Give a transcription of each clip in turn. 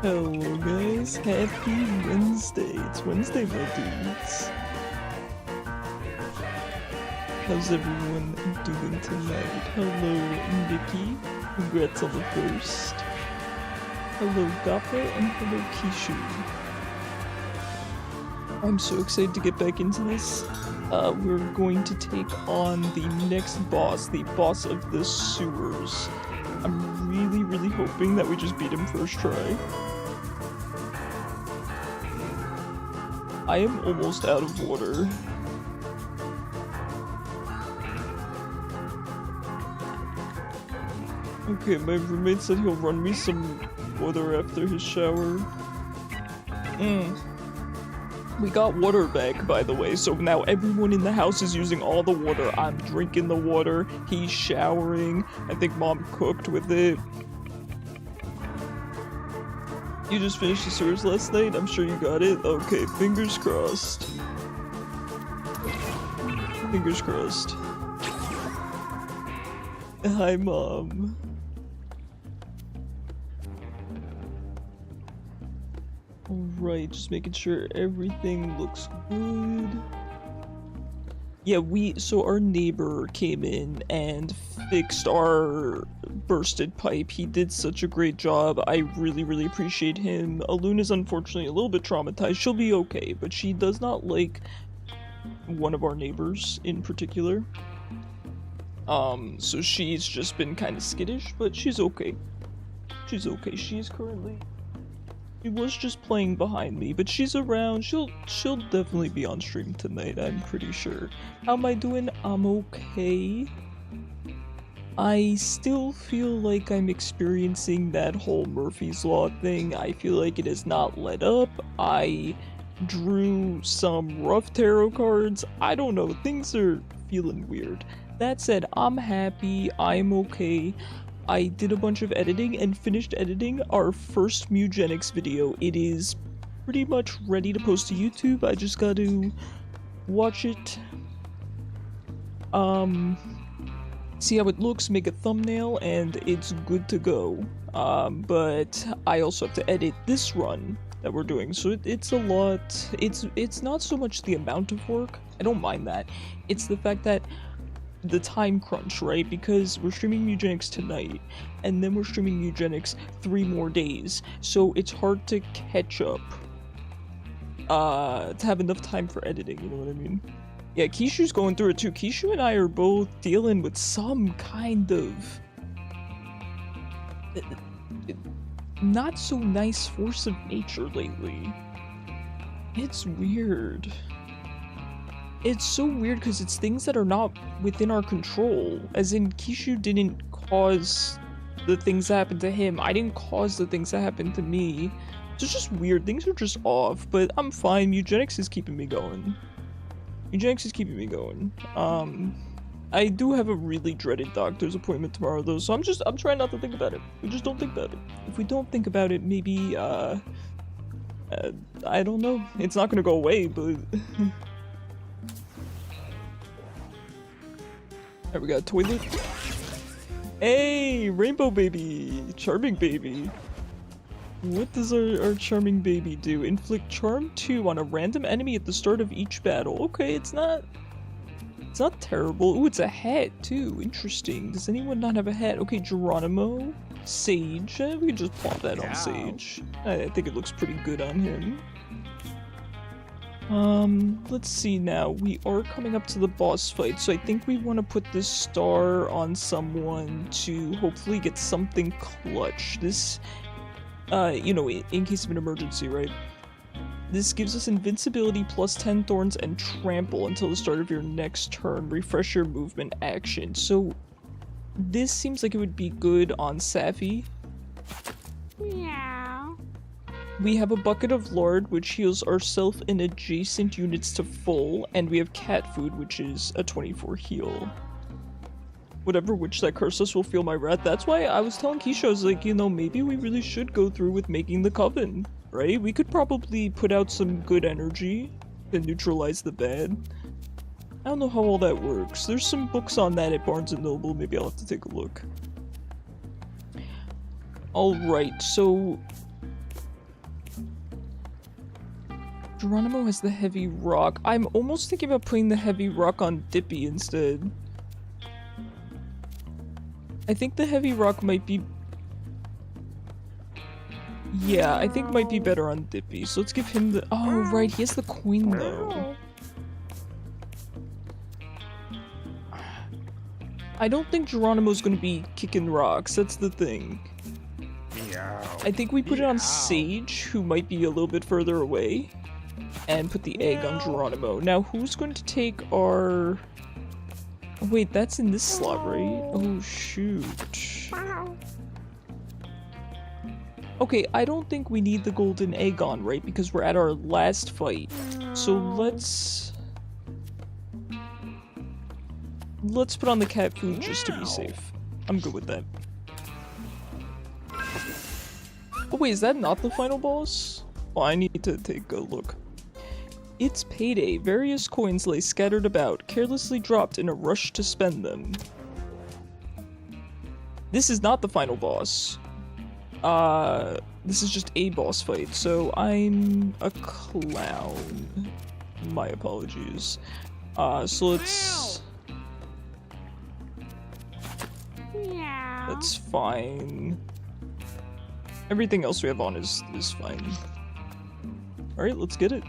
Hello guys, happy Wednesday. It's Wednesday, my dudes. How's everyone doing tonight? Hello, Nikki. Congrats on the first. Hello, Gappa, and hello, Kishu. I'm so excited to get back into this. We're going to take on the next boss, the boss of the sewers. I'm really hoping that we just beat him first try. I am almost out of water. Okay, my roommate said he'll run me some water after his shower. We got water back, by the way, so now everyone in the house is using all the water. I'm drinking the water, he's showering, I think mom cooked with it. You just finished the sewers last night? I'm sure you got it. Okay, fingers crossed. Fingers crossed. Hi, Mom. Alright, just making sure everything looks good. Yeah, so our neighbor came in and fixed our bursted pipe. He did such a great job. I really appreciate him. Aluna's unfortunately a little bit traumatized. She'll be okay, but she does not like one of our neighbors in particular. So she's just been kind of skittish, but she's okay. She's okay. She was just playing behind me, but she's around. She'll definitely be on stream tonight, I'm pretty sure. How am I doing? I'm okay. I still feel like I'm experiencing that whole Murphy's Law thing. I feel like it has not let up. I drew some rough tarot cards. I don't know, things are feeling weird. That said, I'm happy. I'm okay. I did a bunch of editing and finished editing our first Mewgenics video. It is pretty much ready to post to YouTube. I just got to watch it, see how it looks, make a thumbnail, and it's good to go. But I also have to edit this run that we're doing, so it's a lot. It's not so much the amount of work. I don't mind that. It's the fact that the time crunch, right? Because we're streaming Mewgenics tonight, and then we're streaming Mewgenics 3 more days, so it's hard to catch up, to have enough time for editing, you know what I mean? Yeah, Kishu's going through it too. Kishu and I are both dealing with some kind of not so nice force of nature lately. It's weird. It's so weird because it's things that are not within our control. As in, Kishu didn't cause the things that happened to him. I didn't cause the things that happened to me. So it's just weird. Things are just off, but I'm fine. Mewgenics is keeping me going. Mewgenics is keeping me going. I do have a really dreaded doctor's appointment tomorrow though, so I'm trying not to think about it. We just don't think about it. If we don't think about it, maybe, I don't know. It's not gonna go away, but... Alright, we got a toilet. Hey, rainbow baby! Charming baby. What does our charming baby do? Inflict charm 2 on a random enemy at the start of each battle. Okay, it's not terrible. Ooh, it's a hat too. Interesting. Does anyone not have a hat? Okay, Geronimo. Sage. We can just plop that on Sage. I think it looks pretty good on him. Let's see now. We are coming up to the boss fight, so I think we want to put this star on someone to hopefully get something clutch. This, you know, in case of an emergency, right? This gives us invincibility plus 10 thorns and trample until the start of your next turn. Refresh your movement action. So, this seems like it would be good on Safi. Meow. We have a bucket of lard, which heals ourself and adjacent units to full, and we have cat food, which is a 24 heal. Whatever witch that cursed us will feel my wrath. That's why I was telling Keisha, I was like, you know, maybe we really should go through with making the coven, right? We could probably put out some good energy and neutralize the bad. I don't know how all that works. There's some books on that at Barnes & Noble. Maybe I'll have to take a look. Alright, so... Geronimo has the heavy rock. I'm almost thinking about putting the heavy rock on Dippy instead. I think the heavy rock might be... Yeah, I think might be better on Dippy. So let's give him the... Oh, right, he has the coin though. I don't think Geronimo's gonna be kicking rocks, that's the thing. I think we put it on Sage, who might be a little bit further away, and put the egg on Geronimo. Now, who's going to take our... Oh, wait, that's in this slot, right? Oh, shoot. Okay, I don't think we need the golden egg on, right? Because we're at our last fight. So let's put on the cat food just to be safe. I'm good with that. Oh wait, is that not the final boss? Oh, I need to take a look. It's payday. Various coins lay scattered about, carelessly dropped in a rush to spend them. This is not the final boss. This is just a boss fight, so I'm a clown. My apologies. So let's... That's fine. Everything else we have on is fine. Alright, let's get it.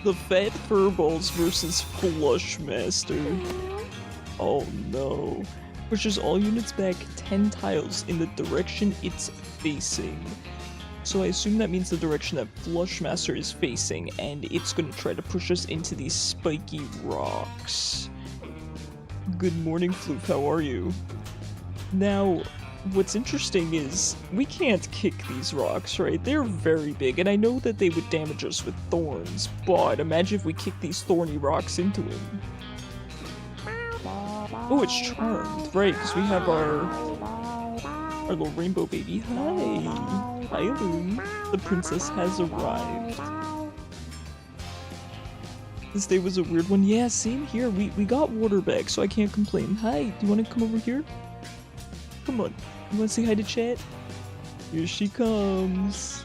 The Fat Furballs versus Flushmaster. Oh no. Pushes all units back 10 tiles in the direction it's facing. So I assume that means the direction that Flushmaster is facing, and it's gonna try to push us into these spiky rocks. Good morning, Floof, how are you? Now, what's interesting is, we can't kick these rocks, right? They're very big, and I know that they would damage us with thorns, but imagine if we kick these thorny rocks into him. Oh, it's charmed, right, because we have our little rainbow baby. Hi! Hi, Loon. The princess has arrived. This day was a weird one. Yeah, same here. We got water back, so I can't complain. Hi, do you want to come over here? Come on. You want to say hi to chat? Here she comes.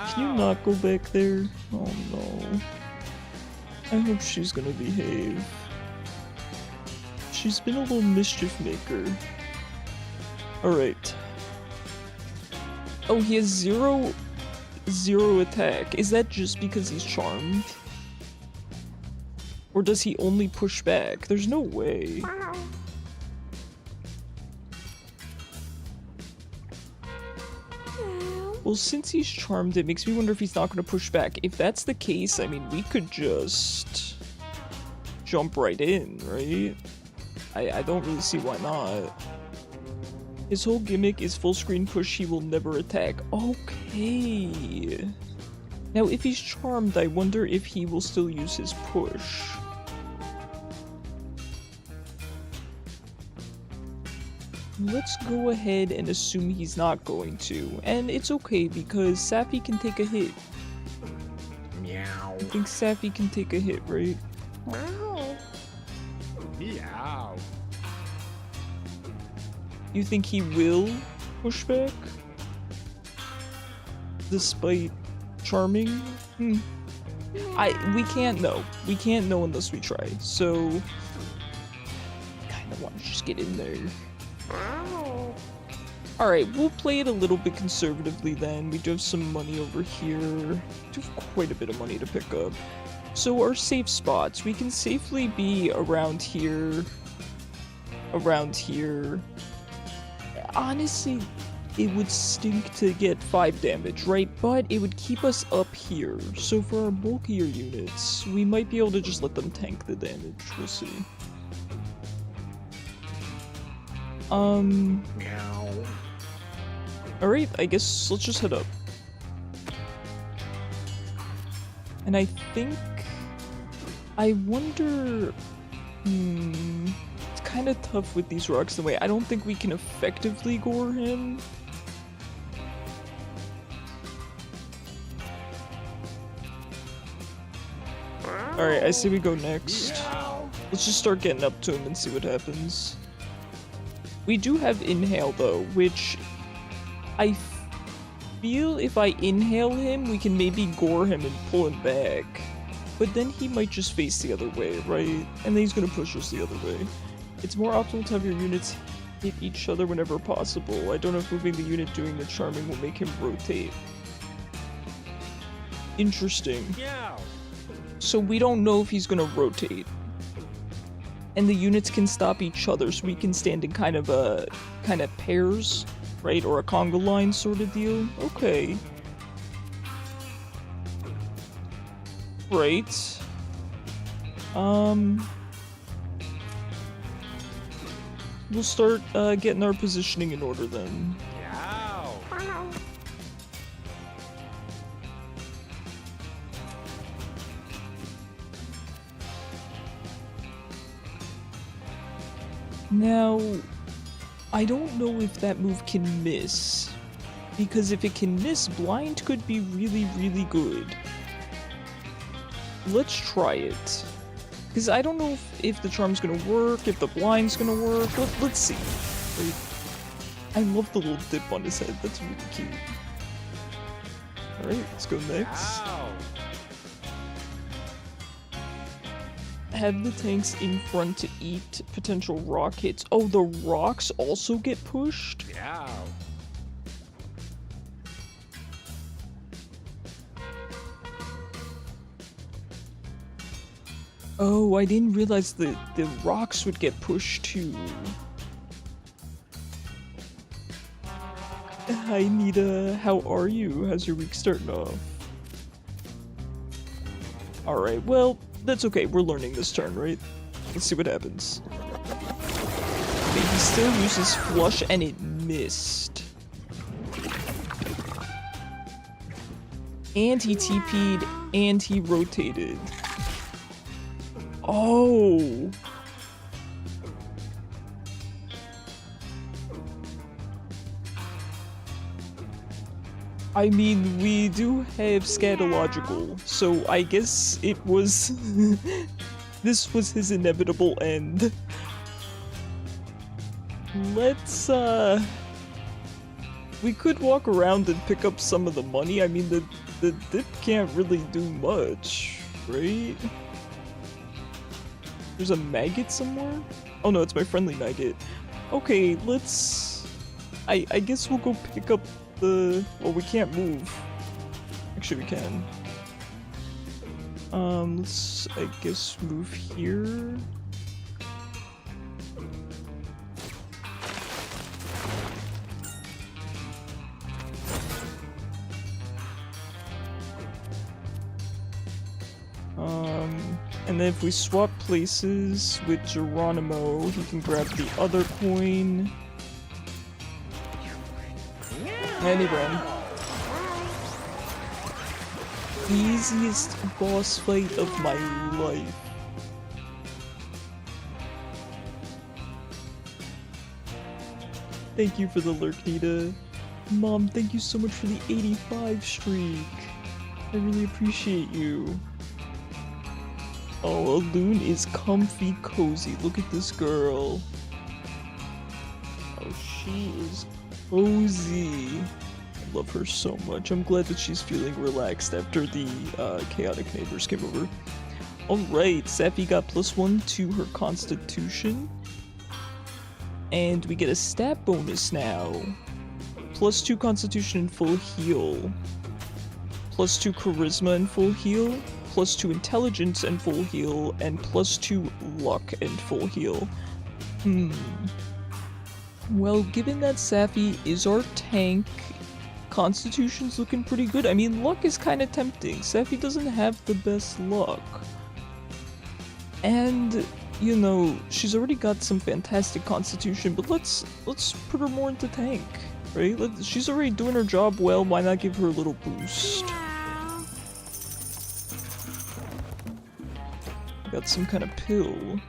Can you not go back there? Oh no. I hope she's gonna behave. She's been a little mischief maker. Alright. Oh, he has zero attack. Is that just because he's charmed? Or does he only push back? There's no way. Well, since he's charmed, it makes me wonder if he's not going to push back. If that's the case, I mean, we could just jump right in, right? I don't really see why not. His whole gimmick is full screen push, he will never attack. Okay. Now, if he's charmed, I wonder if he will still use his push. Let's go ahead and assume he's not going to. And it's okay, because Sappy can take a hit. Meow. I think Sappy can take a hit, right? Meow. Meow. You think he will push back? Despite charming? We can't know. We can't know unless we try. So, kinda want to just get in there. Alright, we'll play it a little bit conservatively then. We do have some money over here. We do have quite a bit of money to pick up. So our safe spots, we can safely be around here. Around here. Honestly, it would stink to get 5 damage, right? But it would keep us up here. So for our bulkier units, we might be able to just let them tank the damage. We'll see. Meow. Alright, I guess let's just head up. And I think... I wonder... It's kind of tough with these rocks in the way. I don't think we can effectively gore him. Alright, I say we go next. Let's just start getting up to him and see what happens. We do have Inhale though, which I feel if I inhale him, we can maybe gore him and pull him back. But then he might just face the other way, right? And then he's gonna push us the other way. It's more optimal to have your units hit each other whenever possible. I don't know if moving the unit doing the charming will make him rotate. Interesting. Yeah. So we don't know if he's gonna rotate. And the units can stop each other, so we can stand in kind of pairs, right? Or a conga line sort of deal. Okay. Right. We'll start getting our positioning in order then. Now, I don't know if that move can miss, because if it can miss, blind could be really, really good. Let's try it, because I don't know if the charm's gonna work, if the blind's gonna work. Let's see. Wait. I love the little dip on his head, that's really cute. Alright, let's go next. Wow. Have the tanks in front to eat potential rock hits. Oh, the rocks also get pushed? Yeah. Oh, I didn't realize the rocks would get pushed too. Hi Nita, how are you? How's your week starting off? Alright, well, that's okay, we're learning this turn, right? Let's see what happens. Okay, he still uses flush and it missed. And he TP'd and he rotated. Oh! I mean, we do have scatological, so I guess it was... this was his inevitable end. Let's, we could walk around and pick up some of the money. I mean, the dip can't really do much, right? There's a maggot somewhere? Oh no, it's my friendly maggot. Okay, let's... I guess we'll go pick up the... Well, we can't move. Actually, we can. Let's, I guess, move here. And then if we swap places with Geronimo, he can grab the other coin. And he ran. Easiest boss fight of my life. Thank you for the lurk, Nita. Mom, thank you so much for the 85 streak. I really appreciate you. Oh, Loon is comfy cozy. Look at this girl. Oh, she is cozy. I love her so much. I'm glad that she's feeling relaxed after the chaotic neighbors came over. Alright, Sappy got +1 to her constitution. And we get a stat bonus now. +2 constitution and full heal. +2 charisma and full heal. +2 intelligence and full heal, and +2 luck and full heal. Well, given that Sappy is our tank, Constitution's looking pretty good. I mean, luck is kind of tempting. Sappy doesn't have the best luck. And, you know, she's already got some fantastic Constitution, but let's put her more into tank, right? She's already doing her job well, why not give her a little boost? Got some kind of pill.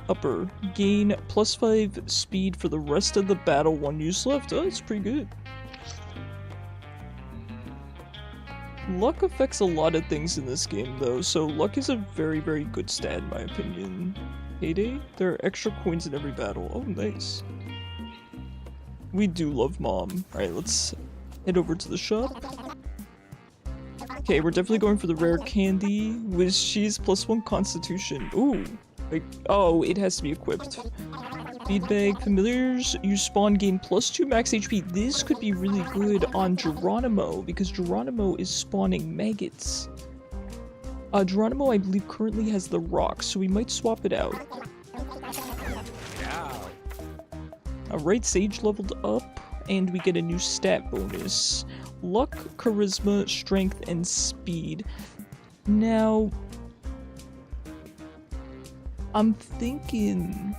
Upper. Gain +5 speed for the rest of the battle, 1 use left. Oh, that's pretty good. Luck affects a lot of things in this game though, so luck is a very, very good stat in my opinion. Payday? There are extra coins in every battle. Oh, nice. We do love Mom. Alright, let's head over to the shop. Okay, we're definitely going for the rare candy. Whiz cheese +1 constitution. Ooh. Like, oh, it has to be equipped. Feedback. Familiars, you spawn gain +2 max HP. This could be really good on Geronimo, because Geronimo is spawning maggots. Geronimo, I believe, currently has the rock, so we might swap it out. Alright, Sage leveled up, and we get a new stat bonus. Luck, Charisma, Strength, and Speed. Now, I'm thinking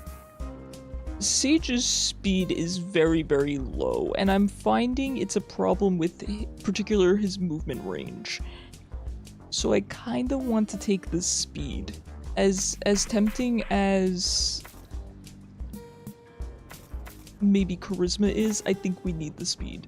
Sage's speed is very, very low, and I'm finding it's a problem with his movement range. So I kinda want to take the speed. As tempting as maybe Charisma is, I think we need the speed.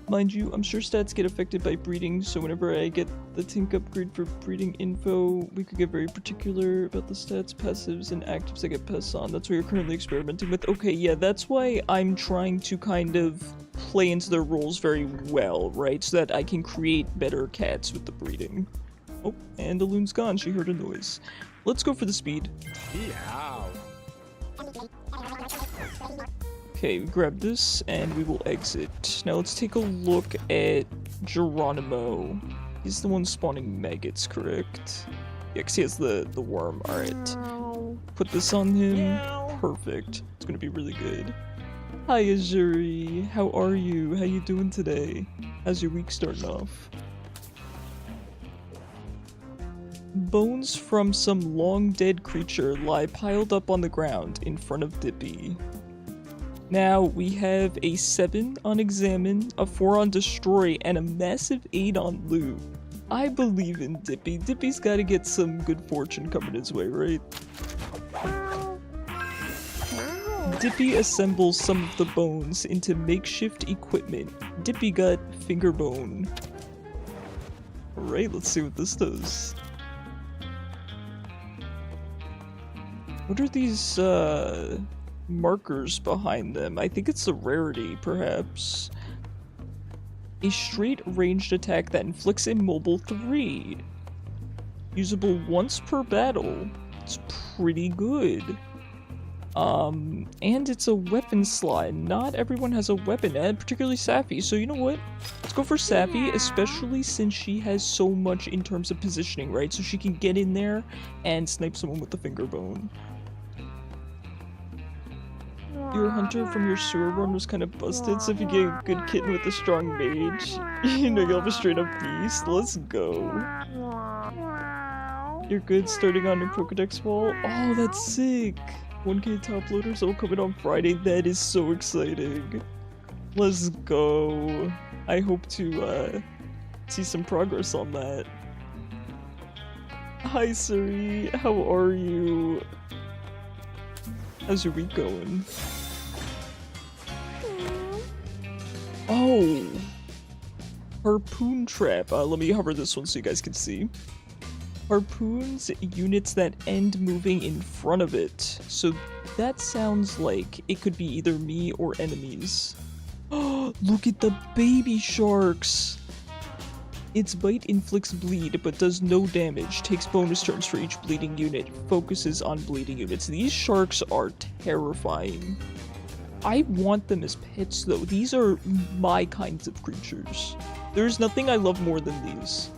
Mind you, I'm sure stats get affected by breeding, so whenever I get the Tink upgrade for breeding info, we could get very particular about the stats, passives, and actives I get pests on. That's what you're currently experimenting with. Okay, yeah, that's why I'm trying to kind of play into their roles very well, right? So that I can create better cats with the breeding. Oh, and the loon's gone. She heard a noise. Let's go for the speed. Yeah. Okay, we grab this, and we will exit. Now let's take a look at Geronimo. He's the one spawning maggots, correct? Yeah, 'cause he has the worm. Alright. Put this on him. Perfect. It's gonna be really good. Hi, Azuri. How are you? How you doing today? How's your week starting off? Bones from some long-dead creature lie piled up on the ground in front of Dippy. Now, we have a 7 on Examine, a 4 on Destroy, and a massive 8 on Loot. I believe in Dippy. Dippy's gotta get some good fortune coming his way, right? Dippy assembles some of the bones into makeshift equipment. Dippy got finger bone. Alright, let's see what this does. What are these, markers behind them? I think it's the rarity, perhaps. A straight ranged attack that inflicts immobile 3. Usable once per battle. It's pretty good. And it's a weapon slot. Not everyone has a weapon, and particularly Safi, so you know what? Let's go for Safi, especially since she has so much in terms of positioning, right? So she can get in there and snipe someone with the finger bone. Your hunter from your sewer run was kind of busted, so if you get a good kitten with a strong mage, you know you'll have a straight up beast. Let's go. You're good starting on your Pokedex wall? Oh, that's sick! 1K top loaders all coming on Friday. That is so exciting. Let's go. I hope to see some progress on that. Hi Suri, how are you? How's your week going? Oh! Harpoon trap. Let me hover this one so you guys can see. Harpoons units that end moving in front of it. So that sounds like it could be either me or enemies. Oh, look at the baby sharks! Its bite inflicts bleed, but does no damage, takes bonus turns for each bleeding unit, focuses on bleeding units. These sharks are terrifying. I want them as pets though. These are my kinds of creatures. There's nothing I love more than these.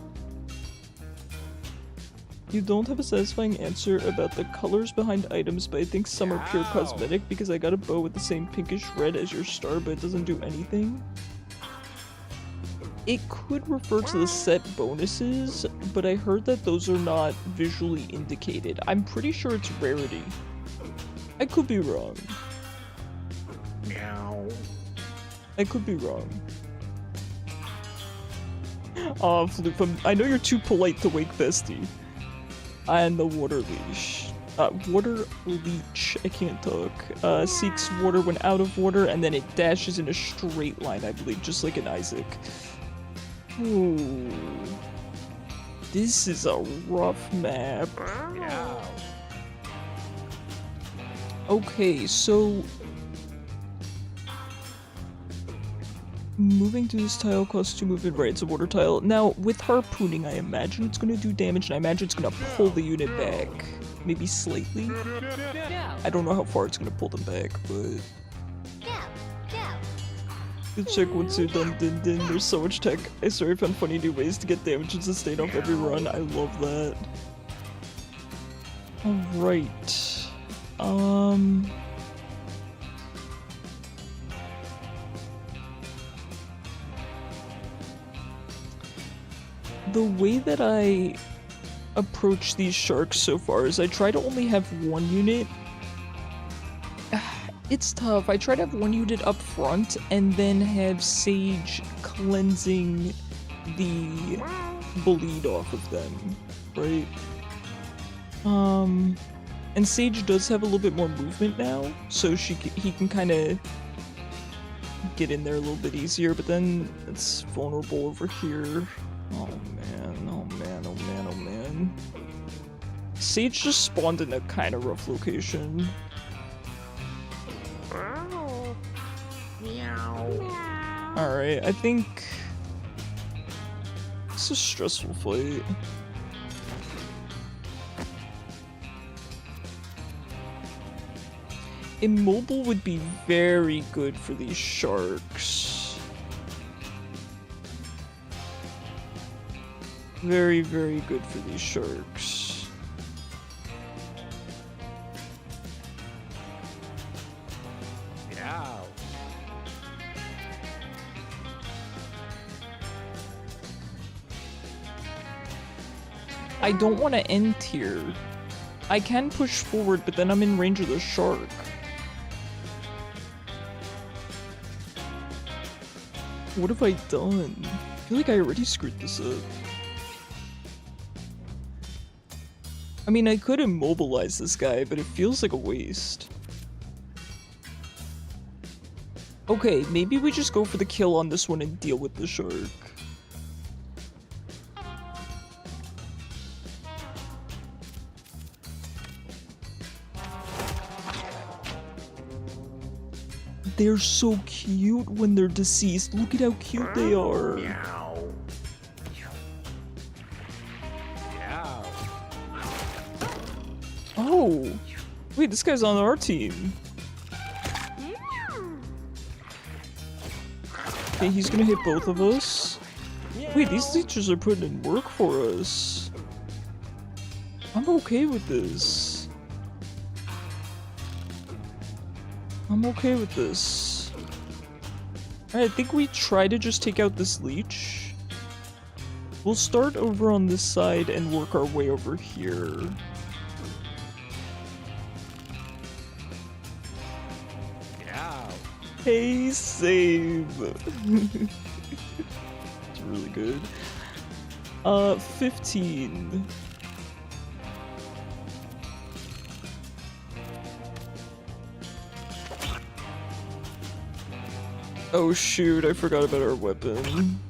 You don't have a satisfying answer about the colors behind items, but I think some are pure cosmetic because I got a bow with the same pinkish red as your star, but it doesn't do anything. It could refer to the set bonuses, but I heard that those are not visually indicated. I'm pretty sure it's rarity. I could be wrong. I could be wrong. Oh, Floop, I know you're too polite to wake Bestie. And the water leash. Water leech, I can't talk. Seeks water when out of water, and then it dashes in a straight line, I believe, just like an Isaac. Ooh. This is a rough map. Yeah. Okay, so moving to this tile costs 2 movement, right? It's a water tile. Now, with harpooning, I imagine it's gonna do damage, and I imagine it's gonna pull the unit back. Maybe slightly? I don't know how far it's gonna pull them back, but... Good check once you're done, din din. There's so much tech. I swear I found funny new ways to get damage and sustain off every run. I love that. Alright. The way that I approach these sharks so far is I try to only have one unit. It's tough. I try to have one unit up front and then have Sage cleansing the bleed off of them, right? And Sage does have a little bit more movement now, so he can kind of get in there a little bit easier, but then it's vulnerable over here. Oh man, oh man, oh man, oh man. Sage just spawned in a kind of rough location. Alright, I think it's a stressful fight. Immobile would be very good for these sharks. Very, very good for these sharks. Yeah. I don't want to end here. I can push forward, but then I'm in range of the shark. What have I done? I feel like I already screwed this up. I mean, I could immobilize this guy, but it feels like a waste. Okay, maybe we just go for the kill on this one and deal with the shark. They're so cute when they're deceased. Look at how cute they are. Meow. Yeah. Oh, wait, this guy's on our team. Okay, he's gonna hit both of us. Wait, these teachers are putting in work for us. I'm okay with this. I'm okay with this. Alright, I think we try to just take out this leech. We'll start over on this side and work our way over here. Yeah. Hey, save! It's really good. 15. Oh shoot, I forgot about our weapon.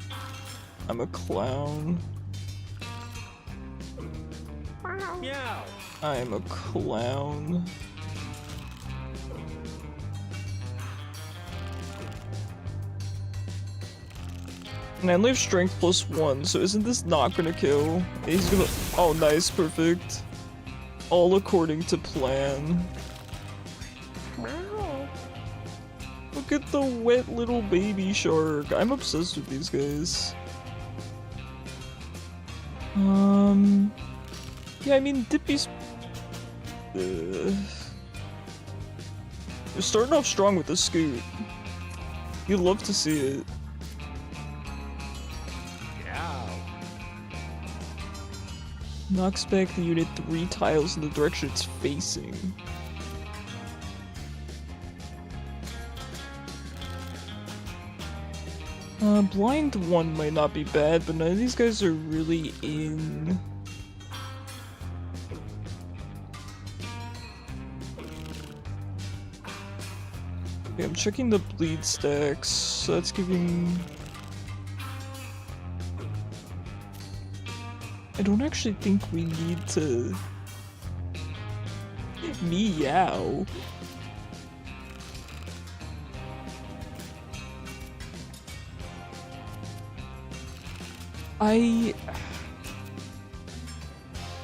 I'm a clown. Meow. I am a clown. And I only have strength +1, so isn't this not gonna kill? He's gonna- oh nice, perfect. All according to plan. Look at the wet little baby shark. I'm obsessed with these guys. Yeah, I mean, Dippy's... They're starting off strong with the scoot. You'd love to see it. Yeah. Knocks back the unit 3 tiles in the direction it's facing. Blind 1 might not be bad, but none of these guys are really in. Okay, I'm checking the bleed stacks, so that's giving... I don't actually think we need to... Meow.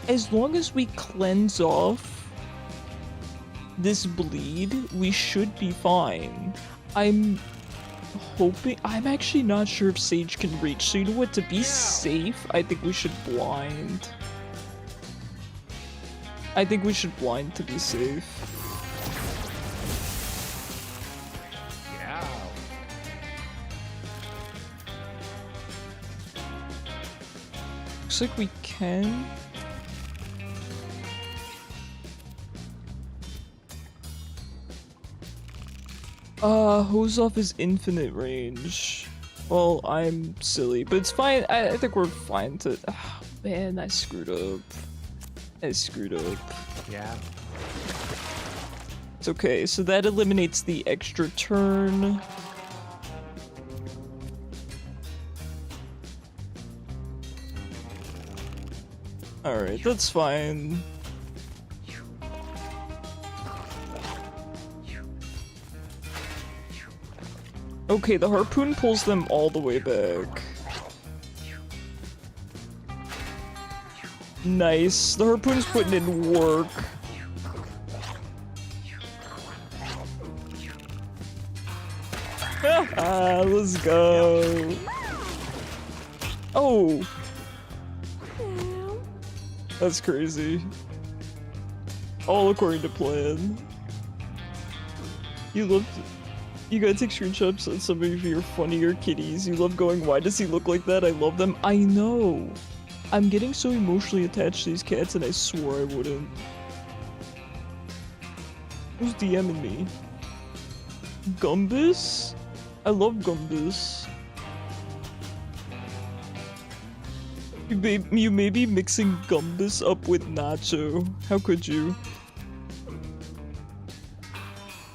As long as we cleanse off this bleed, we should be fine. I'm actually not sure if Sage can reach, so you know what, to be safe, I think we should blind. I think we should blind to be safe. Yeah. Looks like we can. Hose off is infinite range. Well, I'm silly, but it's fine. I think we're fine to... Oh, man, I screwed up. Yeah. It's okay, so that eliminates the extra turn. Alright, that's fine. Okay, the harpoon pulls them all the way back. Nice. The harpoon's putting in work. Let's go. Oh. That's crazy. All according to plan. You gotta take screenshots of some of your funnier kitties. You love going, why does he look like that? I love them. I know. I'm getting so emotionally attached to these cats and I swore I wouldn't. Who's DMing me? Gumbus? I love Gumbus. You may be mixing Gumbus up with Nacho. How could you?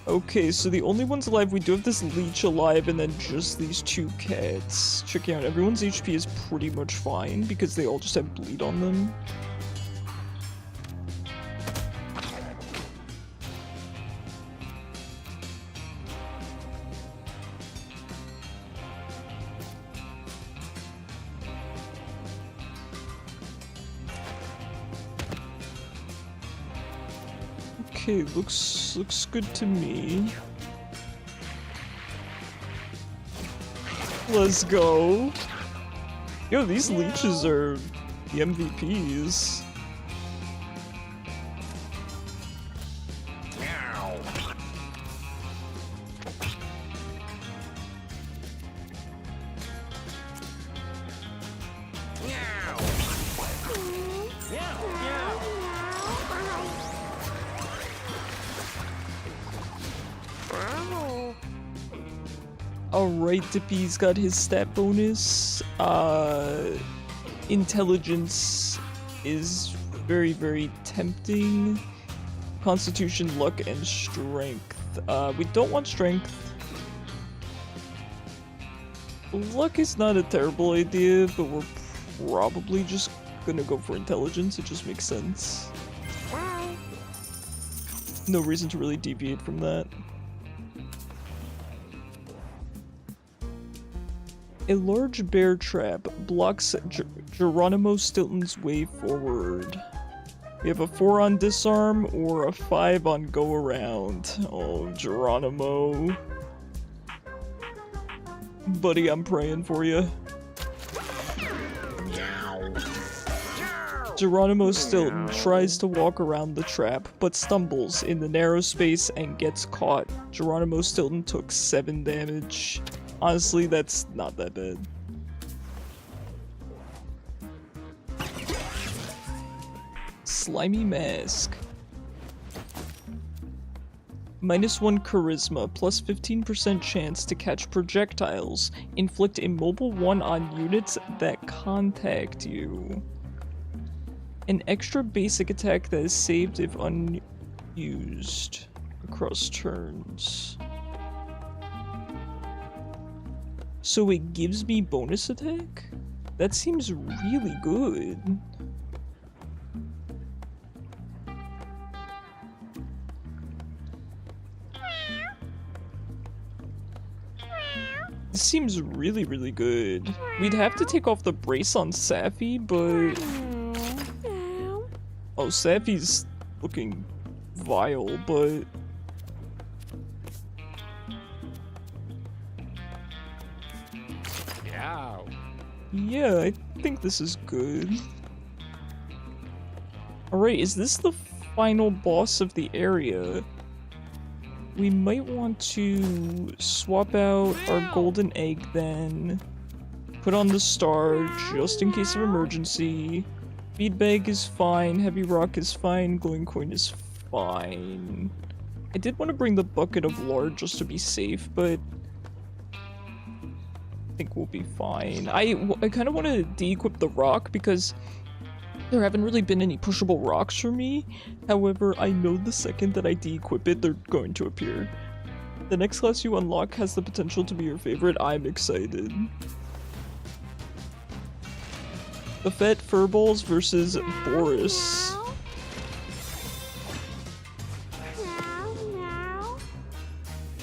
Okay, so the only ones alive, we do have this leech alive and then just these two cats. Checking out, everyone's HP is pretty much fine because they all just have bleed on them. Okay, looks good to me. Let's go. Yo, these leeches are the MVPs. Alright, Dippy's got his stat bonus. Intelligence is very, very tempting. Constitution, luck, and strength. We don't want strength. Luck is not a terrible idea, but we're probably just gonna go for intelligence. It just makes sense. No reason to really deviate from that. A large bear trap blocks Geronimo Stilton's way forward. We have a 4 on disarm or a 5 on go around. Oh, Geronimo. Buddy, I'm praying for you. Geronimo Stilton tries to walk around the trap, but stumbles in the narrow space and gets caught. Geronimo Stilton took 7 damage. Honestly, that's not that bad. Slimy mask. -1 charisma, plus 15% chance to catch projectiles. Inflict immobile 1 on units that contact you. An extra basic attack that is saved if unused across turns. So it gives me bonus attack? That seems really good. This seems really, really good. We'd have to take off the brace on Safi, but... Oh, Safi's looking vile, but... Yeah. Yeah, I think this is good. Alright, is this the final boss of the area? We might want to swap out our golden egg then. Put on the star just in case of emergency. Feed bag is fine, heavy rock is fine, glowing coin is fine. I did want to bring the bucket of lard just to be safe, but I think we'll be fine. I kind of want to de-equip the rock because there haven't really been any pushable rocks for me. However, I know the second that I de-equip it, they're going to appear. The next class you unlock has the potential to be your favorite. I'm excited. The Fat Furballs versus Boris.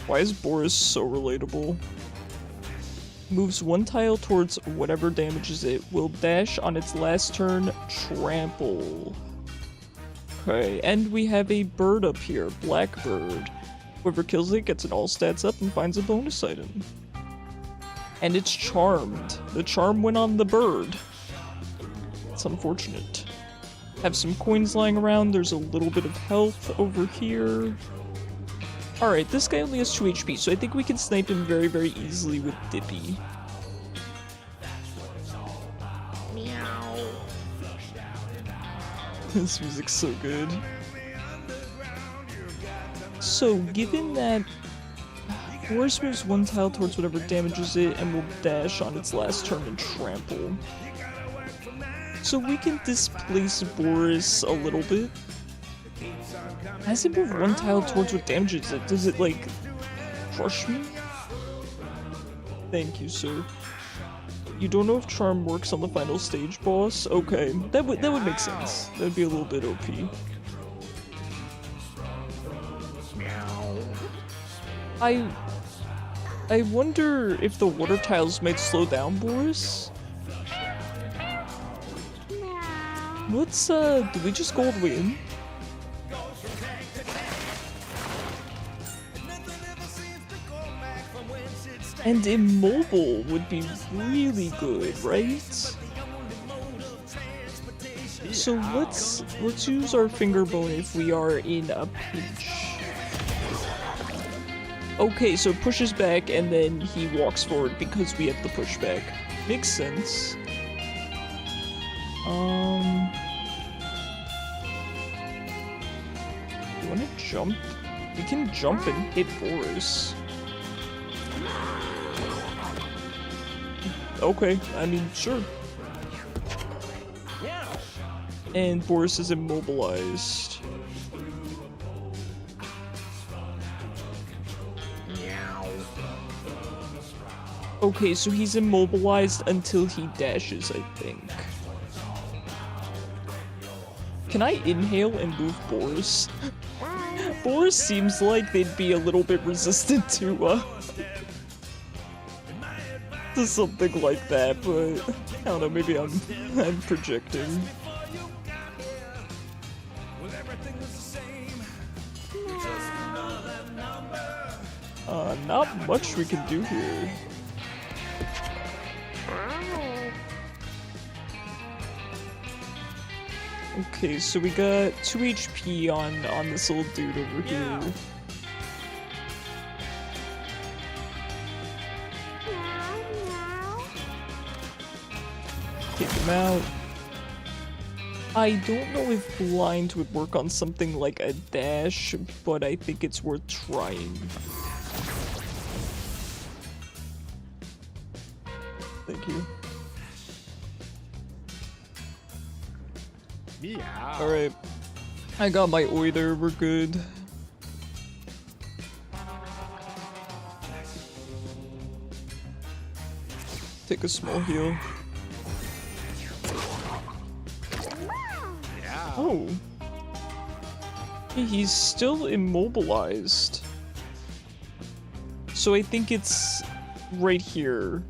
Why is Boris so relatable? Moves one tile towards whatever damages it. Will dash on its last turn. Trample. Okay, and we have a bird up here. Blackbird. Whoever kills it gets an all stats up and finds a bonus item. And it's charmed. The charm went on the bird. It's unfortunate. Have some coins lying around. There's a little bit of health over here. Alright, this guy only has 2 HP, so I think we can snipe him very, very easily with Dippy. Meow. This music's so good. So, given that Boris moves one tile towards whatever damages it and will dash on its last turn and trample. So we can displace Boris a little bit. As it move one tile towards what damages it, does it like crush me? Thank you, sir. You don't know if charm works on the final stage boss? Okay, that would make sense. That would be a little bit OP. I wonder if the water tiles might slow down Boris? Let's do we just gold win? And immobile would be really good, right? So let's use our finger bone if we are in a pinch. Okay, so pushes back and then he walks forward because we have the pushback. Makes sense. You wanna jump? We can jump and hit Boris. Okay, I mean, sure. And Boris is immobilized. Okay, so he's immobilized until he dashes, I think. Can I inhale and move Boris? Boris seems like they'd be a little bit resistant to something like that, but I don't know, maybe I'm projecting. Not much we can do here. Okay, so we got 2 HP on this little dude over here. Take him out. I don't know if blind would work on something like a dash, but I think it's worth trying. Thank you. Yeah. Alright. I got my oither, we're good. Take a small heal. Yeah. Oh. He's still immobilized. So I think it's right here.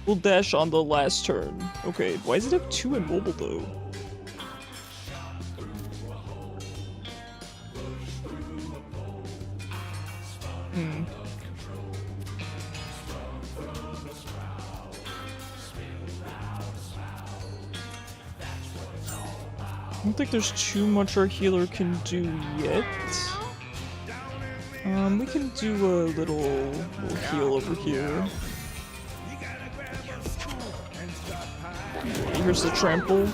We'll dash on the last turn. Okay, why does it have 2 immobile though? I don't think there's too much our healer can do yet. We can do a little heal over here. Here's the trample.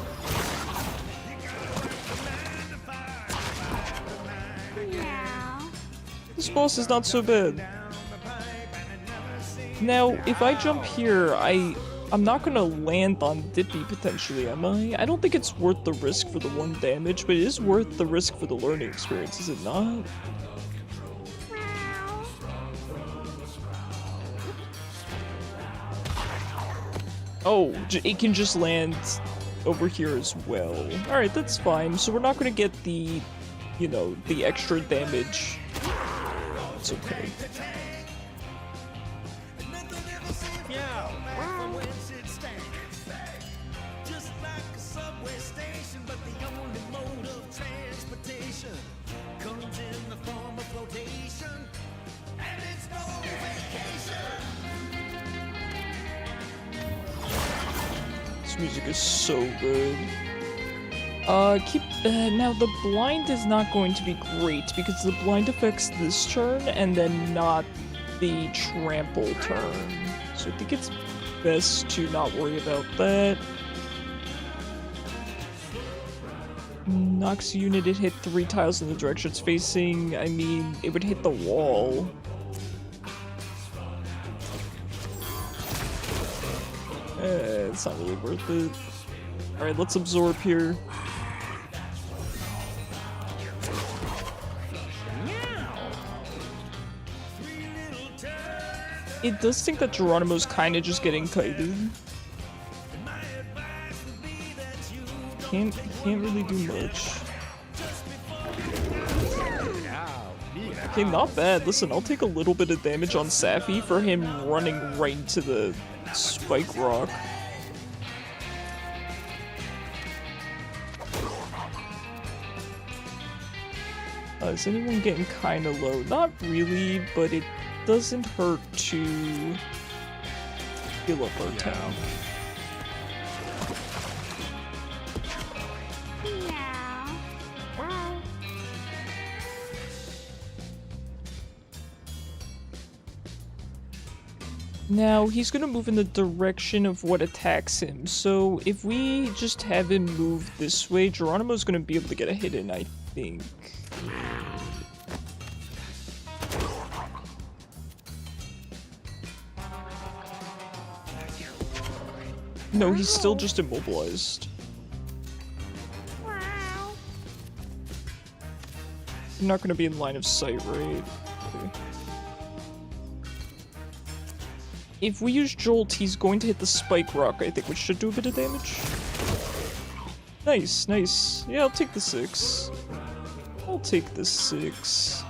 This boss is not so bad. Now, if I jump here, I'm not gonna land on Dippy potentially, am I? I don't think it's worth the risk for the 1 damage, but it is worth the risk for the learning experience, is it not? Oh, it can just land over here as well. Alright, that's fine. So we're not gonna get the, you know, the extra damage. It's okay. This music is so good. Now the blind is not going to be great because the blind affects this turn and then not the trample turn. So I think it's best to not worry about that. Knocks unit, it hit 3 tiles in the direction it's facing. I mean, it would hit the wall. It's not really worth it. Alright, let's absorb here. It does think that Geronimo's kinda just getting kited. Can't really do much. Okay, not bad. Listen, I'll take a little bit of damage on Safi for him running right into the spike rock. Is anyone getting kinda low? Not really, but it doesn't hurt to heal up our town. Now, he's gonna move in the direction of what attacks him, so if we just have him move this way, Geronimo's gonna be able to get a hit in, I think. No, he's still just immobilized. I'm not gonna be in line of sight, right? Okay. If we use Jolt, he's going to hit the spike rock, I think, which should do a bit of damage. Nice, nice. Yeah, I'll take the 6. I'll take the 6.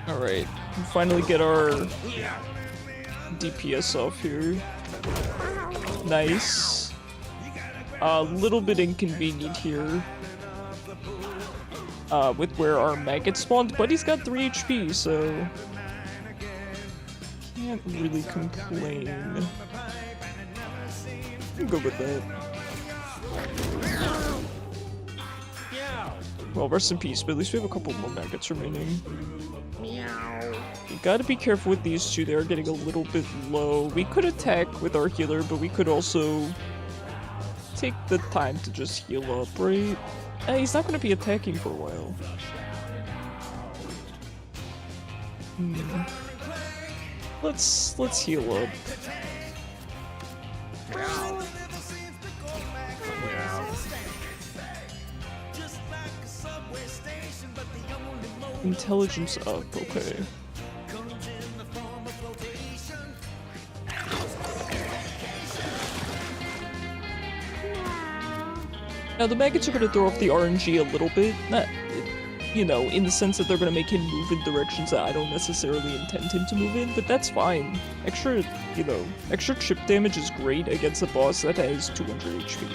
Alright, finally get our DPS off here. Nice. A little bit inconvenient here. With where our maggot spawned, but he's got 3 HP, so can't really complain. I'm good with that. Well, rest in peace, but at least we have a couple more maggots remaining. You gotta be careful with these two, they're getting a little bit low. We could attack with our healer, but we could also take the time to just heal up, right? He's not gonna be attacking for a while. Let's heal up. Intelligence up, okay. Now, the maggots are going to throw off the RNG a little bit. Not, you know, in the sense that they're going to make him move in directions that I don't necessarily intend him to move in, but that's fine. Extra, you know, extra chip damage is great against a boss that has 200 HP.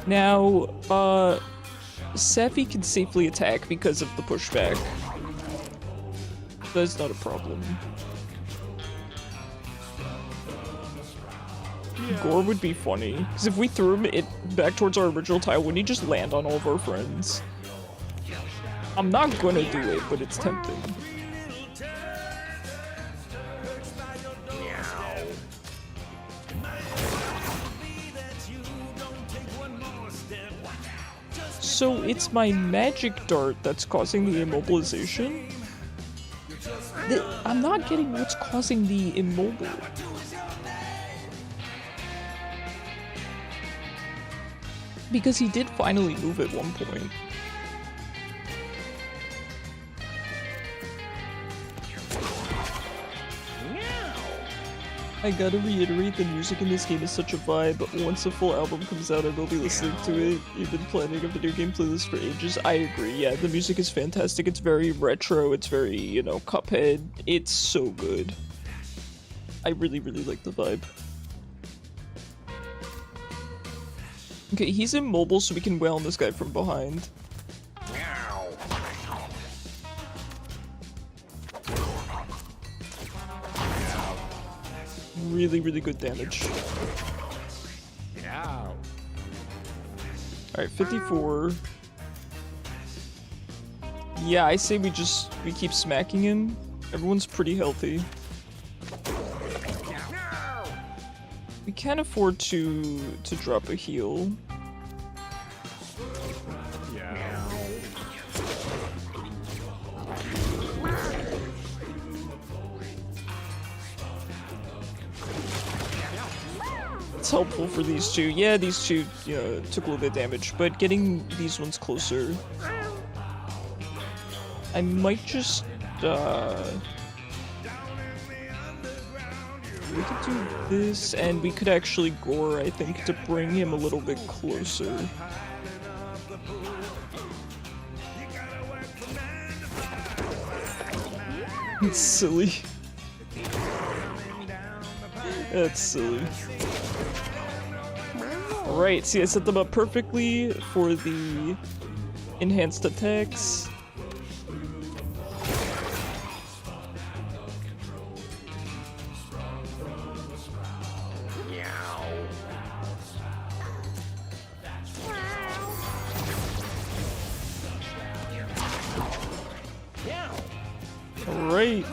Now, Safi can safely attack because of the pushback. That's not a problem. Gore would be funny, because if we threw him back towards our original tile, wouldn't he just land on all of our friends? I'm not gonna do it, but it's tempting. So it's my magic dart that's causing the immobilization? I'm not getting what's causing the immobile. Because he did finally move at one point. I gotta reiterate, the music in this game is such a vibe. Once the full album comes out, I will be listening to it. You've been planning a video game playlist for ages. I agree, yeah, the music is fantastic. It's very retro, it's very, you know, Cuphead. It's so good. I really, really like the vibe. Okay, he's immobile, so we can wail on this guy from behind. Really, really good damage. Alright, 54. Yeah, I say we keep smacking him. Everyone's pretty healthy. We can't afford to drop a heal. It's helpful for these two. Yeah, these two, you know, took a little bit of damage, but getting these ones closer. I might just, we could do this, and we could actually gore, I think, to bring him a little bit closer. It's silly. That's silly. Alright, see, I set them up perfectly for the enhanced attacks. Alright.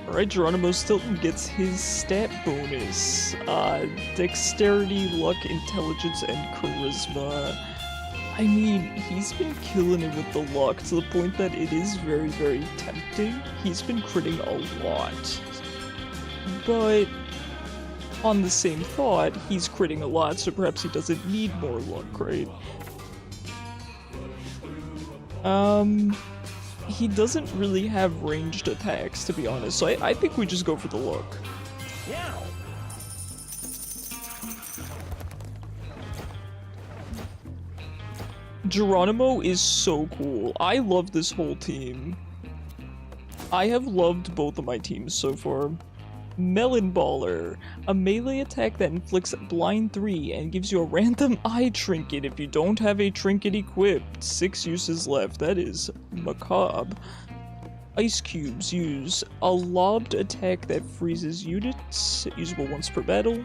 Alright, Geronimo Stilton gets his stat bonus. Dexterity, luck, intelligence, and charisma. I mean, he's been killing it with the luck to the point that it is very, very tempting. He's been critting a lot. But on the same thought, he's critting a lot, so perhaps he doesn't need more luck, right? He doesn't really have ranged attacks, to be honest, so I think we just go for the luck. Yeah. Geronimo is so cool. I love this whole team. I have loved both of my teams so far. Melon Baller, a melee attack that inflicts blind 3 and gives you a random eye trinket if you don't have a trinket equipped. 6 uses left, that is macabre. Ice Cubes use a lobbed attack that freezes units, usable once per battle.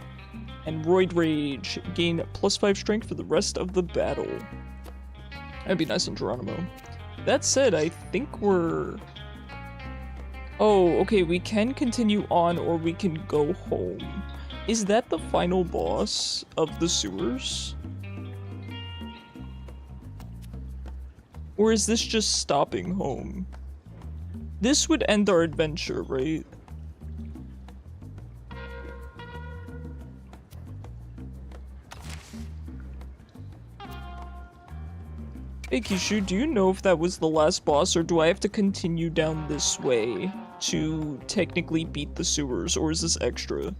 And Roid Rage, gain +5 strength for the rest of the battle. That'd be nice on Geronimo. That said, I think we're... Oh, okay, we can continue on or we can go home. Is that the final boss of the sewers? Or is this just stopping home? This would end our adventure, right? Hey Kishu, do you know if that was the last boss, or do I have to continue down this way to technically beat the sewers, or is this extra?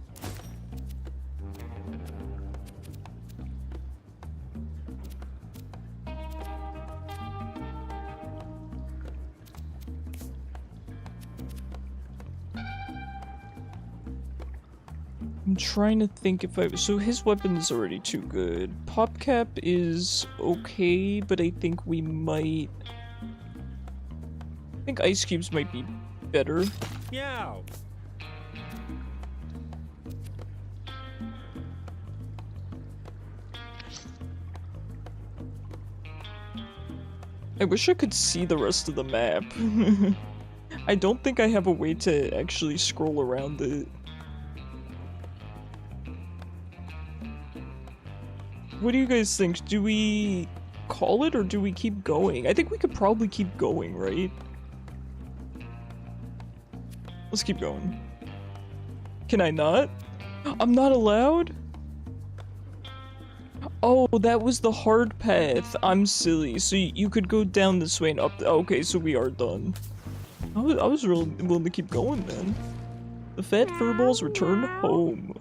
I'm trying to think if so his weapon is already too good. Popcap is okay, but I think we might... I think Ice Cubes might be better. Meow. I wish I could see the rest of the map. I don't think I have a way to actually scroll around it. What do you guys think? Do we call it or do we keep going? I think we could probably keep going, right? Let's keep going. Can I not? I'm not allowed? Oh, that was the hard path. I'm silly. So you could go down this way and up. Okay, so we are done. I was really willing to keep going, man. The fat furballs return home.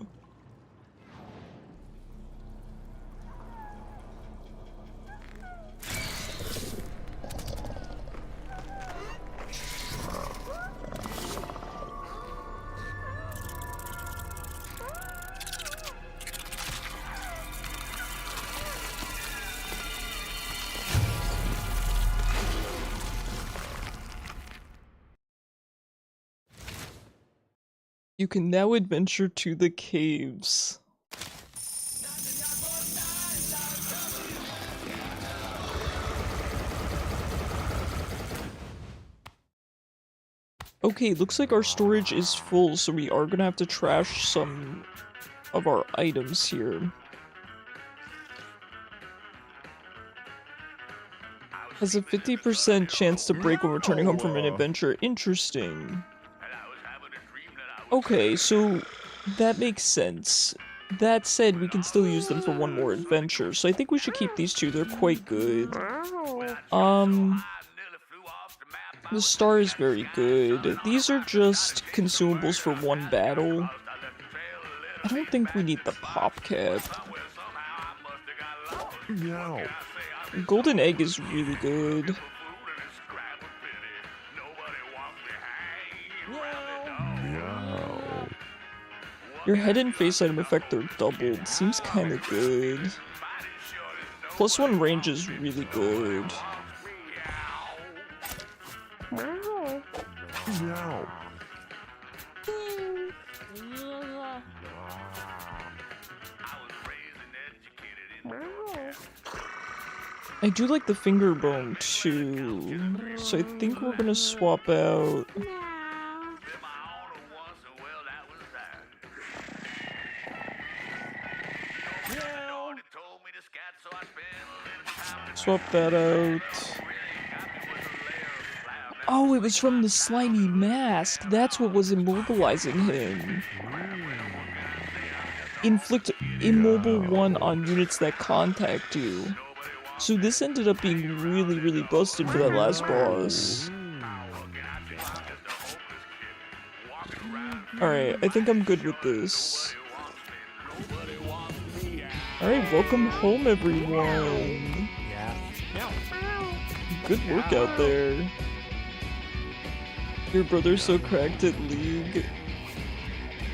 You can now adventure to the caves. Okay, looks like our storage is full, so we are gonna have to trash some of our items here. Has a 50% chance to break when returning home from an adventure. Interesting. Okay, so that makes sense. That said, we can still use them for one more adventure, so I think we should keep these two. They're quite good. The star is very good. These are just consumables for one battle. I don't think we need the pop cap. Meow. Golden egg is really good. Meow. Your head and face item effect are doubled. Seems kinda good. +1 range is really good. Meow. I do like the finger bone too, so I think we're gonna swap out. Swap that out. Oh, it was from the slimy mask. That's what was immobilizing him. Inflict immobile 1 on units that contact you. So this ended up being really, really busted for that last boss. Alright, I think I'm good with this. Alright, welcome home everyone. Good work out there. Your brother's so cracked at League.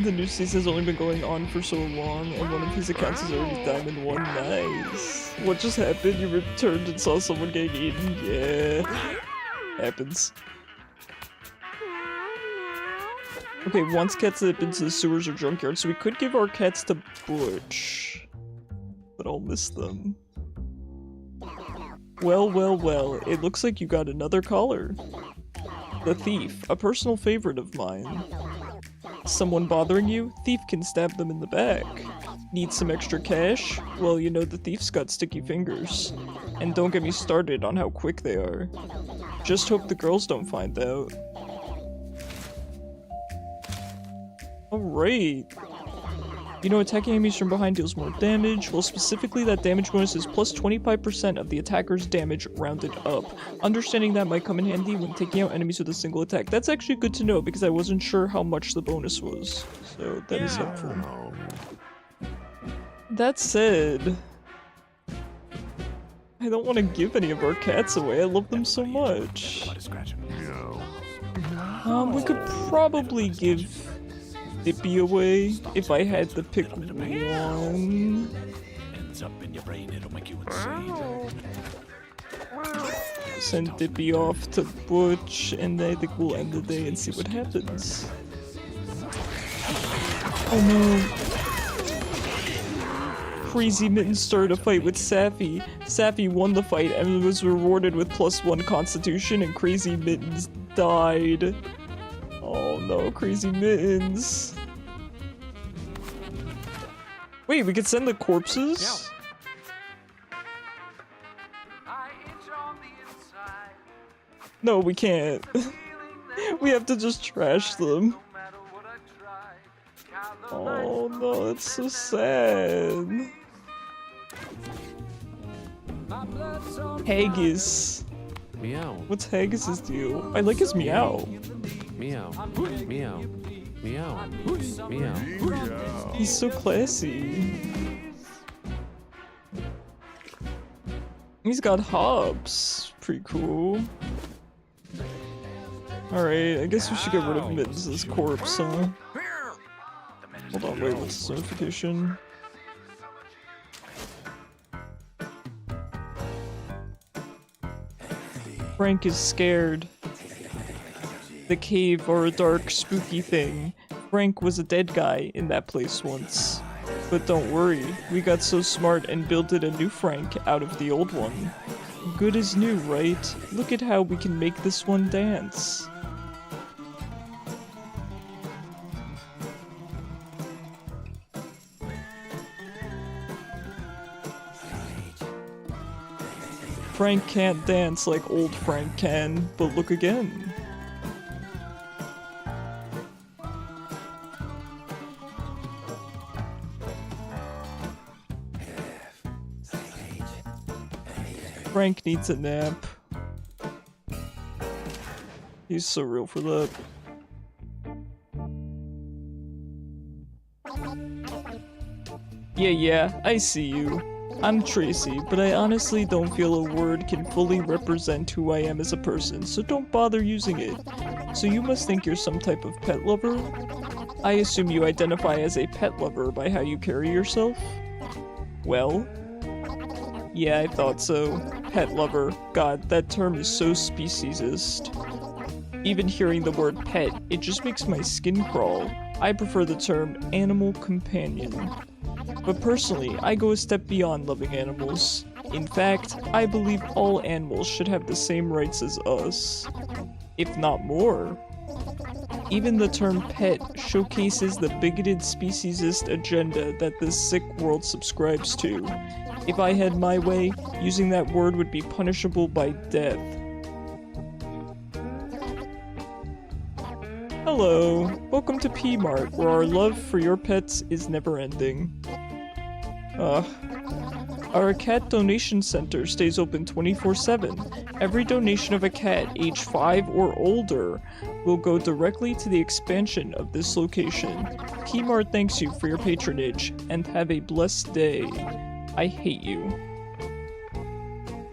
The new season's only been going on for so long, and one of his accounts is already Diamond 1. Nice. What just happened? You returned and saw someone getting eaten? Yeah. Happens. Okay, once cats have been to the sewers or junkyard, so we could give our cats to Butch. But I'll miss them. Well, well, well. It looks like you got another caller. The Thief, a personal favorite of mine. Someone bothering you? Thief can stab them in the back. Need some extra cash? Well, you know the thief's got sticky fingers. And don't get me started on how quick they are. Just hope the girls don't find out. Alright. You know, attacking enemies from behind deals more damage. Well, specifically, that damage bonus is plus 25% of the attacker's damage rounded up. Understanding that might come in handy when taking out enemies with a single attack. That's actually good to know because I wasn't sure how much the bonus was. So that is helpful. That said, I don't want to give any of our cats away. I love them so much. We could probably give Dippy away if I had to pick one. Send Dippy off to Butch, and I think we'll end the day and see what happens. Oh no. Crazy Mitten started a fight with Sappy. Sappy won the fight and was rewarded with +1 Constitution, and Crazy Mittens died. Oh no, Crazy Mittens. Wait, we could send the corpses? No, we can't. We have to just trash them. Oh no, that's so sad. Haggis. Meow. What's Haggis's deal? I like his meow. Meow. Meow. Meow. Meow. He's so classy. He's got hops. Pretty cool. Alright, I guess we should get rid of Mittens' corpse, huh? Hold on, wait, what's this notification? Frank is scared. The cave or a dark, spooky thing. Frank was a dead guy in that place once. But don't worry, we got so smart and builded a new Frank out of the old one. Good as new, right? Look at how we can make this one dance. Frank can't dance like old Frank can, but look again. Frank needs a nap. He's so real for that. Yeah, I see you. I'm Tracy, but I honestly don't feel a word can fully represent who I am as a person, so don't bother using it. So you must think you're some type of pet lover? I assume you identify as a pet lover by how you carry yourself? Well? Yeah, I thought so. Pet lover. God, that term is so speciesist. Even hearing the word pet, it just makes my skin crawl. I prefer the term animal companion. But personally, I go a step beyond loving animals. In fact, I believe all animals should have the same rights as us. If not more. Even the term pet showcases the bigoted speciesist agenda that this sick world subscribes to. If I had my way, using that word would be punishable by death. Hello, welcome to P-Mart, where our love for your pets is never ending. Our cat donation center stays open 24/7. Every donation of a cat age 5 or older will go directly to the expansion of this location. P-Mart thanks you for your patronage, and have a blessed day. I hate you.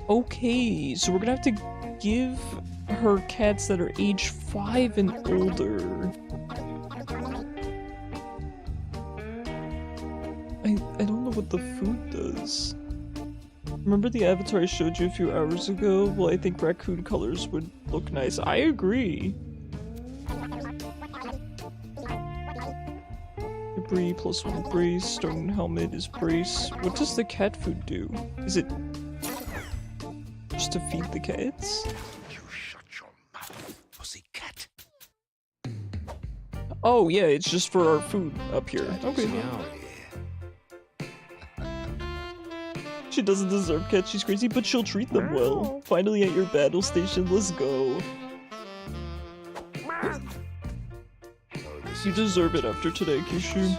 Okay, so we're gonna have to give her cats that are age 5 and older. I don't know what the food does. Remember the avatar I showed you a few hours ago? Well, I think raccoon colors would look nice. I agree. Debris +1 brace, stone helmet is brace. What does the cat food do? Is it just to feed the cats? You shut your mouth, pussycat. Oh yeah, it's just for our food up here. Okay. Meow. She doesn't deserve cats, she's crazy, but she'll treat them well. Finally at your battle station, let's go. Oh, this You deserve it after today, Kishu.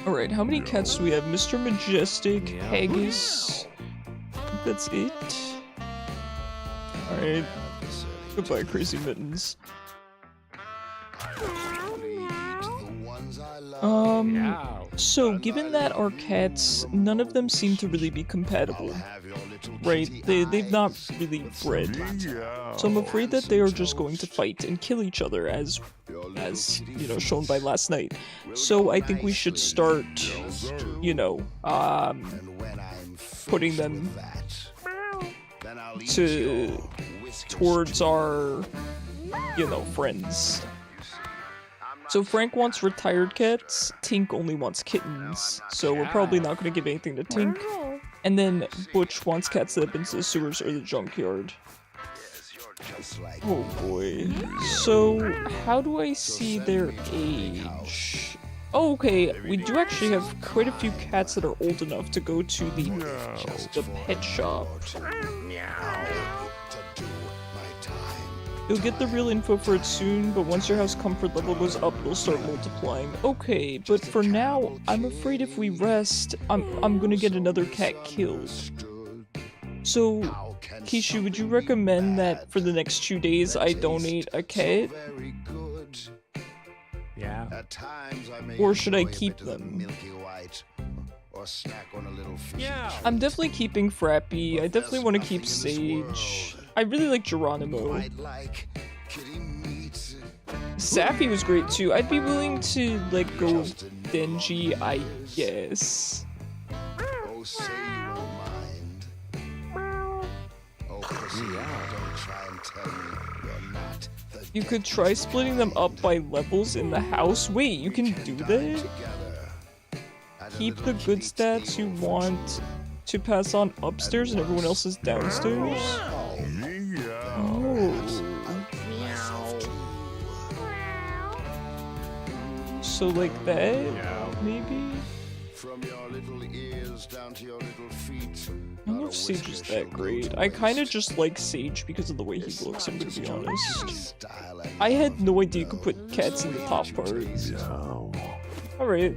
Alright, how many cats do we have? Mr. Majestic, Haggis. I think that's it. Alright. Goodbye, Crazy Mittens. So given that our cats, none of them seem to really be compatible, right? They've not really bred. So I'm afraid that they are just going to fight and kill each other as you know, shown by last night. So I think we should start, you know, putting them towards our, you know, friends. So Frank wants retired cats, Tink only wants kittens, so we're probably not going to give anything to Tink. And then Butch wants cats that have been to the sewers or the junkyard. Oh boy. So, how do I see their age? Oh, okay, we do actually have quite a few cats that are old enough to go to the pet shop. You'll get the real info for it soon, but once your house comfort level goes up, it'll start multiplying. Okay, but for now, I'm afraid if we rest, I'm gonna get another cat killed. So, Kishu, would you recommend that for the next 2 days I donate a cat? Yeah. Or should I keep them? Yeah. I'm definitely keeping Frappy. I definitely want to keep Sage. I really like Geronimo. Sappy was great too. I'd be willing to like go with Denji, I guess. You could try splitting them up by levels in the house. Wait, you can do that? Keep the good stats you want to pass on upstairs and everyone else is downstairs? Oh. So like that, maybe? From your little ears down to your little feet. I don't know if Sage is that great. I kind of just like Sage because of the way he looks, I'm gonna be honest. I had no idea you could put cats in the top part. Alright.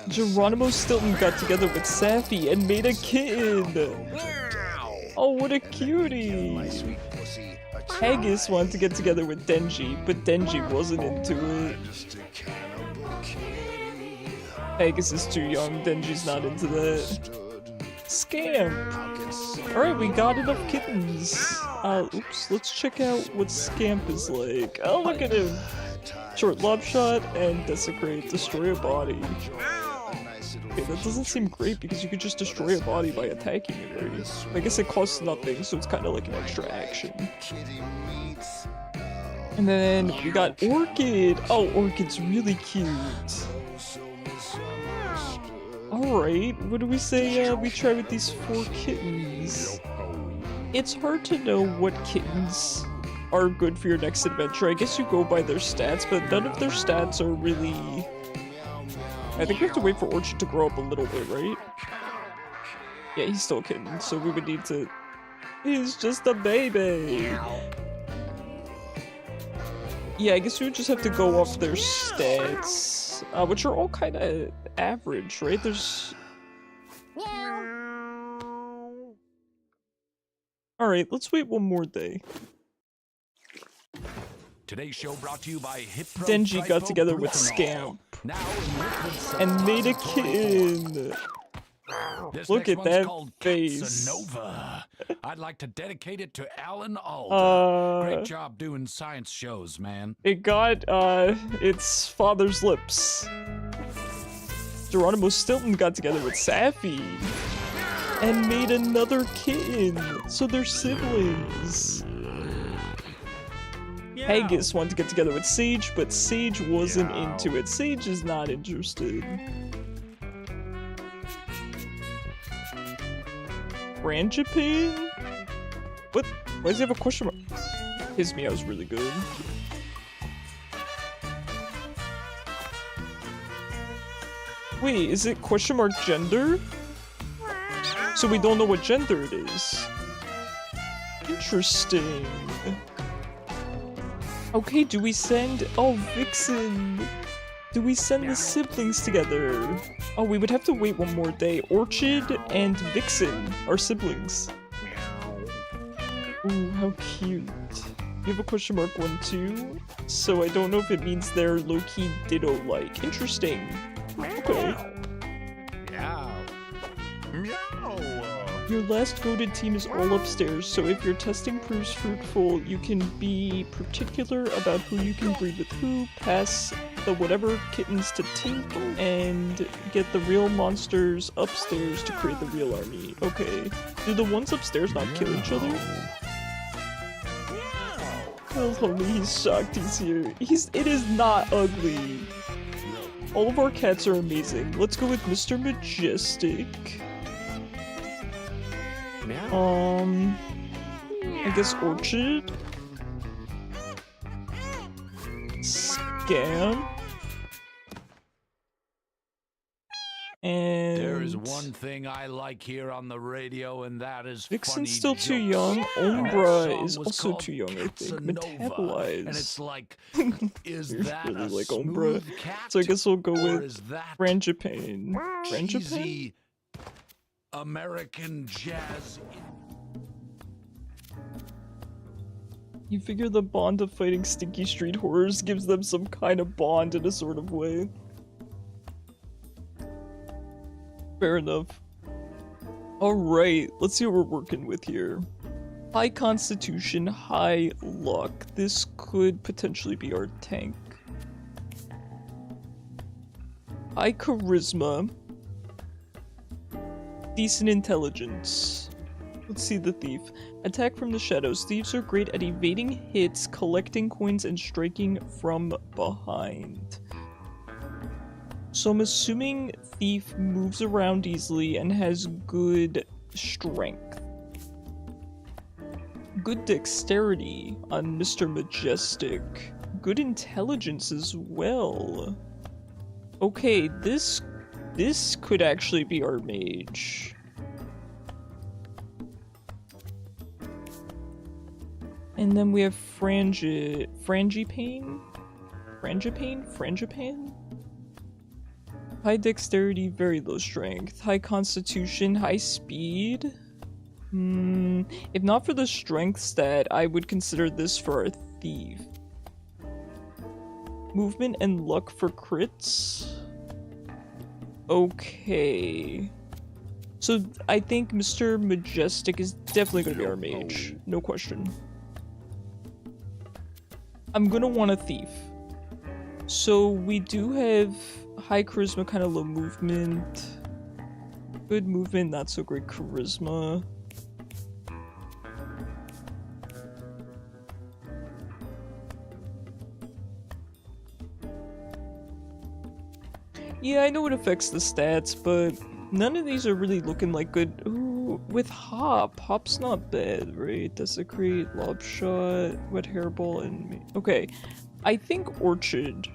Geronimo Stilton got together with Sappy and made a kitten! Oh, what a cutie! Haggis wanted to get together with Denji, but Denji wasn't into it. Haggis is too young, Denji's not into that. Scamp! Alright, we got enough kittens. Oops, let's check out what Scamp is like. Oh, look at him! Short lob shot and desecrate, destroy a body. Okay, that doesn't seem great because you could just destroy a body by attacking it, right? I guess it costs nothing, so it's kind of like an extra action. And then we got Orchid! Oh, Orchid's really cute. Alright, what do we say we try with these 4 kittens? It's hard to know what kittens are good for your next adventure. I guess you go by their stats, but none of their stats are really... I think we have to wait for Orchid to grow up a little bit, right? Yeah, he's still a kitten, so we would need to... He's just a baby! Yeah, I guess we would just have to go off their stats, which are all kind of average, right? There's... Alright, let's wait one more day. Today's show brought to you by Hipro Denji got together with Scamp and made a kitten. Look at that face. I'd like to dedicate it to Alan Alda. Great job doing science shows, man. It got its father's lips. Geronimo Stilton got together with Sappy and made another kitten. So they're siblings. Haggis wanted to get together with Sage, but Sage wasn't into it. Sage is not interested. Frangipane? What? Why does he have a question mark? His meow's really good. Wait, is it question mark gender? So we don't know what gender it is. Interesting. Okay, do we send... Oh, Vixen! Do we send the siblings together? Oh, we would have to wait one more day. Orchid and Vixen are siblings. Ooh, how cute. You have a question mark 1 too? So I don't know if it means they're low-key ditto-like. Interesting. Okay. Meow. Meow. Your last goated team is all upstairs, so if your testing proves fruitful, you can be particular about who you can breed with who, pass the whatever kittens to Tink, and get the real monsters upstairs to create the real army. Okay. Do the ones upstairs not kill each other? Oh, homie, he's shocked he's here. It is not ugly. All of our cats are amazing. Let's go with Mr. Majestic. I guess Orchid. Scam. And There is one thing I like here on the radio, and that is Vixen's funny still too jokes. young. And that Umbra song is was also called too young, I think. Casanova, Metabolize. And it's like, is You're that really a like smooth Umbra. cat? So I guess we'll go or with is that Frangipane. Frangipane? cheesy American jazz? You figure the bond of fighting stinky street horrors gives them some kind of bond in a sort of way. Fair enough. Alright, let's see what we're working with here. High constitution, high luck. This could potentially be our tank. High charisma. Decent intelligence. Let's see the thief. Attack from the shadows. Thieves are great at evading hits, collecting coins, and striking from behind. So I'm assuming Thief moves around easily and has good strength. Good dexterity on Mr. Majestic. Good intelligence as well. Okay, this could actually be our mage. And then we have Frangipane? Frangipane? High dexterity, very low strength. High constitution, high speed. If not for the strength stat, I would consider this for a thief. Movement and luck for crits. Okay. So I think Mr. Majestic is definitely going to be our mage. No question. I'm going to want a thief. So we do have high charisma, kind of low movement. Good movement, not so great charisma. Yeah, I know it affects the stats, but none of these are really looking like good. Ooh, with Hop. Hop's not bad, right? Desecrate, Lob Shot, Wet Hairball, and... Okay, I think Orchid.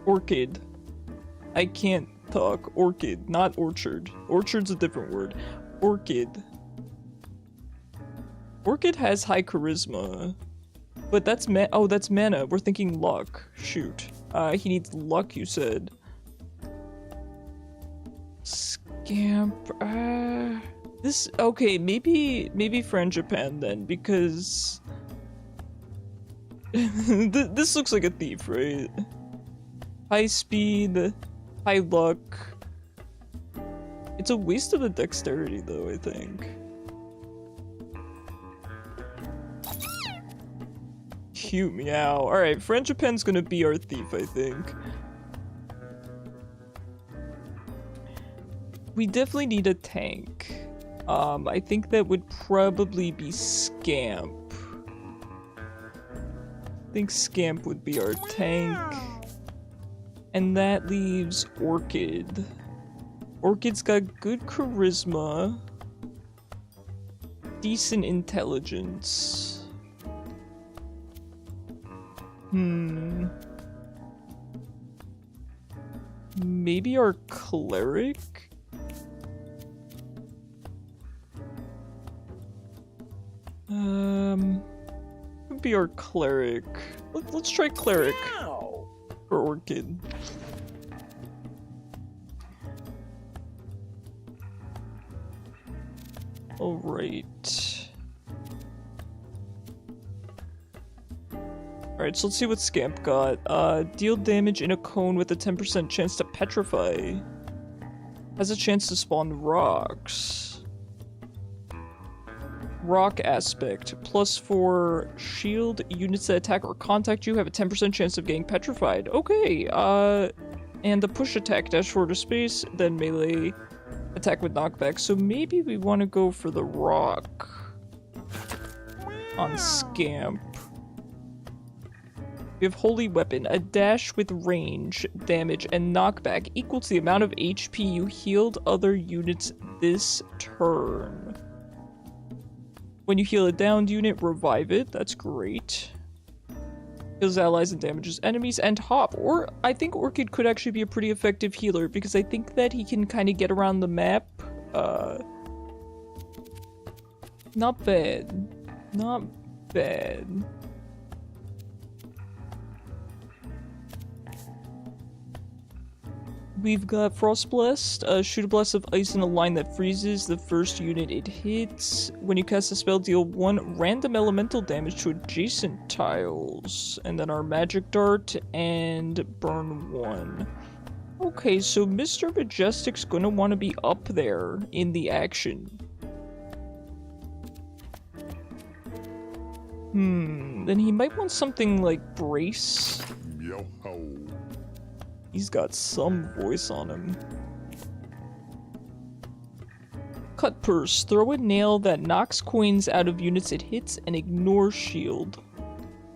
Orchid. I can't talk. Orchid, not Orchard. Orchard's a different word. Orchid. Orchid has high charisma. But that's that's mana. We're thinking luck. Shoot. He needs luck, you said. Scamp. This... Okay, maybe Frangipane then, because... this looks like a thief, right? High speed, high luck. It's a waste of the dexterity, though, I think. Cute meow. Alright, Frangipane's gonna be our thief, I think. We definitely need a tank. I think that would probably be Scamp. I think Scamp would be our tank. And that leaves Orchid. Orchid's got good charisma. Decent intelligence. Maybe our cleric? be our cleric. Let's try cleric for Orchid. Alright. Alright, so let's see what Scamp got. Deal damage in a cone with a 10% chance to petrify. Has a chance to spawn rocks. Rock aspect. +4 shield. Units that attack or contact you have a 10% chance of getting petrified. Okay, and the push attack, dash forward to space, then melee attack with knockback. So maybe we want to go for the rock on Scamp. We have Holy Weapon, a dash with range, damage, and knockback equal to the amount of HP you healed other units this turn. When you heal a downed unit, revive it. That's great. Heals allies and damages enemies, and hop. Or I think Orchid could actually be a pretty effective healer because I think that he can kind of get around the map. Not bad. Not bad. We've got Frost Blast, shoot a blast of ice in a line that freezes the first unit it hits. When you cast a spell, deal 1 random elemental damage to adjacent tiles. And then our Magic Dart and burn 1. Okay, so Mr. Majestic's gonna want to be up there in the action. Then he might want something like Brace. Yo-ho. He's got some voice on him. Cut Purse. Throw a nail that knocks coins out of units it hits and ignore shield.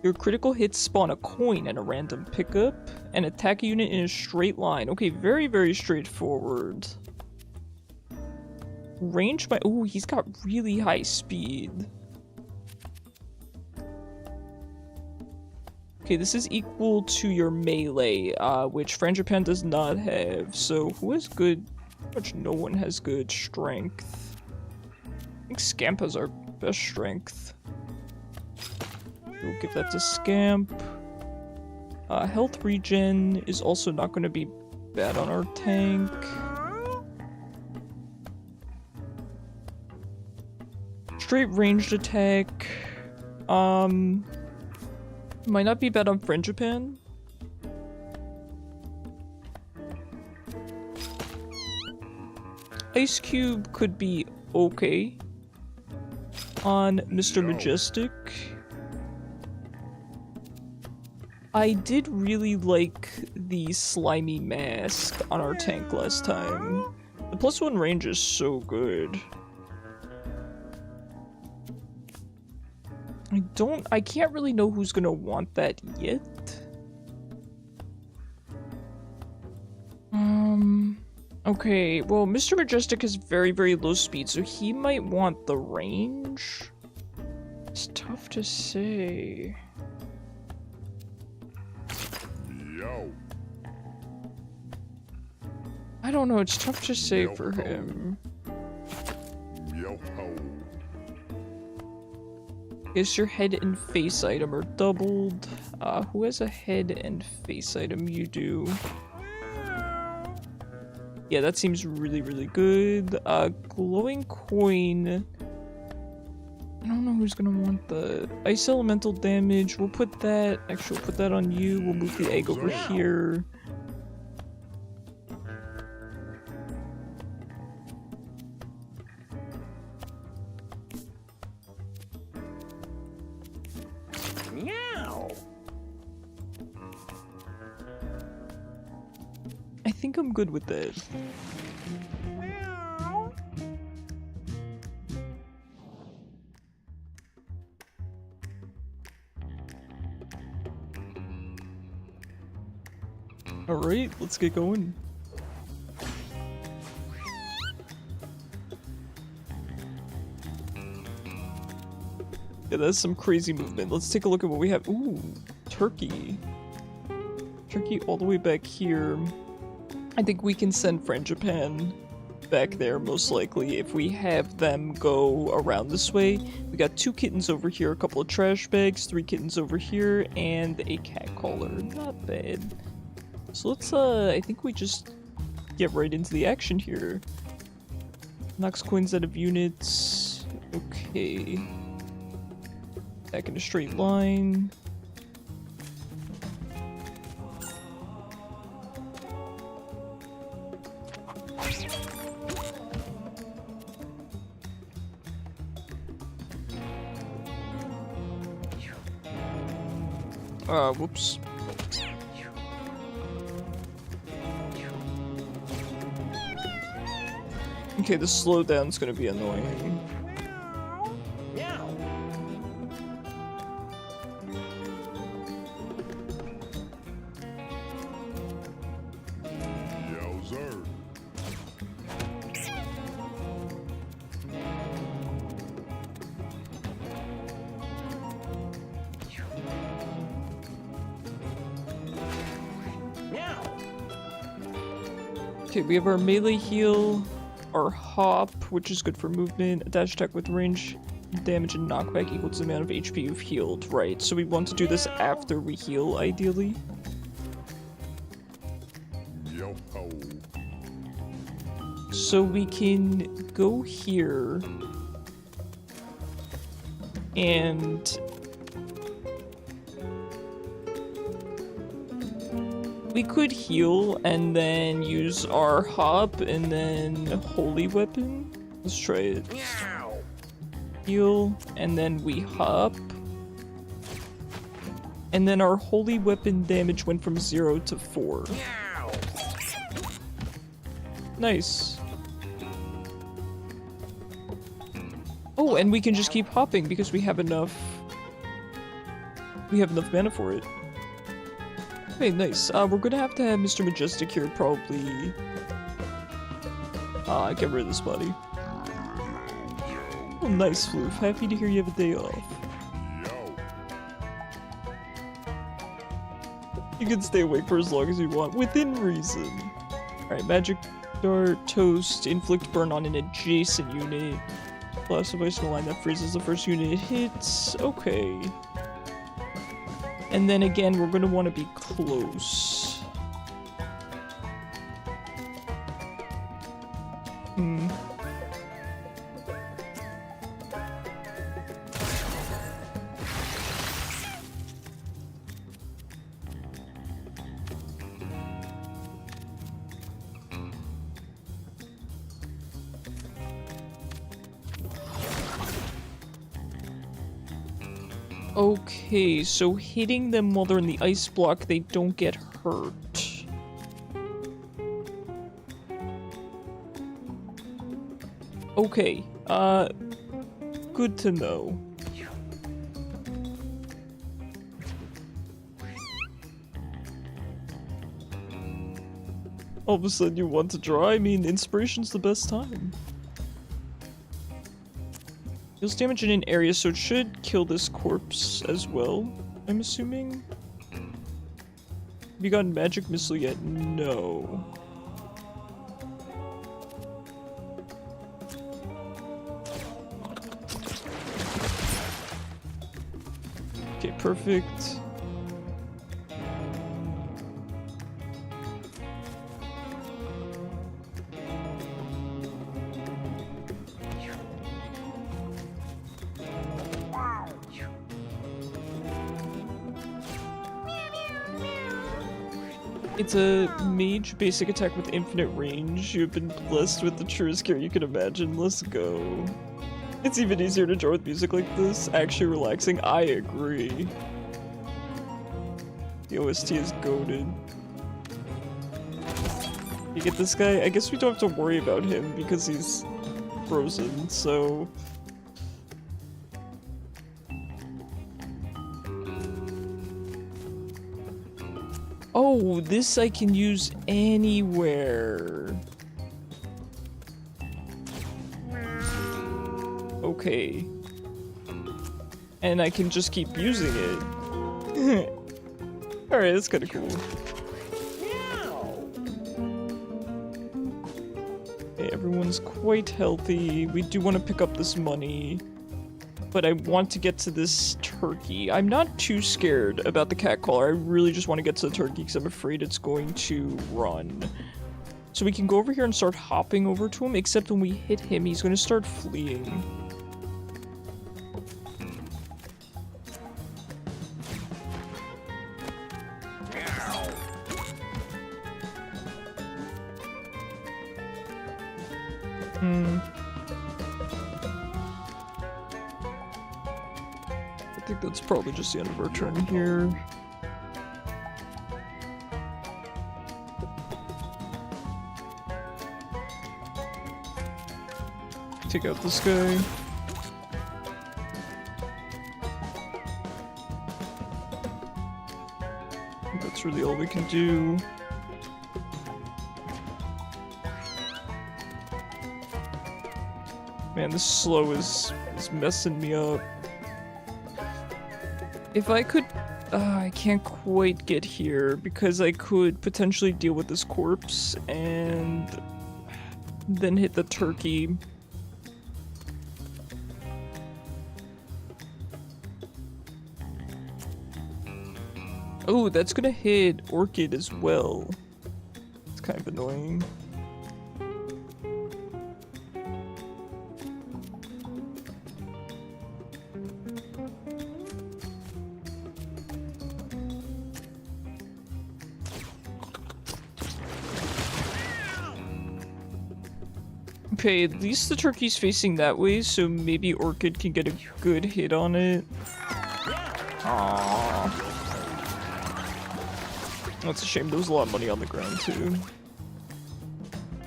Your critical hits spawn a coin and a random pickup, and attack a unit in a straight line. Okay, very, very straightforward. Range by... Ooh, he's got really high speed. Okay, this is equal to your melee, which Frangipan does not have. So, who has good... Pretty much no one has good strength. I think Scamp has our best strength. We'll give that to Scamp. Health regen is also not going to be bad on our tank. Straight ranged attack. Might not be bad on Frangipan. Ice Cube could be okay on Mr. Majestic. I did really like the slimy mask on our tank last time. The +1 range is so good. I can't really know who's gonna want that yet. Okay, well, Mr. Majestic has very, very low speed, so he might want the range. It's tough to say. Yo. I don't know, it's tough to say for him. Yo-ho. Guess your head and face item are doubled. Who has a head and face item? You do. Yeah, that seems really, really good. Glowing coin. I don't know who's gonna want the ice elemental damage. We'll put that. Actually, we'll put that on you. We'll move the egg over here. I think I'm good with that. Alright, let's get going. Yeah, that's some crazy movement. Let's take a look at what we have. Ooh, turkey. Turkey all the way back here. I think we can send Frangipan back there, most likely, if we have them go around this way. We got 2 kittens over here, a couple of trash bags, 3 kittens over here, and a cat collar. Not bad. So let's, I think we just get right into the action here. Knocks coins out of units. Okay. Back in a straight line. Whoops. Okay, the slowdown's gonna be annoying. Yowzer. Okay, we have our melee heal, our hop, which is good for movement, a dash attack with range, damage and knockback equal to the amount of HP you've healed. Right, so we want to do this after we heal, ideally. Yo ho. So we can go here and we could heal and then use our hop and then holy weapon. Let's try it. Heal and then we hop. And then our holy weapon damage went from 0 to 4. Nice. Oh, and we can just keep hopping because we have enough. We have enough mana for it. Okay, nice. We're gonna have to have Mr. Majestic here probably. Get rid of this buddy. Oh, nice, Floof. Happy to hear you have a day off. Yo. You can stay awake for as long as you want, within reason. Alright, magic dart, toast, inflict burn on an adjacent unit. Blast of ice in a line that freezes the first unit it hits. Okay. And then again, we're gonna want to be close. Okay, so hitting them while they're in the ice block, they don't get hurt. Okay, good to know. All of a sudden you want to draw? I mean, inspiration's the best time. Deals damage in an area, so it should kill this corpse as well, I'm assuming. Have you gotten magic missile yet? No. Okay, perfect. It's a mage basic attack with infinite range. You've been blessed with the truest care you can imagine. Let's go. It's even easier to draw with music like this. Actually relaxing. I agree. The OST is goated. You get this guy? I guess we don't have to worry about him because he's frozen, so... Oh, this I can use anywhere. Okay. And I can just keep using it. Alright, that's kinda cool. Yeah, Everyone's quite healthy. We do want to pick up this money, but I want to get to this turkey. I'm not too scared about the catcaller. I really just want to get to the turkey because I'm afraid it's going to run. So we can go over here and start hopping over to him, except when we hit him, he's going to start fleeing. I think that's probably just the end of our turn here. Take out this guy. I think that's really all we can do. Man, this slow is messing me up. If I could... I can't quite get here because I could potentially deal with this corpse and then hit the turkey. Oh, that's gonna hit Orchid as well. It's kind of annoying. Okay, at least the turkey's facing that way, so maybe Orchid can get a good hit on it. Aww. That's a shame, there was a lot of money on the ground too.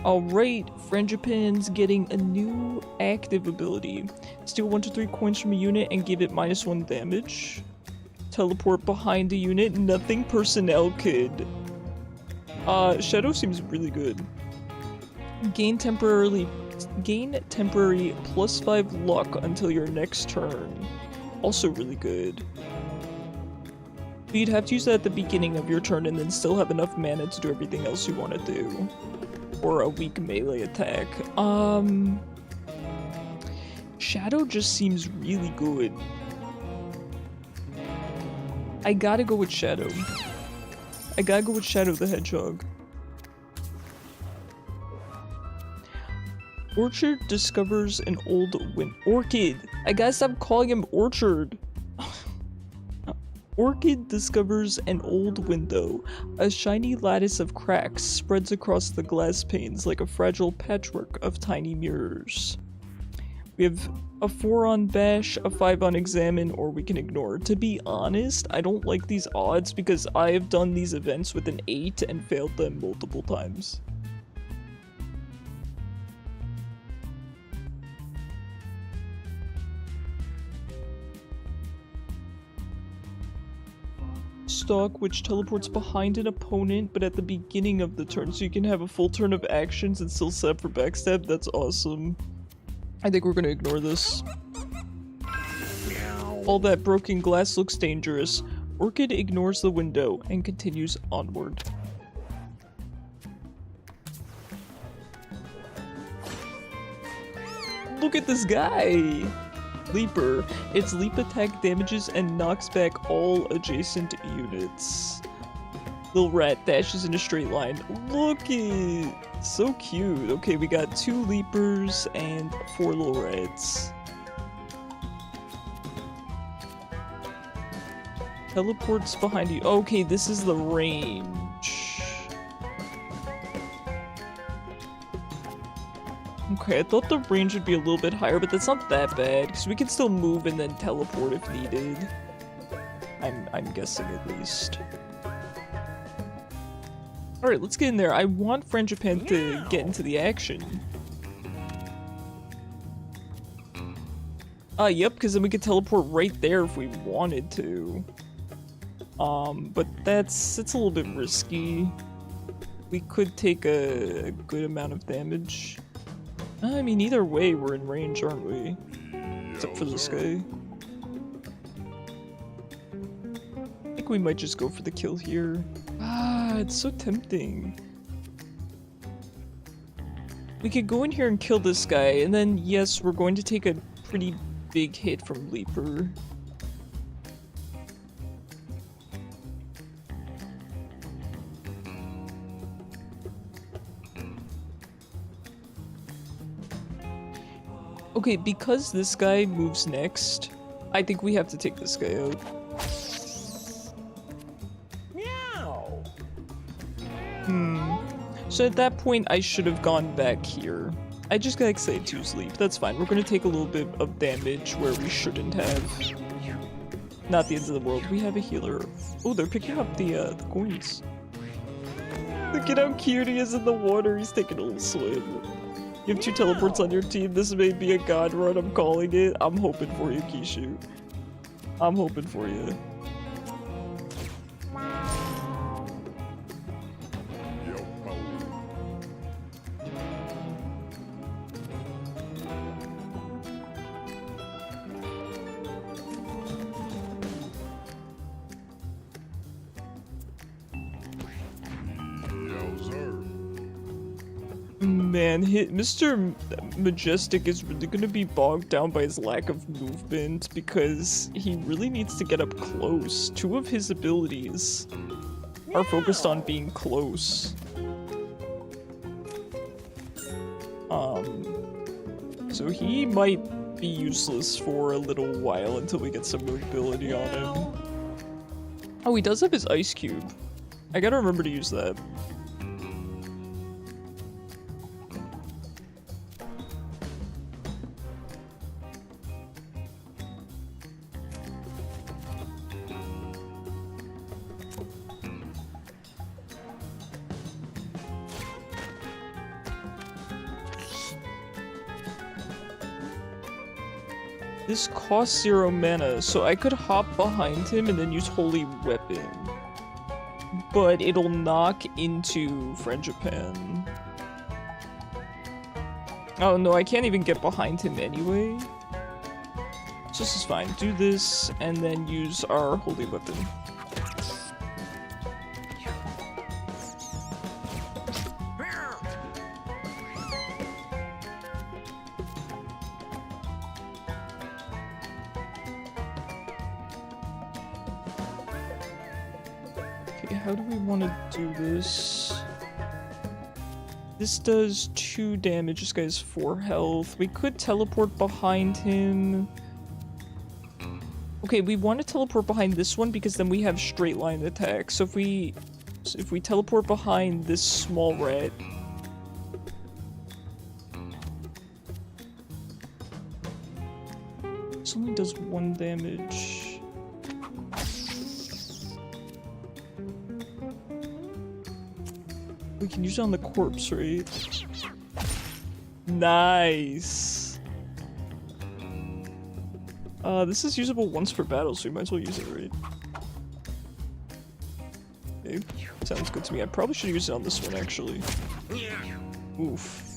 Alright, Frangipan's getting a new active ability. Steal 1 to 3 coins from a unit and give it -1 damage. Teleport behind the unit, nothing personnel could. Shadow seems really good. Gain temporary +5 luck until your next turn. Also really good. You'd have to use that at the beginning of your turn and then still have enough mana to do everything else you want to do. Or a weak melee attack. Shadow just seems really good. I gotta go with Shadow. I gotta go with Shadow the Hedgehog. Orchard discovers an old Orchid! I gotta stop calling him Orchard! Orchid discovers an old window. A shiny lattice of cracks spreads across the glass panes like a fragile patchwork of tiny mirrors. We have a 4 on Bash, a 5 on Examine, or we can ignore. To be honest, I don't like these odds because I have done these events with an 8 and failed them multiple times. Stalk, which teleports behind an opponent but at the beginning of the turn, so you can have a full turn of actions and still set up for backstab. That's awesome. I think we're gonna ignore this. All that broken glass looks dangerous. Orchid ignores the window and continues onward. Look at this guy! Leaper. Its leap attack damages and knocks back all adjacent units. Little rat dashes in a straight line. Look it! So cute. Okay, we got 2 leapers and 4 little rats. Teleports behind you. Okay, this is the range. Okay, I thought the range would be a little bit higher, but that's not that bad, because we can still move and then teleport if needed. I'm guessing at least. Alright, let's get in there. I want Frangipan to get into the action. Yep, because then we could teleport right there if we wanted to. But it's a little bit risky. We could take a good amount of damage. I mean, either way, we're in range, aren't we? Except for this guy. I think we might just go for the kill here. Ah, it's so tempting. We could go in here and kill this guy, and then yes, we're going to take a pretty big hit from Leaper. Okay, because this guy moves next, I think we have to take this guy out. Meow. So at that point, I should have gone back here. I just got excited to sleep. That's fine. We're gonna take a little bit of damage where we shouldn't have. Not the end of the world. We have a healer. Oh, they're picking up the coins. Look at how cute he is in the water. He's taking a little swim. You have 2 teleports on your team. This may be a god run, I'm calling it. I'm hoping for you, Kishu. I'm hoping for you. Yo ho. Yo sir. Man, Mr. Majestic is really gonna be bogged down by his lack of movement because he really needs to get up close. 2 of his abilities are focused on being close. So he might be useless for a little while until we get some mobility on him. Oh, he does have his ice cube. I gotta remember to use that. This costs 0 mana, so I could hop behind him and then use Holy Weapon. But it'll knock into Frangipan. Oh no, I can't even get behind him anyway. So this is fine. Do this, and then use our Holy Weapon. How do we want to do this? This does 2 damage, this guy's 4 health. We could teleport behind him. Okay, we want to teleport behind this one because then we have straight line attack. So if we teleport behind this small rat. This only does 1 damage. We can use it on the corpse, right? Nice! This is usable once per battle, so we might as well use it, right? Okay, sounds good to me. I probably should use it on this one, actually. Oof.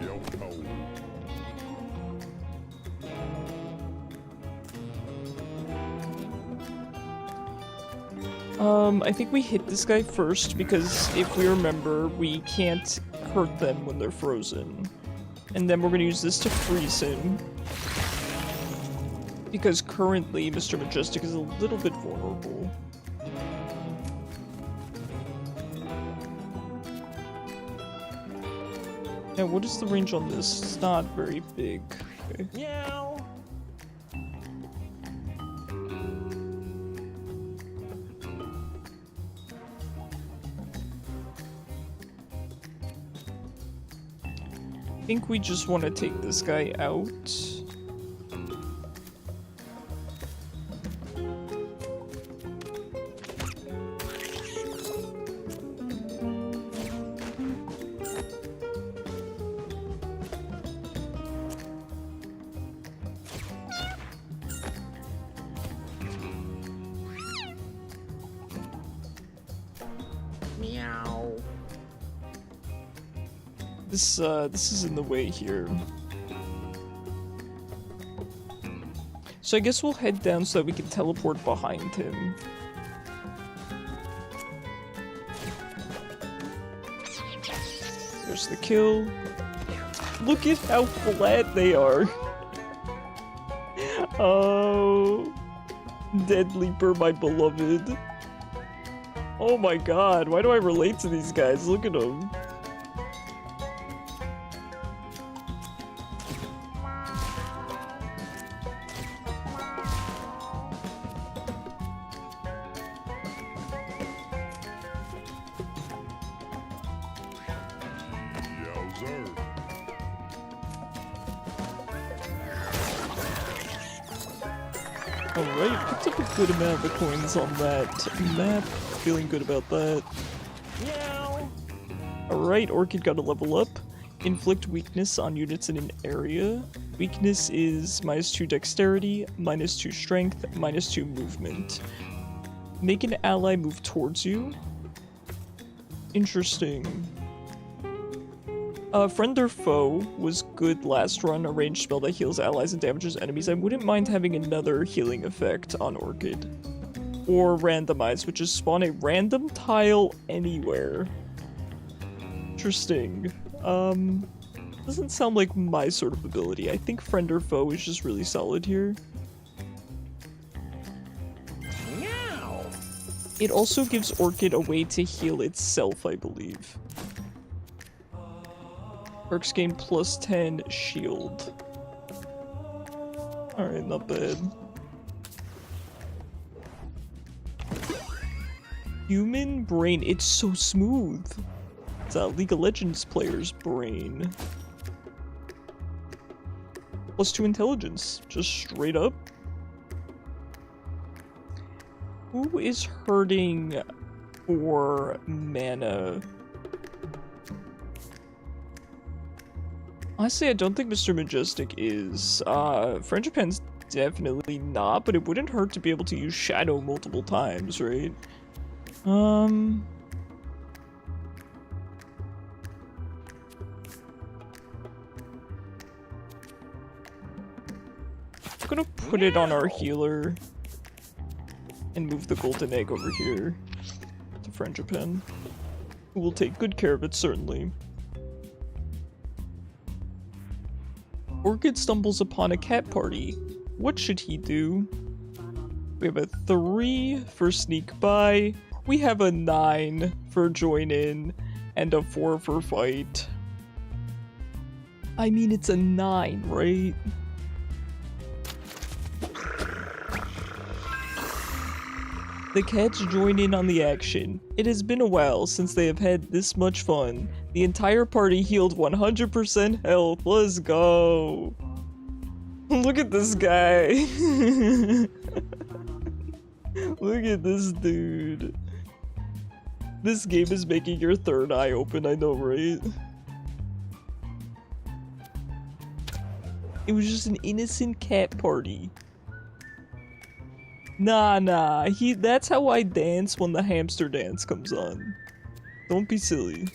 Yo ho. I think we hit this guy first because if we remember, we can't hurt them when they're frozen. And then we're gonna use this to freeze him. Because currently, Mr. Majestic is a little bit vulnerable. Now, what is the range on this? It's not very big. Okay. Meow. I think we just want to take this guy out. This is in the way here. So I guess we'll head down so that we can teleport behind him. There's the kill. Look at how flat they are. Oh, Dead Leaper, my beloved. Oh my god, why do I relate to these guys? Look at them. Yowzer. Alright, picked up a good amount of coins on that map. Feeling good about that. Meow. Alright, Orchid got a level up. Inflict weakness on units in an area. Weakness is -2 dexterity, -2 strength, -2 movement. Make an ally move towards you. Interesting. Friend or foe was good last run, a ranged spell that heals allies and damages enemies. I wouldn't mind having another healing effect on Orchid. Or randomize, which is spawn a random tile anywhere. Interesting. Doesn't sound like my sort of ability. I think friend or foe is just really solid here. Meow. It also gives Orchid a way to heal itself, I believe. Perks gain +10 shield. Alright, not bad. Human brain, it's so smooth. It's a League of Legends player's brain. +2 intelligence, just straight up. Who is hurting for mana? Honestly, I don't think Mr. Majestic is. Frangipan's definitely not, but it wouldn't hurt to be able to use Shadow multiple times, right? I'm gonna put it on our healer and move the golden egg over here to Frangipan, who will take good care of it, certainly. Orchid stumbles upon a cat party. What should he do? We have a 3 for sneak by. We have a 9 for join in, and a 4 for fight. I mean, it's a 9, right? The cats join in on the action. It has been a while since they have had this much fun. The entire party healed 100% health. Let's go. Look at this guy. Look at this dude. This game is making your third eye open, I know, right? It was just an innocent cat party. Nah, that's how I dance when the hamster dance comes on. Don't be silly.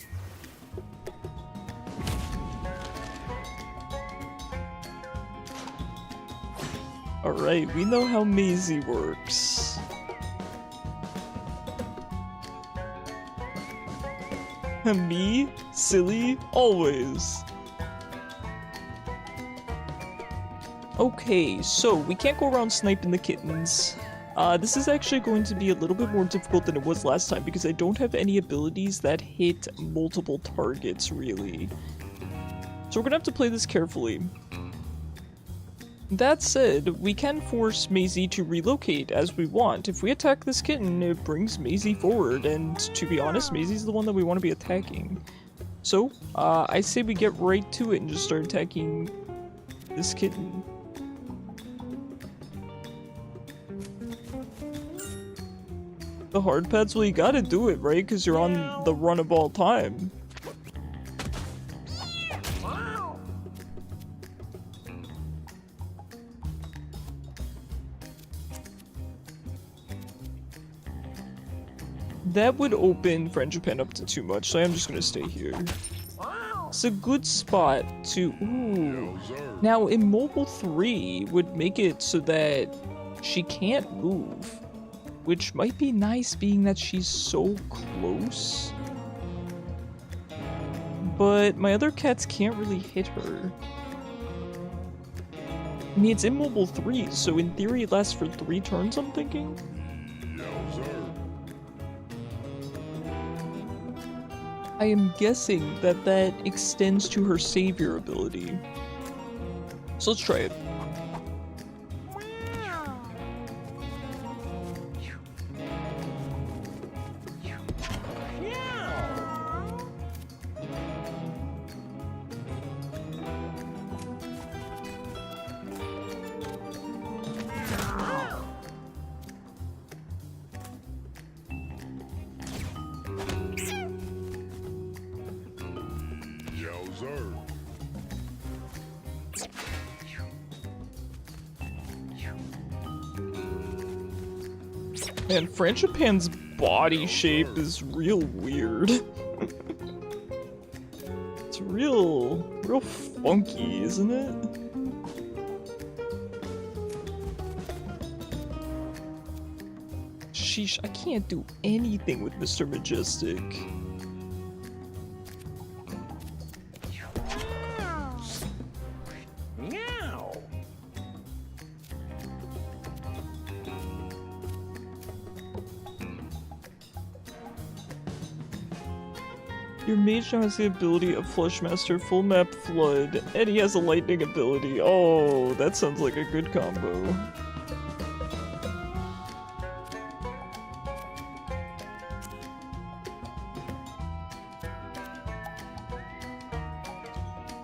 Alright, we know how Maisie works. Me? Silly? Always. Okay, so we can't go around sniping the kittens. This is actually going to be a little bit more difficult than it was last time because I don't have any abilities that hit multiple targets, really. So we're gonna have to play this carefully. That said, we can force Maisie to relocate as we want. If we attack this kitten, it brings Maisie forward, and to be honest, Maisie's the one that we want to be attacking. So, I say we get right to it and just start attacking this kitten. The hard pads? Well, you gotta do it, right? Because you're on the run of all time. That would open Frangipan up to too much, so I'm just gonna stay here. It's a good spot to... Ooh. Now, Immobile 3 would make it so that she can't move, which might be nice being that she's so close. But my other cats can't really hit her. I mean, it's Immobile 3, so in theory it lasts for 3 turns, I'm thinking? I am guessing that that extends to her savior ability. So let's try it. Man, Frangipan's body shape is real weird. It's real funky, isn't it? Sheesh, I can't do anything with Mr. Majestic. Your mage now has the ability of Flushmaster, Full Map Flood, and he has a lightning ability. Oh, that sounds like a good combo.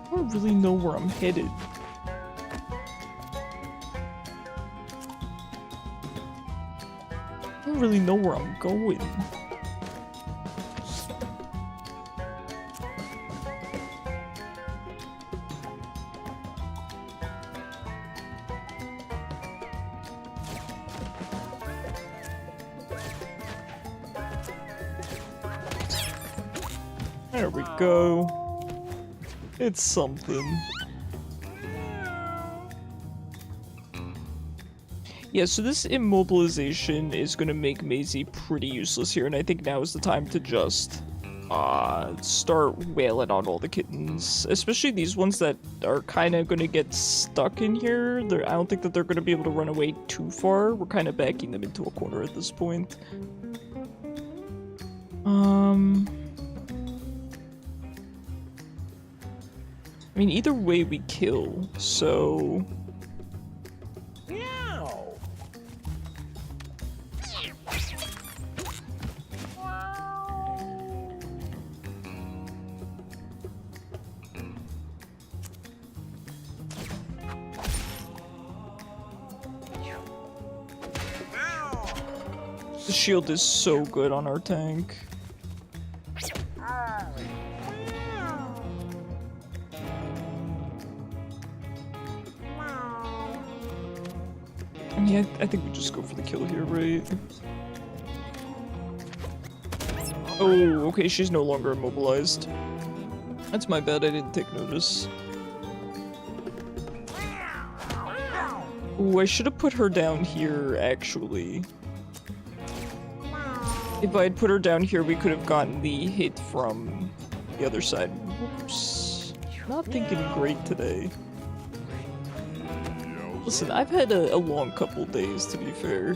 I don't really know where I'm headed. I don't really know where I'm going. There we go. It's something. Yeah, so this immobilization is going to make Maisie pretty useless here, and I think now is the time to just start wailing on all the kittens. Especially these ones that are kind of going to get stuck in here. I don't think that they're going to be able to run away too far. We're kind of backing them into a corner at this point. I mean, either way we kill, so... The shield is so good on our tank. Yeah, I think we just go for the kill here, right? Oh, okay, she's no longer immobilized. That's my bad, I didn't take notice. Ooh, I should have put her down here, actually. If I had put her down here, we could have gotten the hit from the other side. Whoops. Not thinking great today. Listen, I've had a long couple days, to be fair.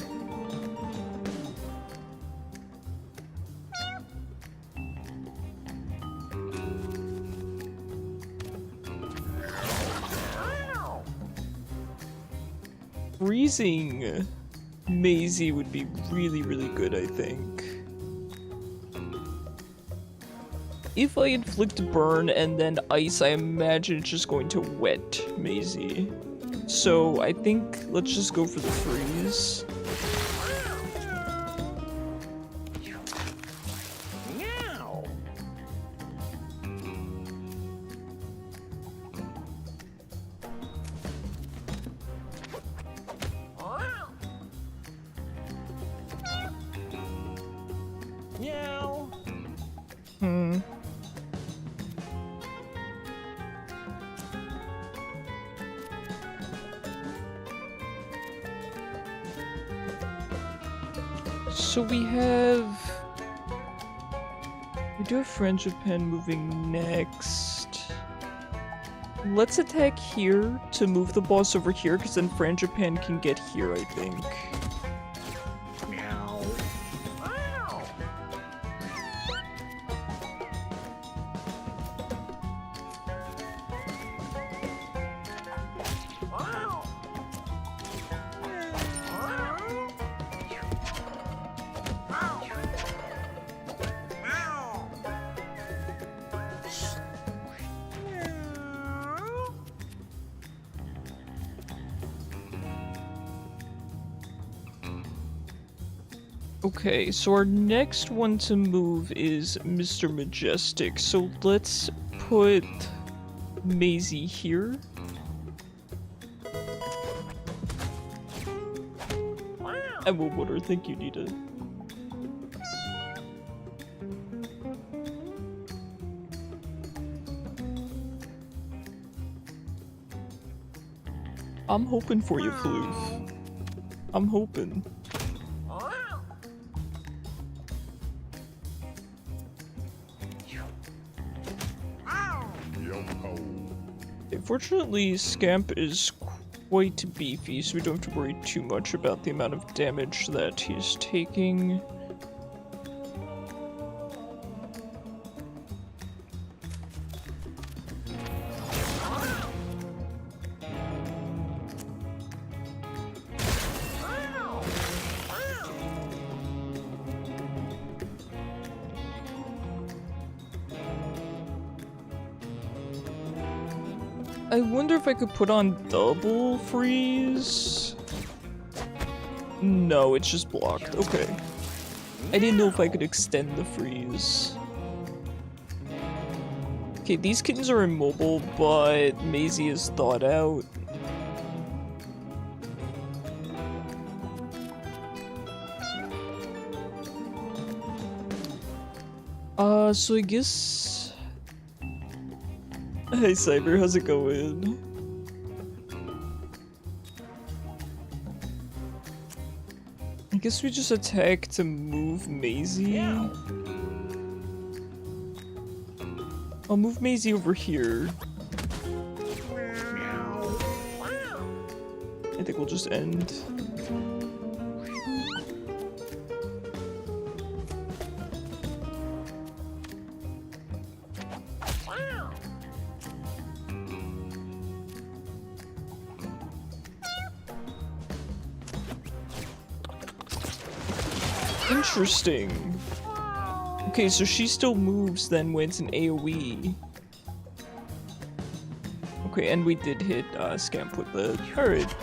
Freezing Maisie would be really, really good, I think. If I inflict burn and then ice, I imagine it's just going to wet Maisie. So I think let's just go for the freeze. So we do have Frangipane moving next. Let's attack here to move the boss over here, because then Frangipane can get here, I think. Meow. Wow. Wow. Okay, so our next one to move is Mr. Majestic. So let's put Maisie here. And we'll water. Thank you, Nita. I'm hoping for you, Floof. I'm hoping. Fortunately, Scamp is quite beefy, so we don't have to worry too much about the amount of damage that he's taking. I wonder if I could put on double freeze? No, it's just blocked. Okay. I didn't know if I could extend the freeze. Okay, these kittens are immobile, but Maisie is thawed out. So I guess... Hey Cyber, how's it going? I guess we just attack to move Maisie. I'll move Maisie over here. I think we'll just end. Interesting. Okay, so she still moves then when it's an AoE. Okay, and we did hit Scamp with the... Alright.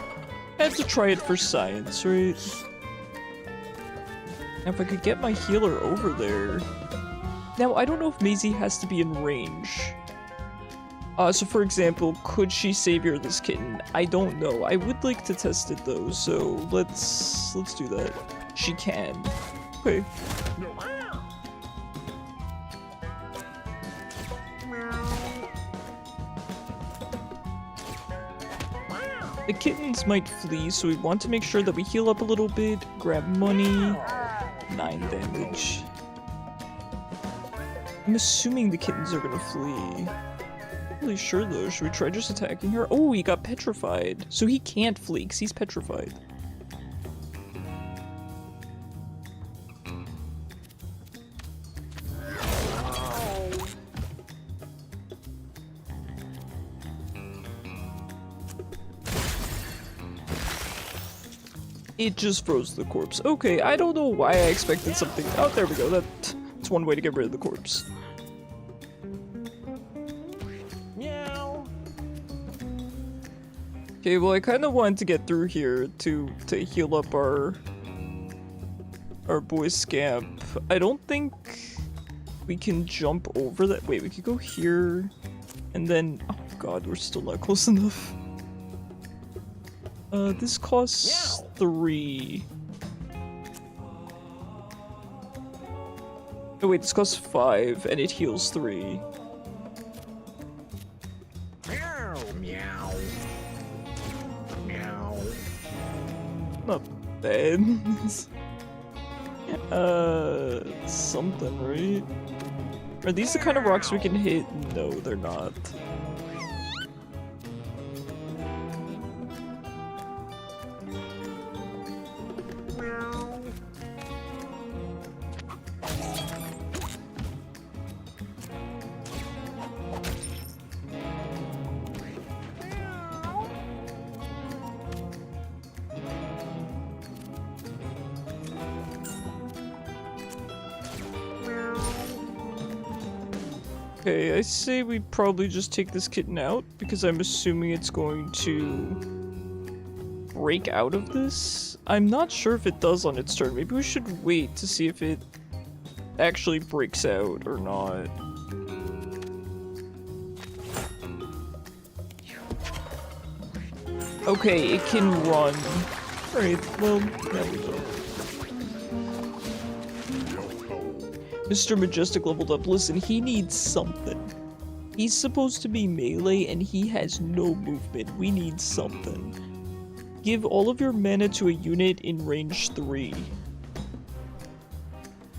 I had to try it for science, right? Now if I could get my healer over there... Now, I don't know if Maisie has to be in range. So for example, could she savior this kitten? I don't know. I would like to test it though, so let's do that. She can. Okay. The kittens might flee, so we want to make sure that we heal up a little bit, grab money. 9 damage. I'm assuming the kittens are gonna flee. Not really sure though. Should we try just attacking her? Oh, he got petrified. So he can't flee because he's petrified. It just froze the corpse. Okay, I don't know why I expected something. Oh, there we go. That's one way to get rid of the corpse. Meow. Okay, well I kind of wanted to get through here to heal up our boy Scamp. I don't think we can jump over that. Wait, we could go here and then... Oh god, we're still not close enough. This costs 3. Oh wait, this costs 5 and it heals 3. Meow. Meow. Meow. Not bad. Something, right? Are these the kind of rocks we can hit? No, they're not. Okay, I say we probably just take this kitten out, because I'm assuming it's going to break out of this. I'm not sure if it does on its turn. Maybe we should wait to see if it actually breaks out or not. Okay, it can run. Alright, well, there we go. Mr. Majestic leveled up. Listen, he needs something. He's supposed to be melee and he has no movement. We need something. Give all of your mana to a unit in range 3.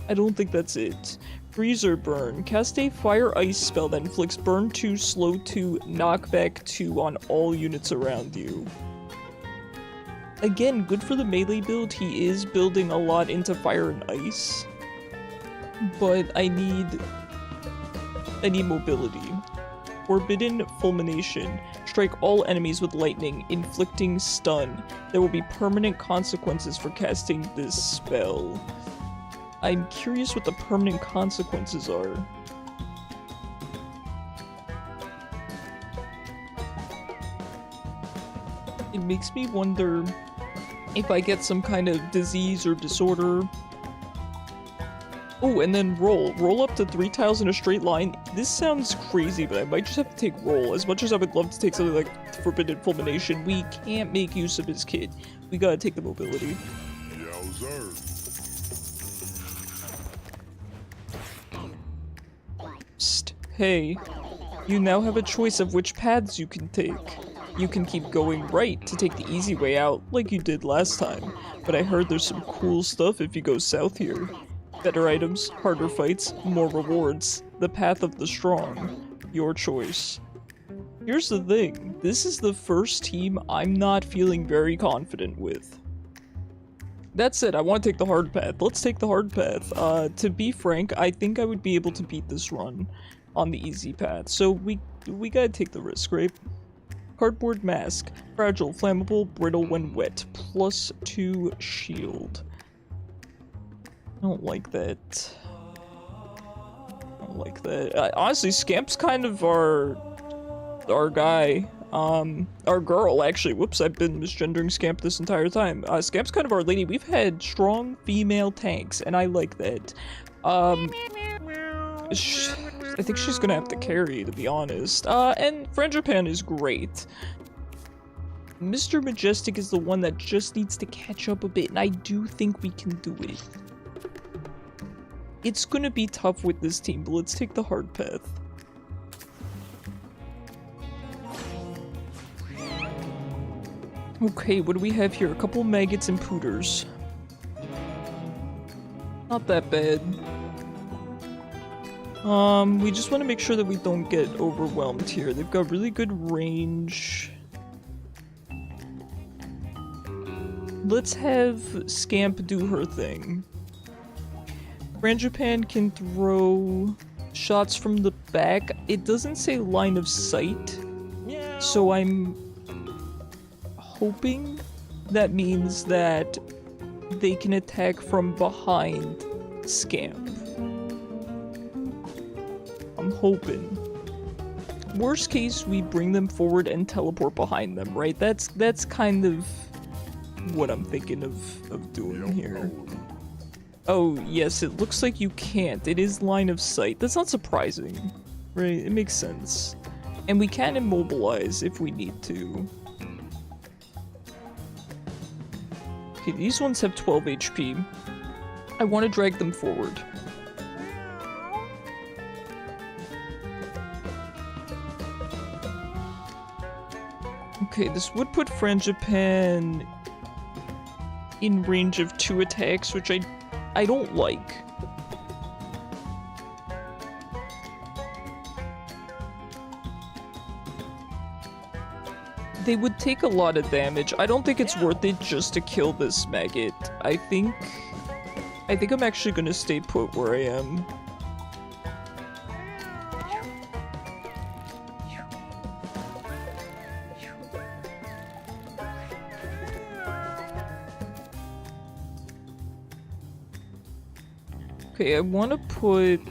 I don't think that's it. Freeze or burn. Cast a fire ice spell that inflicts burn 2, slow 2, knockback 2 on all units around you. Again, good for the melee build. He is building a lot into fire and ice. But I need mobility. Forbidden Fulmination. Strike all enemies with lightning, inflicting stun. There will be permanent consequences for casting this spell. I'm curious what the permanent consequences are. It makes me wonder if I get some kind of disease or disorder. Oh, and then roll. Roll up to 3 tiles in a straight line. This sounds crazy, but I might just have to take roll. As much as I would love to take something like Forbidden Fulmination, we can't make use of his kit. We gotta take the mobility. Yowzer. Psst. Hey. You now have a choice of which paths you can take. You can keep going right to take the easy way out, like you did last time. But I heard there's some cool stuff if you go south here. Better items, harder fights, more rewards. The path of the strong. Your choice. Here's the thing. This is the first team I'm not feeling very confident with. That said, I want to take the hard path. Let's take the hard path. To be frank, I think I would be able to beat this run on the easy path. So we gotta take the risk, right? Cardboard mask. Fragile, flammable, brittle when wet. +2 shield. I don't like that. I don't like that. Honestly, Scamp's kind of our guy. Our girl, actually. Whoops, I've been misgendering Scamp this entire time. Scamp's kind of our lady. We've had strong female tanks, and I like that. I think she's gonna have to carry, to be honest. And Frangipan is great. Mr. Majestic is the one that just needs to catch up a bit, and I do think we can do it. It's gonna be tough with this team, but let's take the hard path. Okay, what do we have here? A couple maggots and pooters. Not that bad. We just want to make sure that we don't get overwhelmed here. They've got really good range. Let's have Scamp do her thing. Frangipan can throw shots from the back. It doesn't say line of sight, so I'm hoping that means that they can attack from behind Scamp. I'm hoping. Worst case, we bring them forward and teleport behind them, right? That's kind of what I'm thinking of doing here. Oh, yes, it looks like you can't. It is line of sight. That's not surprising, right? It makes sense. And we can immobilize if we need to. Okay, these ones have 12 HP. I want to drag them forward. Okay, this would put Frangipan in range of 2 attacks, which I I don't like. They would take a lot of damage. I don't think it's worth it just to kill this maggot. I think I'm actually gonna stay put where I am. Okay, I want to put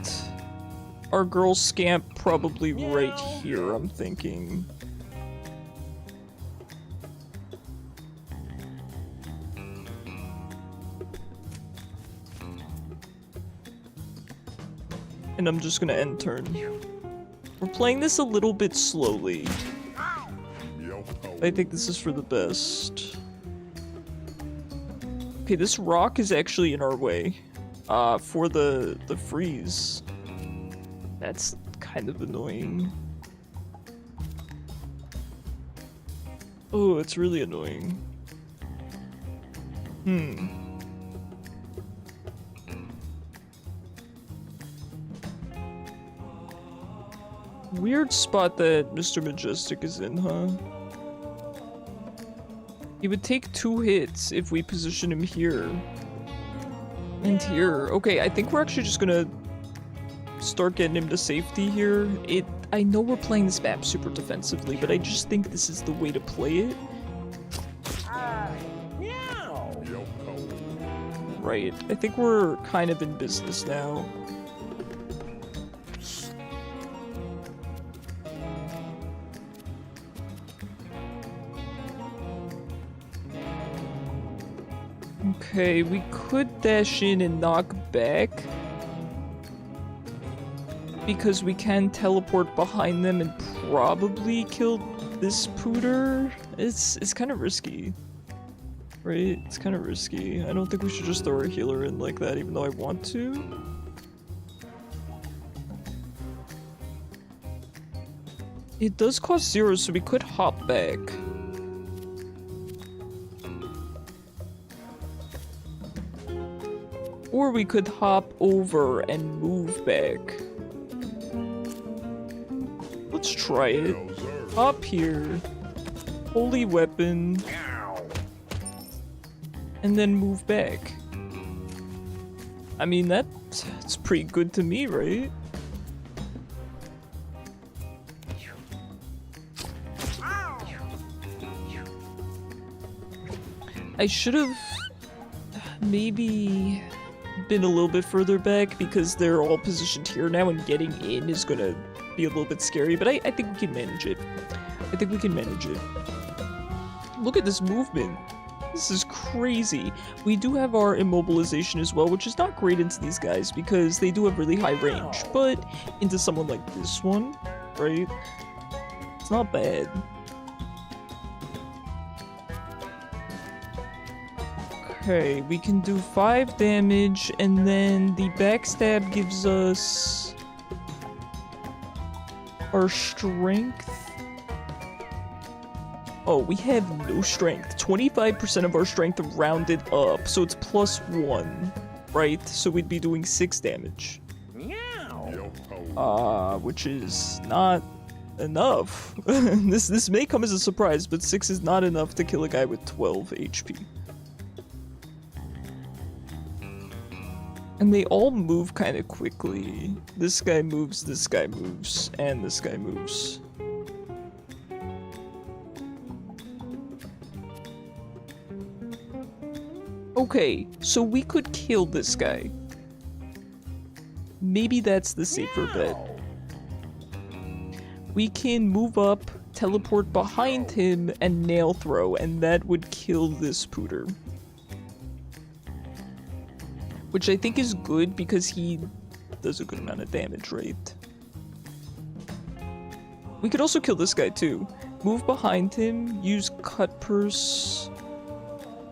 our girl Scamp probably right here, I'm thinking. And I'm just gonna end turn. We're playing this a little bit slowly. Yo ho. I think this is for the best. Okay, this rock is actually in our way. For the freeze. That's kind of annoying. Oh, it's really annoying. Weird spot that Mr. Majestic is in, huh? He would take 2 hits if we position him here. And here. Okay, I think we're actually just gonna start getting him to safety here. I know we're playing this map super defensively, but I just think this is the way to play it. Meow. Yo ho. Right. I think we're kind of in business now. Okay, we could dash in and knock back. Because we can teleport behind them and probably kill this pooter. It's kind of risky. Right? It's kind of risky. I don't think we should just throw our healer in like that, even though I want to. It does cost 0, so we could hop back. Or we could hop over and move back. Let's try it. Yo sir. Hop here. Holy weapon. Meow. And then move back. I mean, that's pretty good to me, right? I should have maybe been a little bit further back because they're all positioned here now and getting in is gonna be a little bit scary, but I think we can manage it. I think we can manage it. Look at this movement. This is crazy. We do have our immobilization as well, which is not great into these guys because they do have really high range, but into someone like this one, right? It's not bad. Okay, we can do 5 damage, and then the backstab gives us our strength. Oh, we have no strength. 25% of our strength rounded up, so it's +1, right? So we'd be doing 6 damage. Meow. Yo ho. Which is not enough. This may come as a surprise, but 6 is not enough to kill a guy with 12 HP. And they all move kind of quickly. This guy moves, and this guy moves. Okay, so we could kill this guy. Maybe that's the safer bet. We can move up, teleport behind him, and nail throw, and that would kill this pooter. Which I think is good because he does a good amount of damage, right? We could also kill this guy too. Move behind him, use cut purse,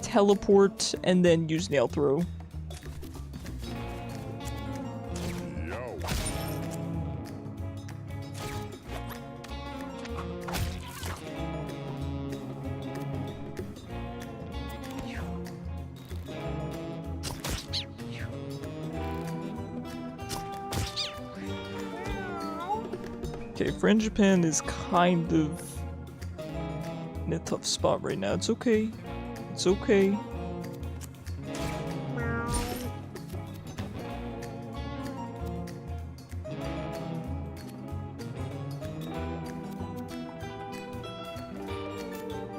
teleport, and then use nail throw. Yo. Okay, Frangipan is kind of in a tough spot right now. It's okay. It's okay.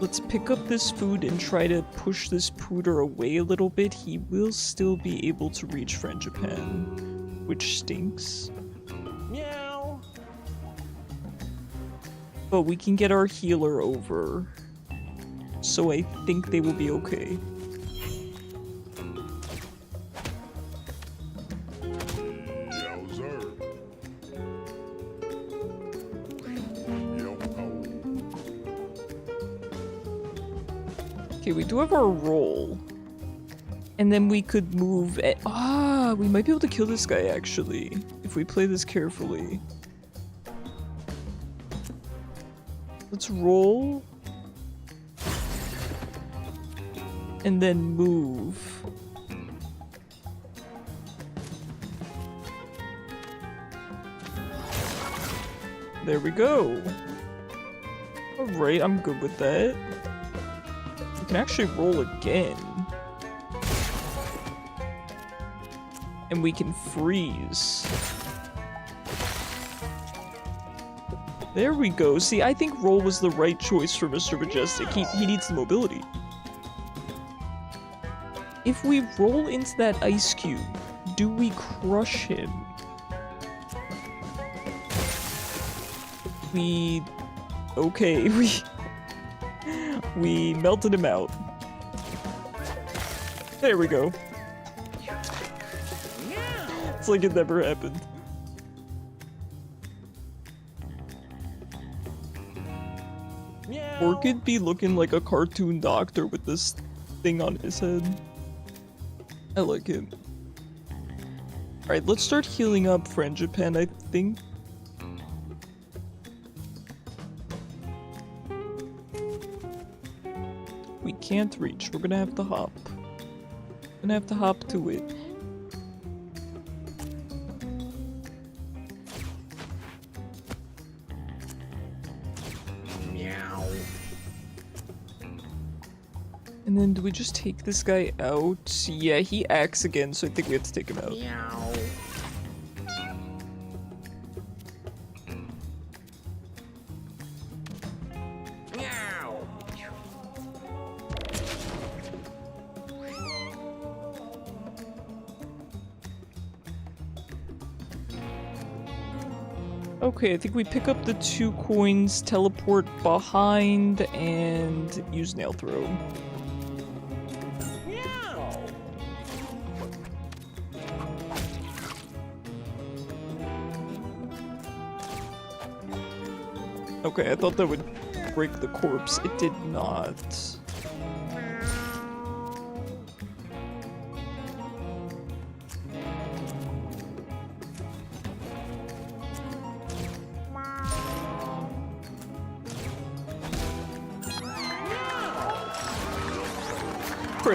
Let's pick up this food and try to push this Pooter away a little bit. He will still be able to reach Frangipan, which stinks. Meow. But we can get our healer over, so I think they will be okay. Yowzer. Yo-ho. Okay, we do have our roll. And then we could move at— we might be able to kill this guy actually, if we play this carefully. Let's roll. And then move. There we go. Alright, I'm good with that. We can actually roll again. And we can freeze. There we go. See, I think roll was the right choice for Mr. Majestic. He needs the mobility. If we roll into that ice cube, do we crush him? Okay, we melted him out. There we go. It's like it never happened. Orchid be looking like a cartoon doctor with this thing on his head. I like it. Alright, let's start healing up Frangipan, I think. We can't reach. We're gonna have to hop. Gonna have to hop to it. Meow. And then do we just take this guy out? Yeah, he acts again, so I think we have to take him out. Meow. Meow. Okay, I think we pick up the 2 coins, teleport behind, and use nail throw. Meow. Okay, I thought that would break the corpse. It did not.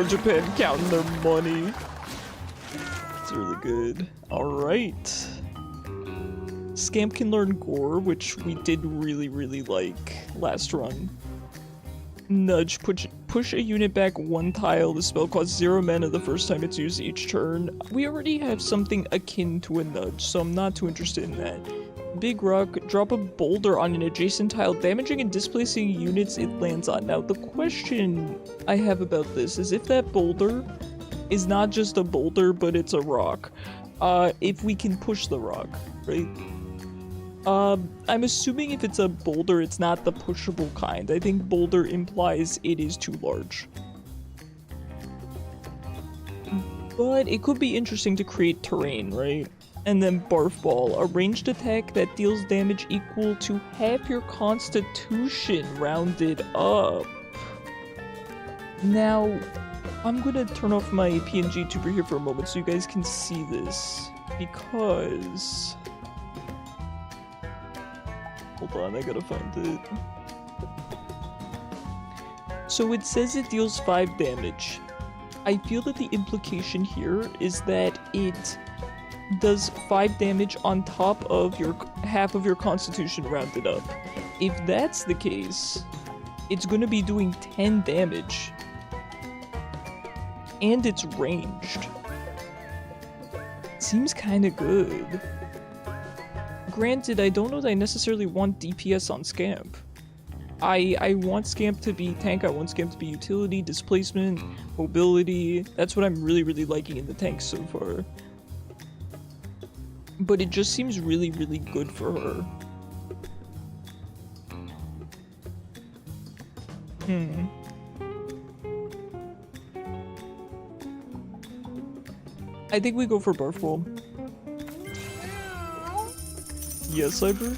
Japan counting their money. It's really good. Alright. Scamp can learn Gore, which we did really like last run. Nudge, push a unit back 1 tile. The spell costs 0 mana the first time it's used each turn. We already have something akin to a nudge, so I'm not too interested in that. Big Rock, drop a boulder on an adjacent tile, damaging and displacing units it lands on. Now, the question I have about this is if that boulder is not just a boulder, but it's a rock. If we can push the rock, right? I'm assuming if it's a boulder, it's not the pushable kind. I think boulder implies it is too large. But it could be interesting to create terrain, right? And then Barf Ball, a ranged attack that deals damage equal to half your constitution rounded up. Now, I'm gonna turn off my PNGtuber here for a moment so you guys can see this, because... Hold on, I gotta find it. So it says it deals 5 damage. I feel that the implication here is that it does 5 damage on top of your half of your constitution rounded up. If that's the case, it's gonna be doing 10 damage. And it's ranged. Seems kinda good. Granted, I don't know that I necessarily want DPS on Scamp. I want Scamp to be tank, I want Scamp to be utility, displacement, mobility. That's what I'm really, really liking in the tanks so far. But it just seems really, really good for her. I think we go for Barfwall. Yes, Cyber?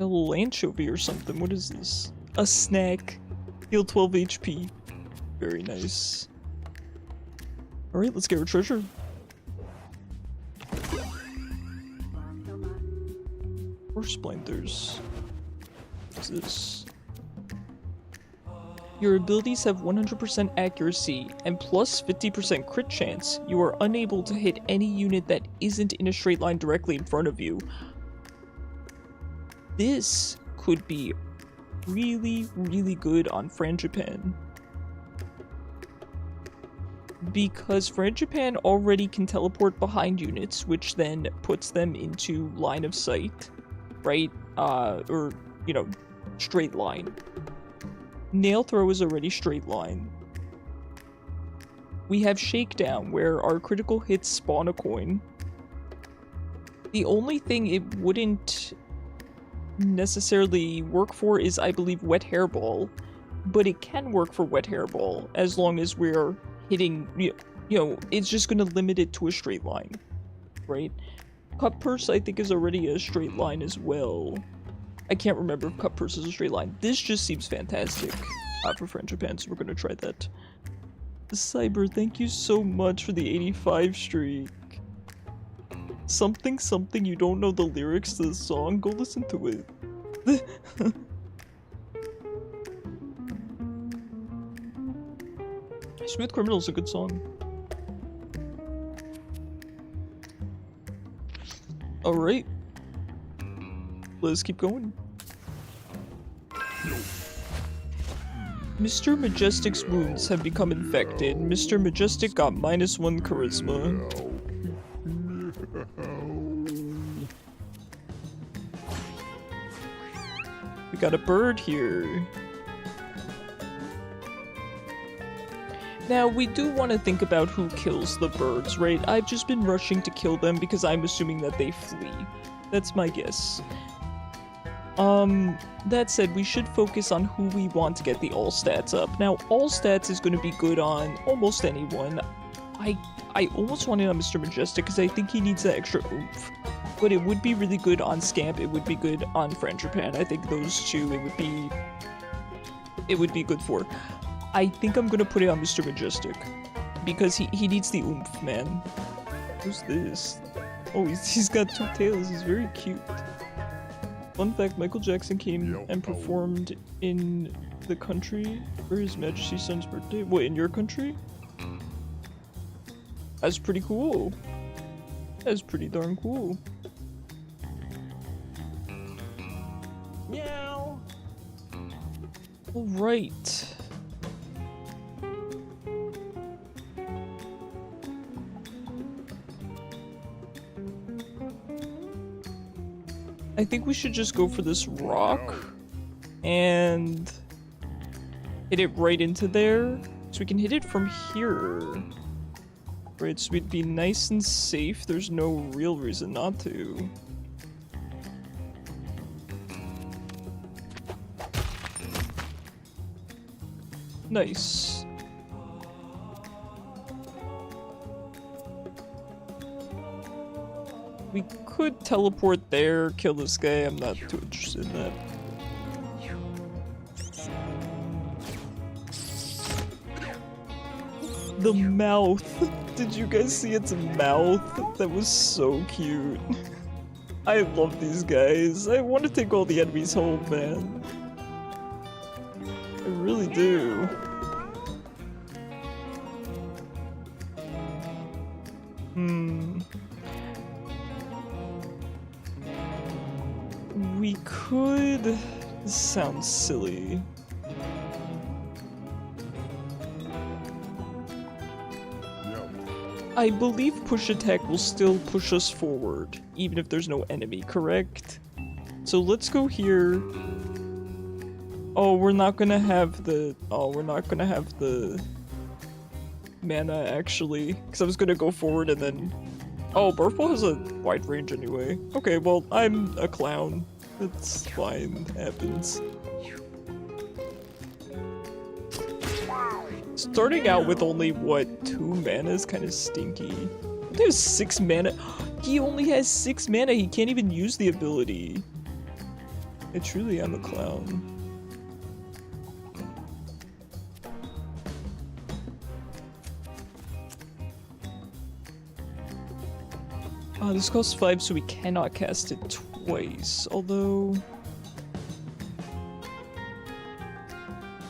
A little anchovy or something. What is this? A snack. Heal 12 HP. Very nice. Alright, let's get our treasure. Or splinters. What's this? Your abilities have 100% accuracy and plus 50% crit chance. You are unable to hit any unit that isn't in a straight line directly in front of you. This could be really, really good on Frangipan. Because Frangipan already can teleport behind units, which then puts them into line of sight, right? Or, you know, straight line. Nail Throw is already straight line. We have Shakedown, where our critical hits spawn a coin. The only thing it wouldn't necessarily work for is, I believe, Wet Hairball. But it can work for Wet Hairball, as long as we're hitting, you know, it's just gonna limit it to a straight line, right? Cut Purse, I think, is already a straight line as well. I can't remember if Cut Purse is a straight line. This just seems fantastic for Frangipan, so we're gonna try that. Cyber, thank you so much for the 85 streak. Something something, you don't know the lyrics to the song? Go listen to it. Smooth Criminal is a good song. Alright. Let's keep going. Mr. Majestic's wounds have become infected. Mr. Majestic got -1 charisma. We got a bird here. Now, we do want to think about who kills the birds, right? I've just been rushing to kill them because I'm assuming that they flee. That's my guess. That said, we should focus on who we want to get the all stats up. Now, all stats is going to be good on almost anyone. I almost want it on Mr. Majestic because I think he needs that extra oomph. But it would be really good on Scamp, it would be good on Frangipan. I think those two, it would be good for. I think I'm gonna put it on Mr. Majestic. Because he needs the oomph, man. Who's this? Oh, he's got 2 tails, he's very cute. Fun fact, Michael Jackson came and performed in the country for His Majesty's son's birthday. What, in your country? That's pretty cool. That's pretty darn cool. Meow. Alright. I think we should just go for this rock and hit it right into there, so we can hit it from here. Right, so we'd be nice and safe. There's no real reason not to. Nice. We could teleport there, kill this guy. I'm not too interested in that. The mouth. Did you guys see its mouth? That was so cute. I love these guys. I want to take all the enemies home, man. I really do. could... This sounds silly. Yo. I believe push attack will still push us forward, even if there's no enemy, correct? So let's go here. Oh, we're not gonna have the... Oh, we're not gonna have the... mana, actually. Because I was gonna go forward and then... Oh, Barf Ball has a wide range anyway. Okay, well, I'm a clown. It's fine. Happens. Starting out with only, what, 2 mana is kind of stinky. There's 6 mana. He only has 6 mana. He can't even use the ability. I truly am a clown. This costs 5, so we cannot cast it twice, although...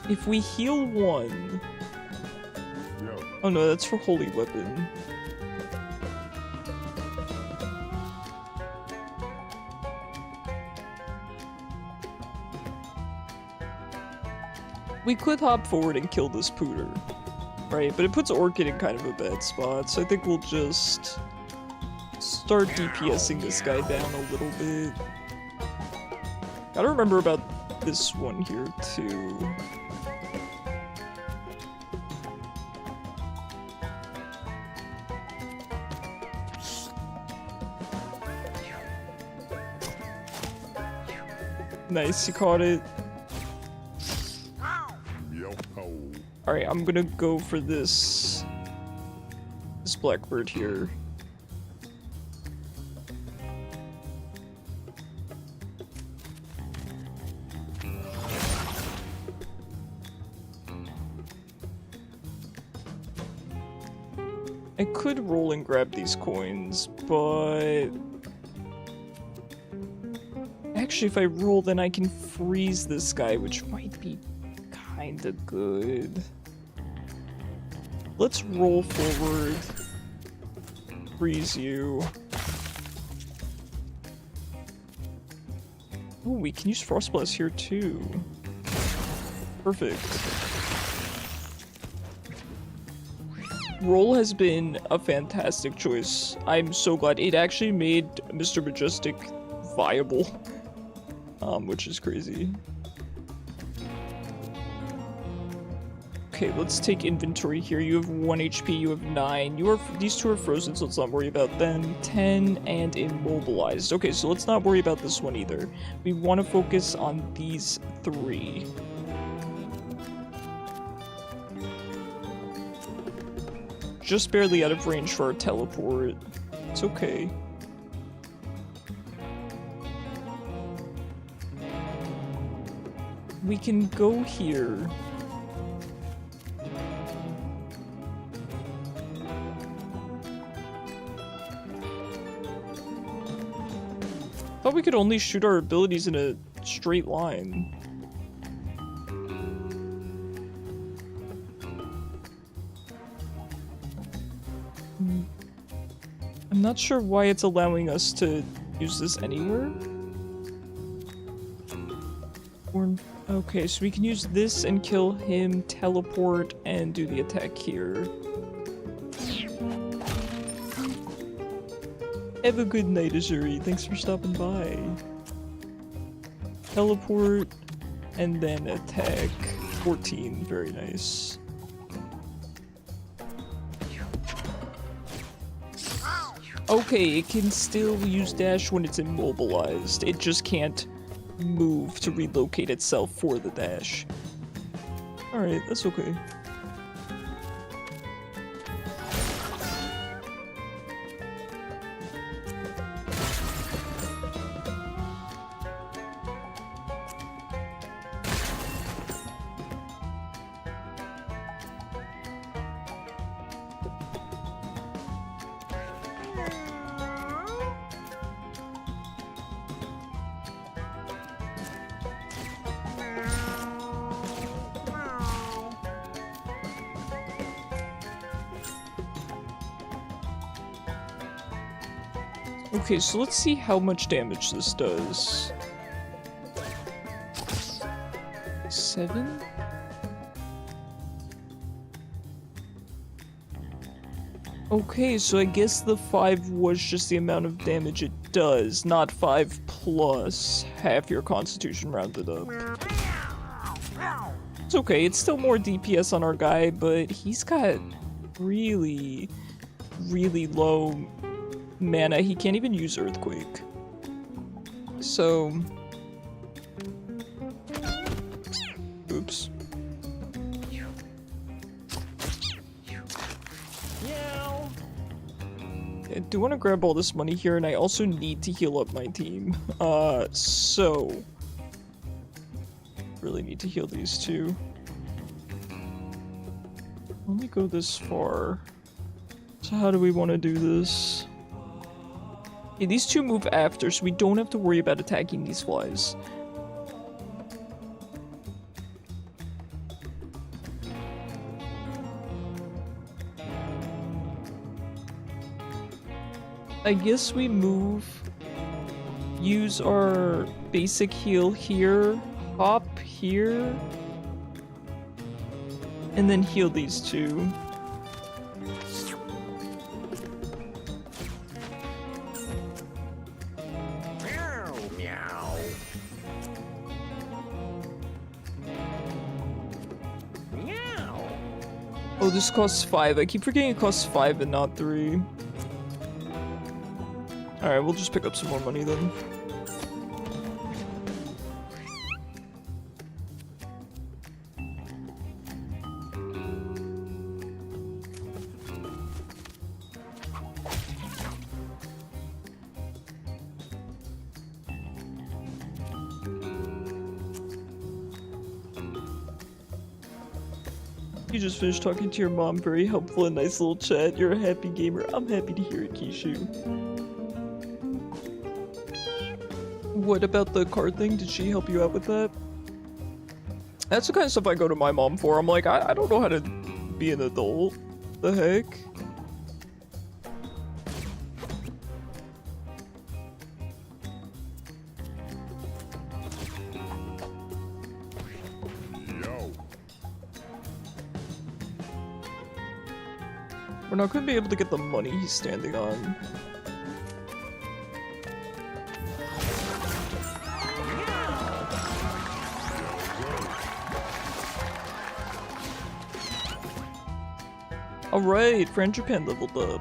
If we heal 1... Yo. Oh no, that's for Holy Weapon. We could hop forward and kill this Pooter, right? But it puts Orchid in kind of a bad spot, so I think we'll just... start DPSing this guy down a little bit. Gotta remember about this one here, too. Nice, you caught it. Yo. Ho. Alright, I'm gonna go for this Blackbird here. I could roll and grab these coins, but... Actually, if I roll, then I can freeze this guy, which might be kinda good. Let's roll forward. Freeze you. Oh, we can use Frost Blast here too. Perfect. Roll has been a fantastic choice. I'm so glad. It actually made Mr. Majestic viable, which is crazy. Okay, let's take inventory here. You have 1 HP, you have 9. These two are frozen, so let's not worry about them. 10 and immobilized. Okay, so let's not worry about this one either. We want to focus on these 3. Just barely out of range for our teleport. It's okay. We can go here. Thought we could only shoot our abilities in a straight line. I'm not sure why it's allowing us to use this anywhere. Okay, so we can use this and kill him, teleport, and do the attack here. Have a good night, Azuri. Thanks for stopping by. Teleport, and then attack. 14, very nice. Okay, it can still use dash when it's immobilized. It just can't move to relocate itself for the dash. Alright, that's okay. Okay, so let's see how much damage this does. 7? Okay, so I guess the 5 was just the amount of damage it does, not 5 plus half your constitution rounded up. It's okay, it's still more DPS on our guy, but he's got really, really low mana. He can't even use Earthquake. So... oops. I do want to grab all this money here, and I also need to heal up my team. So... really need to heal these two. Only go this far. So how do we want to do this? Okay, these two move after, so we don't have to worry about attacking these flies. I guess we move, use our basic heal here, hop here, and then heal these two. Meow. Meow. Oh, this costs 5. I keep forgetting it costs 5 and not 3. Alright, we'll just pick up some more money then. You just finished talking to your mom. Very helpful and nice little chat. You're a happy gamer. I'm happy to hear it, Kishu. What about the card thing? Did she help you out with that? That's the kind of stuff I go to my mom for. I'm like, I don't know how to be an adult. The heck? Yo. We're not gonna be able to get the money he's standing on. Alright, Frangipane leveled up.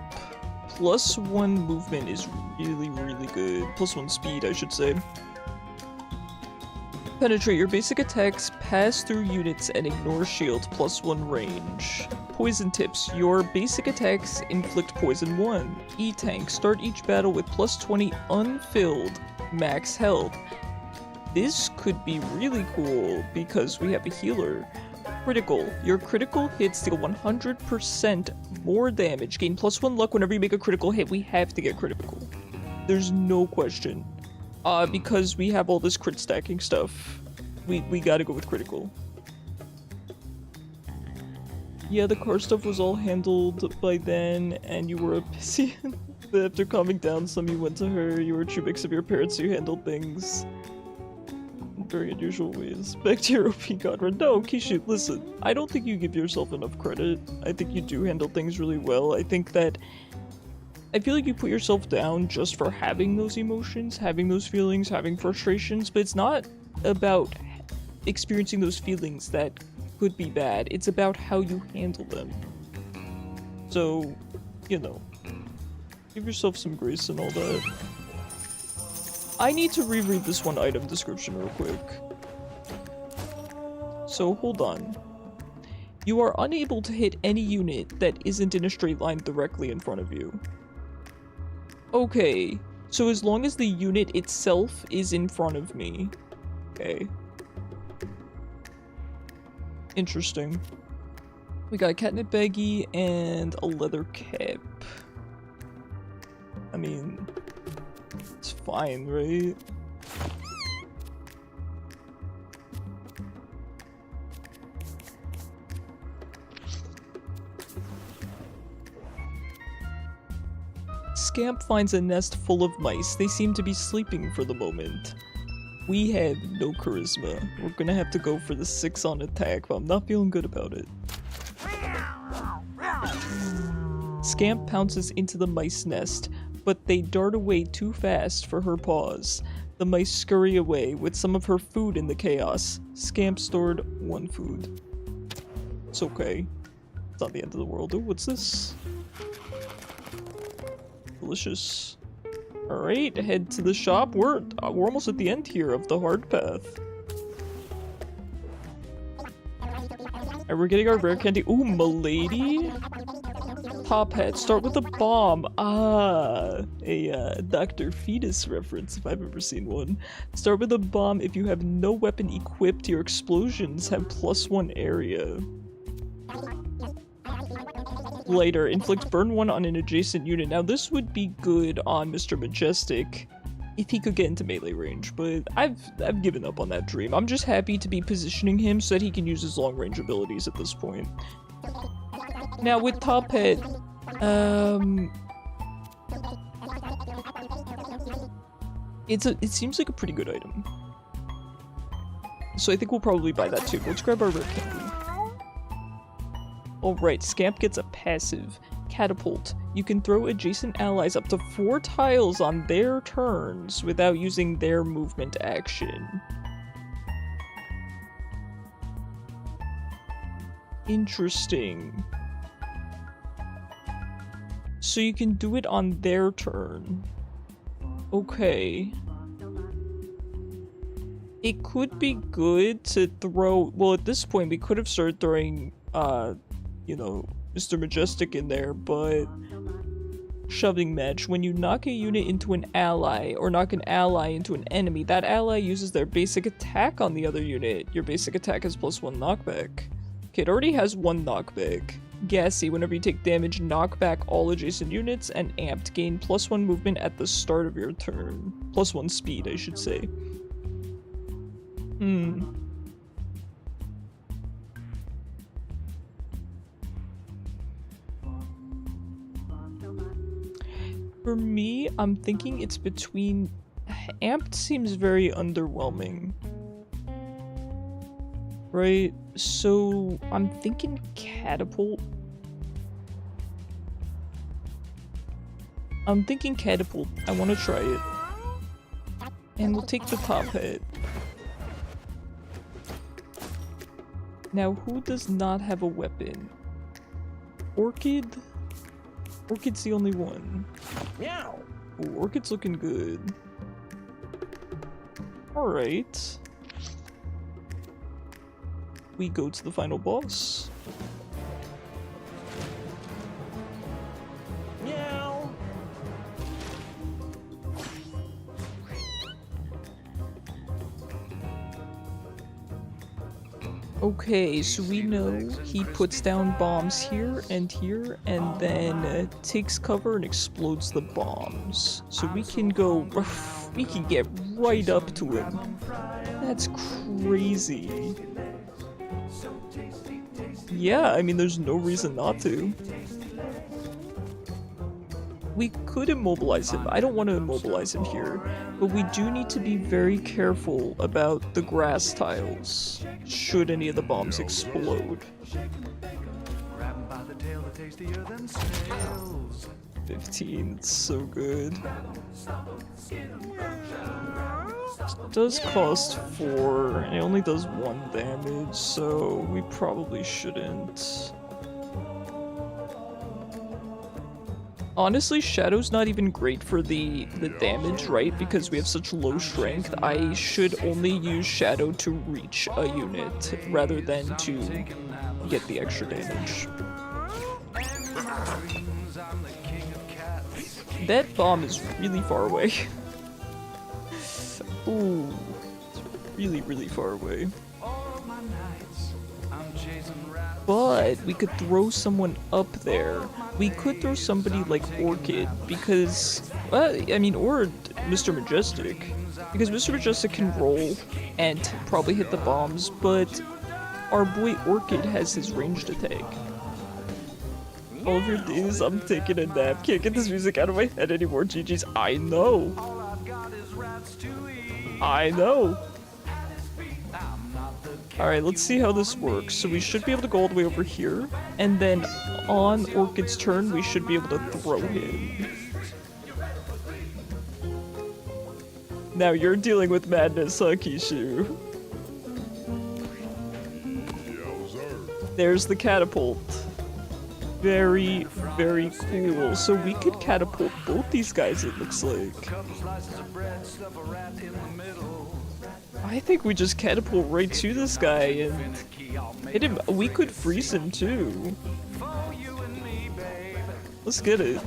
+1 movement is really, really good. +1 speed, I should say. Penetrate. Your basic attacks pass through units and ignore shield. +1 range. Poison tips. Your basic attacks inflict poison 1. E-tank. Start each battle with +20 unfilled max health. This could be really cool because we have a healer. Critical. Your critical hits deal 100% more damage. Gain +1 luck whenever you make a critical hit. We have to get critical. There's no question. Because we have all this crit stacking stuff. We gotta go with critical. Yeah, the car stuff was all handled by then, and you were a pissy. After calming down some, you went to her. You were a true mix of your parents who handled things in very unusual ways. Back to your OP god run. No, Kishu, listen. I don't think you give yourself enough credit. I think you do handle things really well. I think that... I feel like you put yourself down just for having those emotions, having those feelings, having frustrations, but it's not about experiencing those feelings that could be bad. It's about how you handle them. So, you know, give yourself some grace and all that. I need to reread this one item description real quick. So, hold on. You are unable to hit any unit that isn't in a straight line directly in front of you. Okay, so as long as the unit itself is in front of me. Okay. Interesting. We got a catnip baggie and a leather cap. I mean, it's fine, right? Scamp finds a nest full of mice. They seem to be sleeping for the moment. We have no charisma. We're gonna have to go for the 6 on attack, but I'm not feeling good about it. Scamp pounces into the mice nest, but they dart away too fast for her paws. The mice scurry away with some of her food in the chaos. Scamp stored 1 food. It's okay. It's not the end of the world. Ooh, what's this? Delicious. Alright, head to the shop. We're almost at the end here of the hard path. And we're getting our rare candy. Ooh, milady? Top hat. Start with a bomb. Ah, a Dr. Fetus reference if I've ever seen one. Start with a bomb. If you have no weapon equipped, your explosions have +1 area. Later, inflict burn 1 on an adjacent unit. Now this would be good on Mr. Majestic if he could get into melee range, but I've given up on that dream. I'm just happy to be positioning him so that he can use his long range abilities at this point. Now with Top Hat, it seems like a pretty good item. So I think we'll probably buy that too. Let's grab our rare candy. Alright, Scamp gets a passive. Catapult. You can throw adjacent allies up to 4 tiles on their turns without using their movement action. Interesting. So you can do it on their turn. Okay. It could be good to throw... Well, at this point, we could have started throwing, you know, Mr. Majestic in there, but... Shoving match. When you knock a unit into an ally, or knock an ally into an enemy, that ally uses their basic attack on the other unit. Your basic attack has +1 knockback. Okay, it already has 1 knockback. Gassy, whenever you take damage, knock back all adjacent units, and amped, gain +1 movement at the start of your turn. +1 speed, I should say. For me, I'm thinking it's between... Amped seems very underwhelming. Right? So, I'm thinking Catapult. I'm thinking Catapult. I want to try it. And we'll take the Top Hat. Now, who does not have a weapon? Orchid? Orchid's the only one. Meow. Ooh, Orchid's looking good. Alright. We go to the final boss. Meow. Okay, so we know he puts down bombs here, and then takes cover and explodes the bombs. So we can go, we can get right up to him. That's crazy. Yeah, I mean, there's no reason not to. We could immobilize him. I don't want to immobilize him here, but we do need to be very careful about the grass tiles, should any of the bombs explode. 15, it's so good. It does cost 4, and it only does 1 damage, so we probably shouldn't. Honestly, Shadow's not even great for the damage, right? Because we have such low strength. I should only use Shadow to reach a unit, rather than to get the extra damage. That bomb is really far away. Ooh, it's really, really far away. But we could throw someone up there. We could throw somebody like Orchid, because, I mean, or Mr. Majestic. Because Mr. Majestic can roll and probably hit the bombs, but our boy Orchid has his ranged attack. All of your days, I'm taking a nap. Can't get this music out of my head anymore, GG's. I know. I know. Alright, let's see how this works. So we should be able to go all the way over here, and then on Orchid's turn, we should be able to throw him. Now you're dealing with madness, huh, Kishu? Yo, sir. There's the catapult. Very, very cool. So we could catapult both these guys, it looks like. I think we just catapult right to this guy and hit him. We could freeze him too. Let's get it.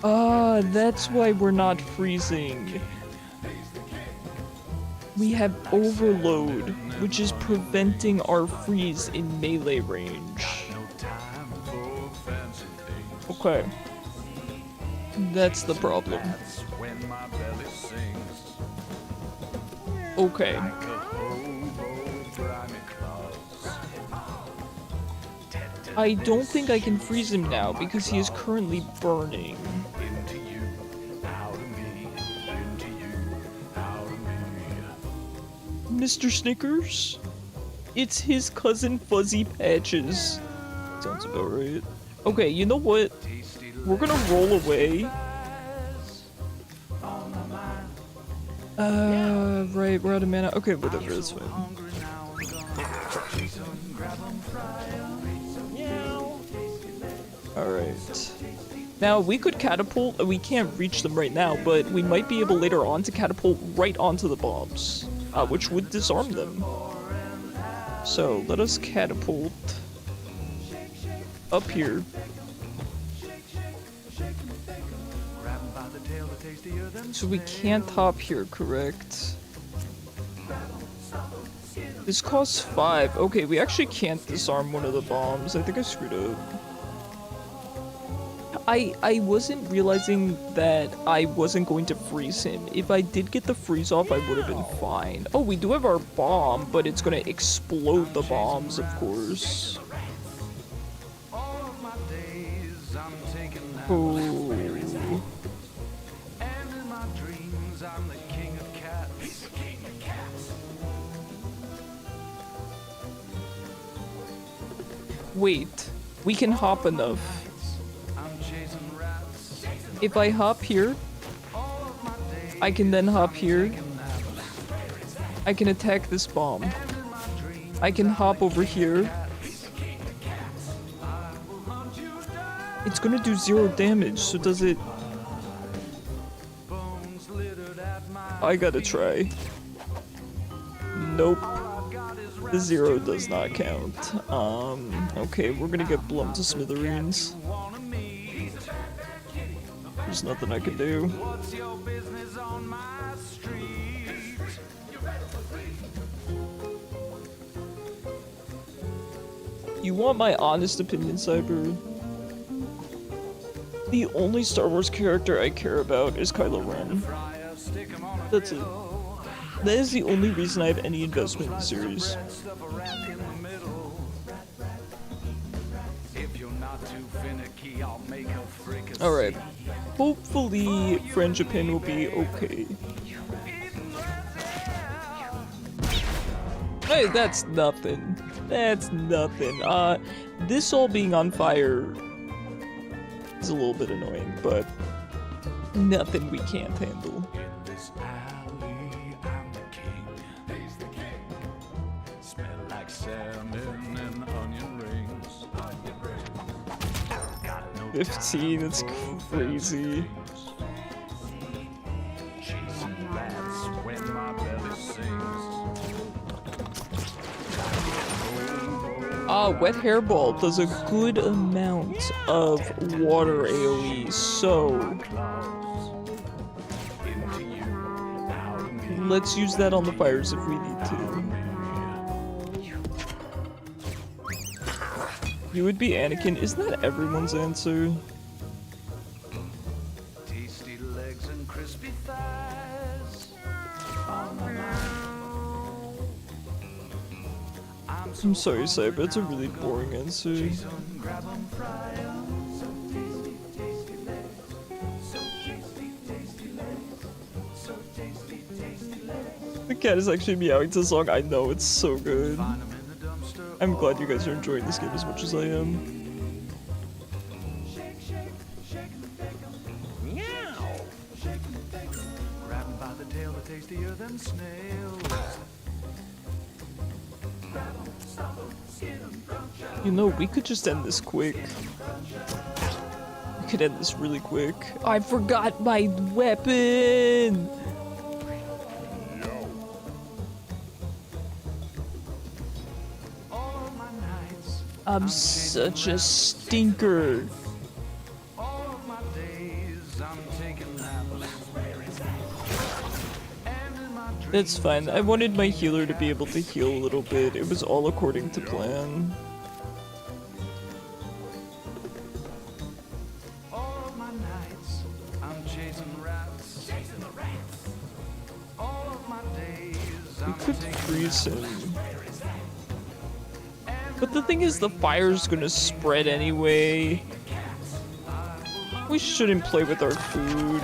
Ah, that's why we're not freezing. We have overload, which is preventing our freeze in melee range. Okay. That's the problem. Okay. I don't think I can freeze him now because he is currently burning. Mr. Snickers? It's his cousin Fuzzy Patches. Sounds about right. Okay, you know what? We're gonna roll away. Right, we're out of mana. Okay, whatever, that's fine. Alright. Now, we could catapult, we can't reach them right now, but we might be able later on to catapult right onto the bombs, which would disarm them. So, let us catapult up here. So we can't hop here, correct? This costs 5. Okay, we actually can't disarm one of the bombs. I think I screwed up. I wasn't realizing that I wasn't going to freeze him. If I did get the freeze off, I would have been fine. Oh, we do have our bomb, but it's gonna explode the bombs, of course. Oh. Wait, we can hop enough. If I hop here, I can then hop here. I can attack this bomb. I can hop over here. It's gonna do 0 damage, so does it... I gotta try. Nope. The 0 does not count. Okay, we're gonna get blown to smithereens. There's nothing I can do. You want my honest opinion, Cyber? The only Star Wars character I care about is Kylo Ren. That's it. That is the only reason I have any investment in the series. Alright. Hopefully, French Japan will be okay. Hey, that's nothing. That's nothing. This all being on fire is a little bit annoying, but nothing we can't handle. In this alley, I'm the king. He's the king. Smell like salmon and onion rings. 15, it's crazy. Chasing rats when my belly sings. Wet Hairball does a good amount of water AoE, so let's use that on the fires if we need to. You would be Anakin, isn't that everyone's answer? Tasty legs and crispy thighs. I'm sorry, Sai, but it's a really boring answer. The cat is actually meowing to the song. I know, it's so good. I'm glad you guys are enjoying this game as much as I am. Meow. Grabbing by the tail, are tastier than snails. You know, we could just end this quick. We could end this really quick. I forgot my weapon! I'm such a stinker. That's fine. I wanted my healer to be able to heal a little bit. It was all according to plan. We could freeze him. But the thing is, the fire's gonna spread anyway. We shouldn't play with our food.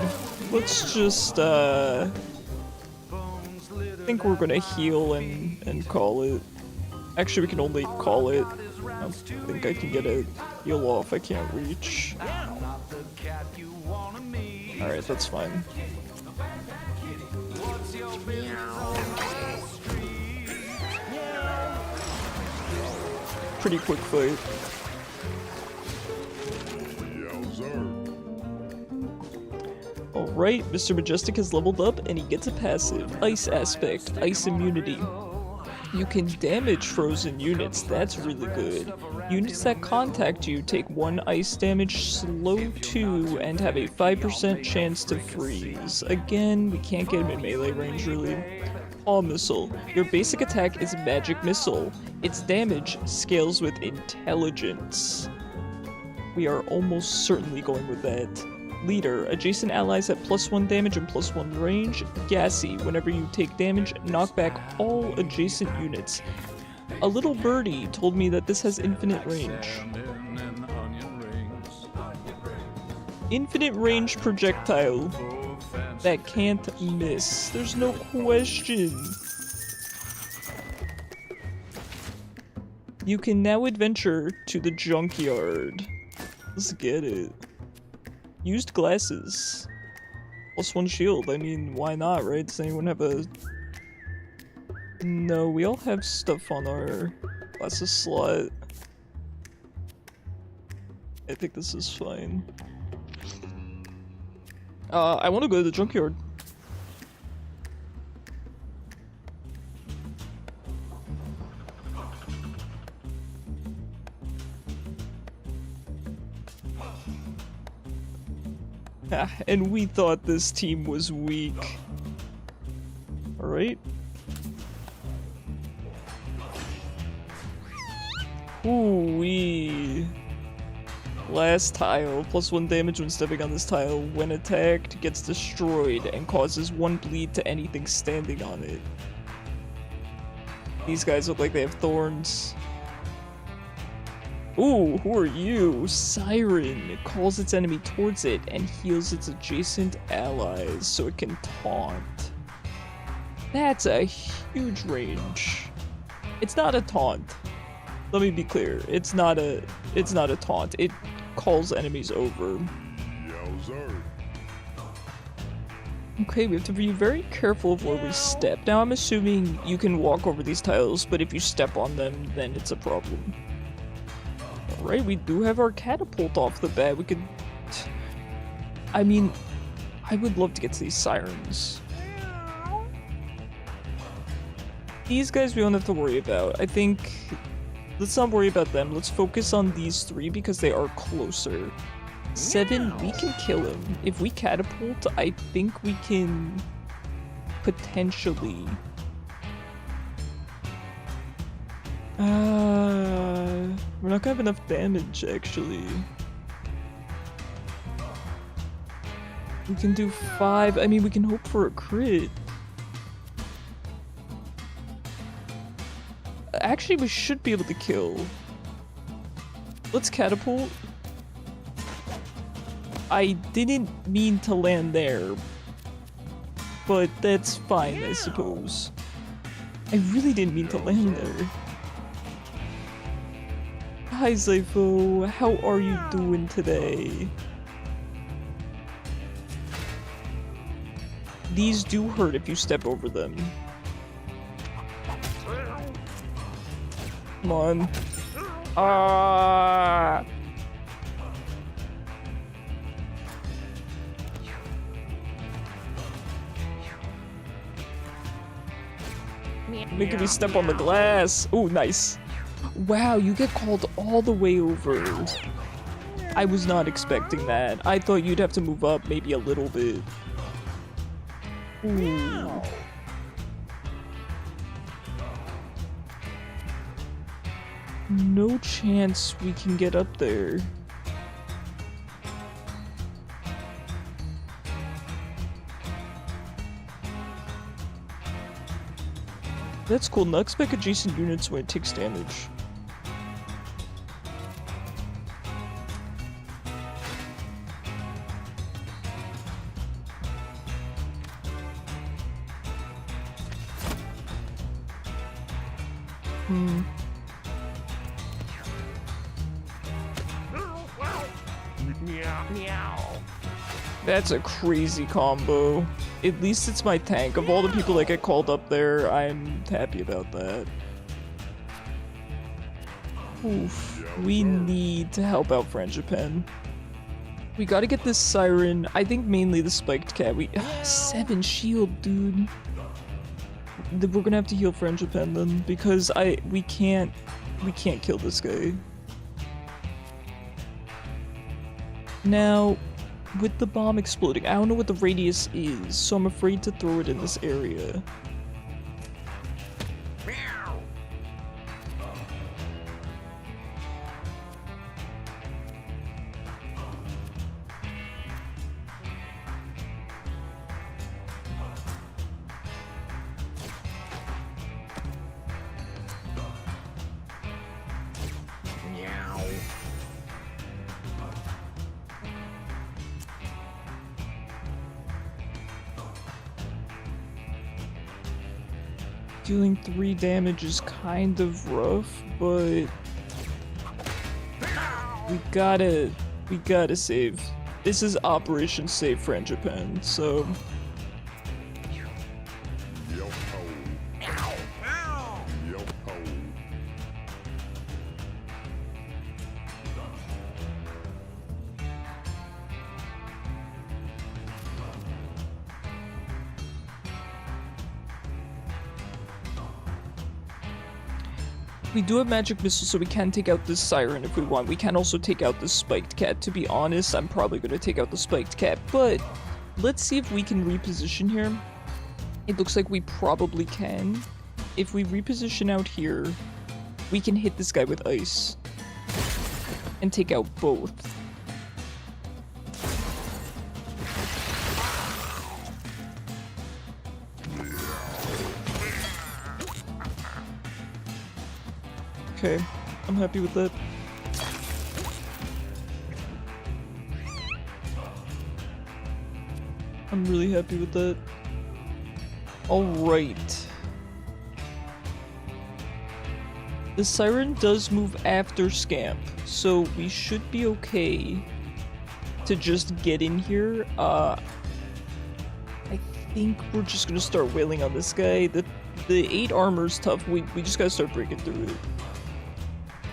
Let's just, I think we're gonna heal and call it. Actually, we can only call it. I don't think I can get a heal off. I can't reach. Alright, that's fine. Pretty quick fight. Alright, Mr. Majestic has leveled up and he gets a passive. Ice aspect, ice immunity. You can damage frozen units, that's really good. Units that contact you take 1 ice damage, slow 2, and have a 5% chance to freeze. Again, we can't get him in melee range really. Paw Missile. Your basic attack is Magic Missile. Its damage scales with intelligence. We are almost certainly going with that. Leader. Adjacent allies have +1 damage and +1 range. Gassy. Whenever you take damage, knock back all adjacent units. A little birdie told me that this has infinite range. Infinite range projectile that can't miss. There's no question. You can now adventure to the junkyard. Let's get it. Used glasses. +1 shield. I mean, why not, right? Does anyone have a... No, we all have stuff on our glasses slot. I think this is fine. I want to go to the junkyard. And we thought this team was weak. Alright. Ooh-wee. Last tile. +1 damage when stepping on this tile. When attacked, gets destroyed and causes 1 bleed to anything standing on it. These guys look like they have thorns. Ooh, who are you? Siren. It calls its enemy towards it and heals its adjacent allies so it can taunt. That's a huge range. It's not a taunt. Let me be clear. It's not a taunt. It calls enemies over. Okay, we have to be very careful of where we step. Now I'm assuming you can walk over these tiles, but if you step on them, then it's a problem. Alright, we do have our catapult off the bat. We could... I mean, I would love to get to these sirens. These guys we don't have to worry about. I think... Let's not worry about them. Let's focus on these 3 because they are closer. 7, we can kill him. If we catapult, I think we can... potentially... we're not gonna have enough damage, actually. We can do 5. I mean, we can hope for a crit. Actually, we should be able to kill. Let's catapult. I didn't mean to land there, but that's fine, I suppose. I really didn't mean to land there. Hi, Zypho. How are you doing today? These do hurt if you step over them. Come on. Ah! Making me step on the glass. Oh, nice. Wow, you get called all the way over. I was not expecting that. I thought you'd have to move up maybe a little bit. Ooh. No chance we can get up there. That's cool. Knocks back adjacent units when it takes damage. That's a crazy combo. At least it's my tank. Of all the people that get called up there, I'm happy about that. Oof. We need to help out Frangipan. We gotta get this Siren. I think mainly the Spiked Cat. 7 shield, dude. We're gonna have to heal Frangipan then, because we can't kill this guy. Now, with the bomb exploding, I don't know what the radius is, so I'm afraid to throw it in this area. Dealing 3 damage is kind of rough, but we gotta save. This is Operation Save Frangipan, so we do have magic missiles, so we can take out this Siren if we want. We can also take out this Spiked Cat. To be honest, I'm probably going to take out the Spiked Cat, but let's see if we can reposition here. It looks like we probably can. If we reposition out here, we can hit this guy with ice and take out both. Okay, I'm happy with that. I'm really happy with that. Alright. The Siren does move after Scamp, so we should be okay to just get in here. I think we're just gonna start wailing on this guy. The 8 armor's tough. We just gotta start breaking through it.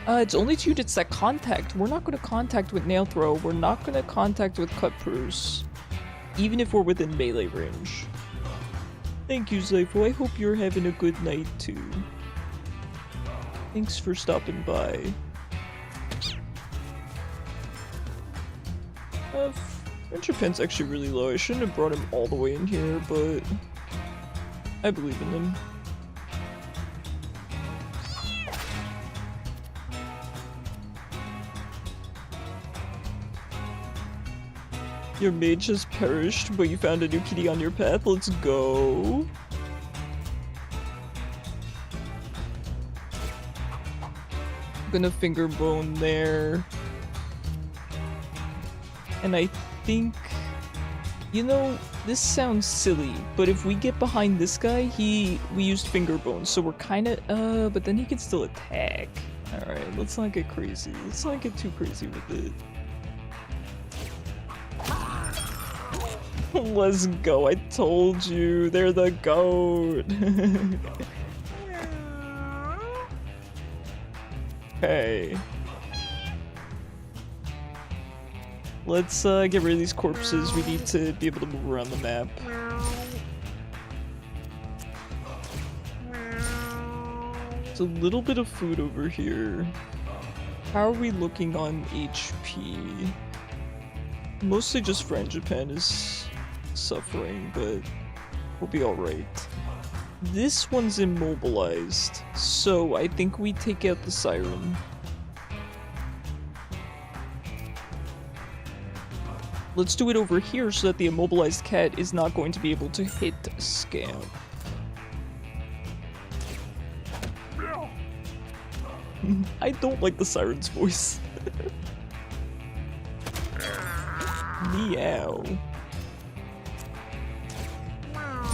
It's only 2 units that contact. We're not going to contact with Nail Throw. We're not going to contact with Cut Purse. Even if we're within melee range. Thank you, Zypho. I hope you're having a good night, too. Thanks for stopping by. Frangipan's actually really low. I shouldn't have brought him all the way in here, but I believe in him. Your mage has perished, but you found a new kitty on your path. Let's go. I'm gonna finger bone there. And I think, you know, this sounds silly, but if we get behind this guy, we used finger bones, so we're kind of, but then he can still attack. Alright, let's not get crazy. Let's not get too crazy with it. Let's go, I told you, they're the goat. Okay. Let's get rid of these corpses. We need to be able to move around the map. There's a little bit of food over here. How are we looking on HP? Mostly just Frangipan is suffering, but we'll be alright. This one's immobilized, so I think we take out the siren. Let's do it over here so that the immobilized cat is not going to be able to hit Scamp. I don't like the siren's voice. Meow.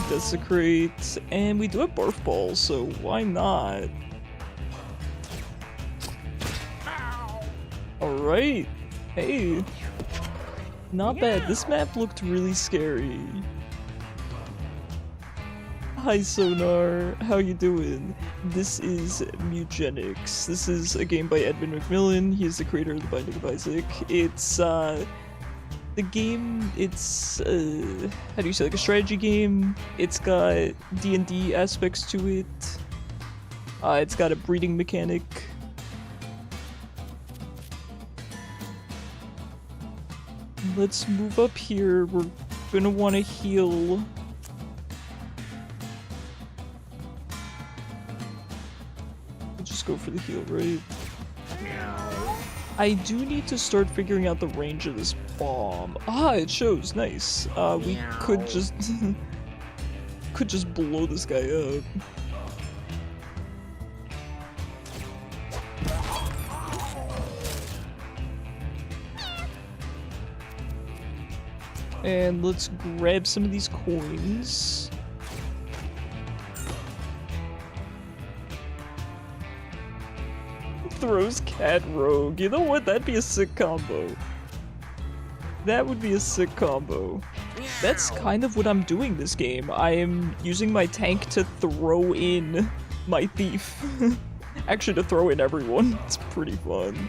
Desecrate, and we do have barf balls, so why not? Alright. Hey. Not bad. This map looked really scary. Hi Sonar, how you doing? This is Mewgenics. This is a game by Edmund McMillan. He is the creator of The Binding of Isaac. It's the game, it's how do you say, like a strategy game. It's got D&D aspects to it. It's got a breeding mechanic. Let's move up here. We're gonna want to heal. We'll just go for the heal, right? I do need to start figuring out the range of this bomb. Ah, it shows. Nice. We could just could just blow this guy up. And let's grab some of these coins. Throws cat rogue. You know what? That'd be a sick combo. That would be a sick combo. That's kind of what I'm doing this game. I am using my tank to throw in my thief. Actually, to throw in everyone. It's pretty fun.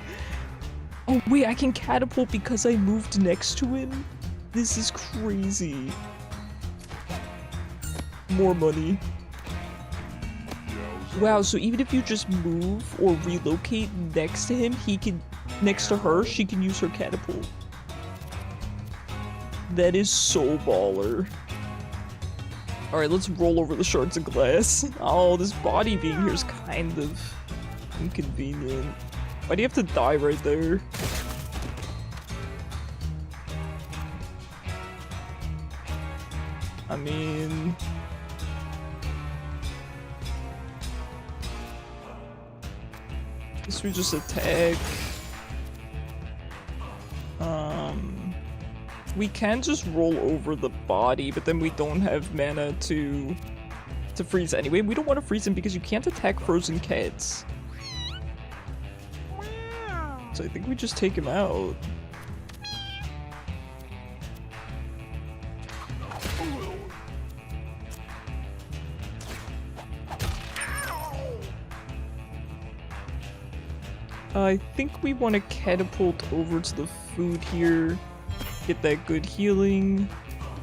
Oh wait, I can catapult because I moved next to him? This is crazy. More money. Wow, so even if you just move or relocate next to him, he can, next to her, she can use her catapult. That is so baller. Alright, let's roll over the shards of glass. Oh, this body being here is kind of inconvenient. Why do you have to die right there? I mean... guess we just attack. We can just roll over the body, but then we don't have mana to freeze anyway. We don't want to freeze him because you can't attack frozen cats. So I think we just take him out. I think we want to catapult over to the food here, get that good healing,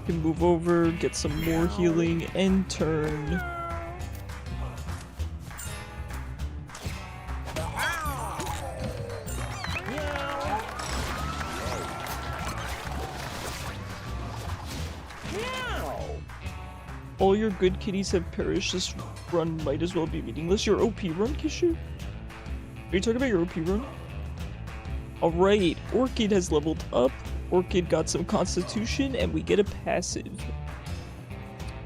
can move over, get some more healing, and turn. All your good kitties have perished. This run might as well be meaningless. Your OP run, Kishu? Are you talking about your OP run? Alright, Orchid has leveled up. Orchid got some constitution, and we get a passive.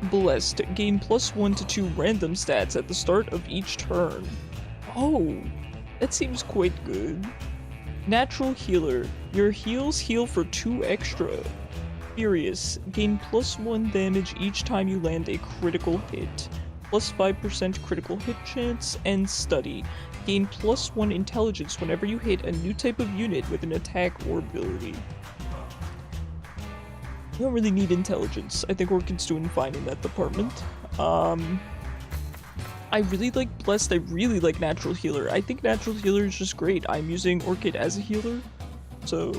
Blessed. Gain +1 to 2 random stats at the start of each turn. Oh, That seems quite good. Natural healer. Your heals heal for 2 extra. Furious. Gain +1 damage each time you land a critical hit. Plus 5% critical hit chance. And study. Gain +1 intelligence whenever you hit a new type of unit with an attack or ability. We don't really need intelligence. I think Orchid's doing fine in that department. I really like Blessed, I really like Natural Healer. I think Natural Healer is just great. I'm using Orchid as a healer, so...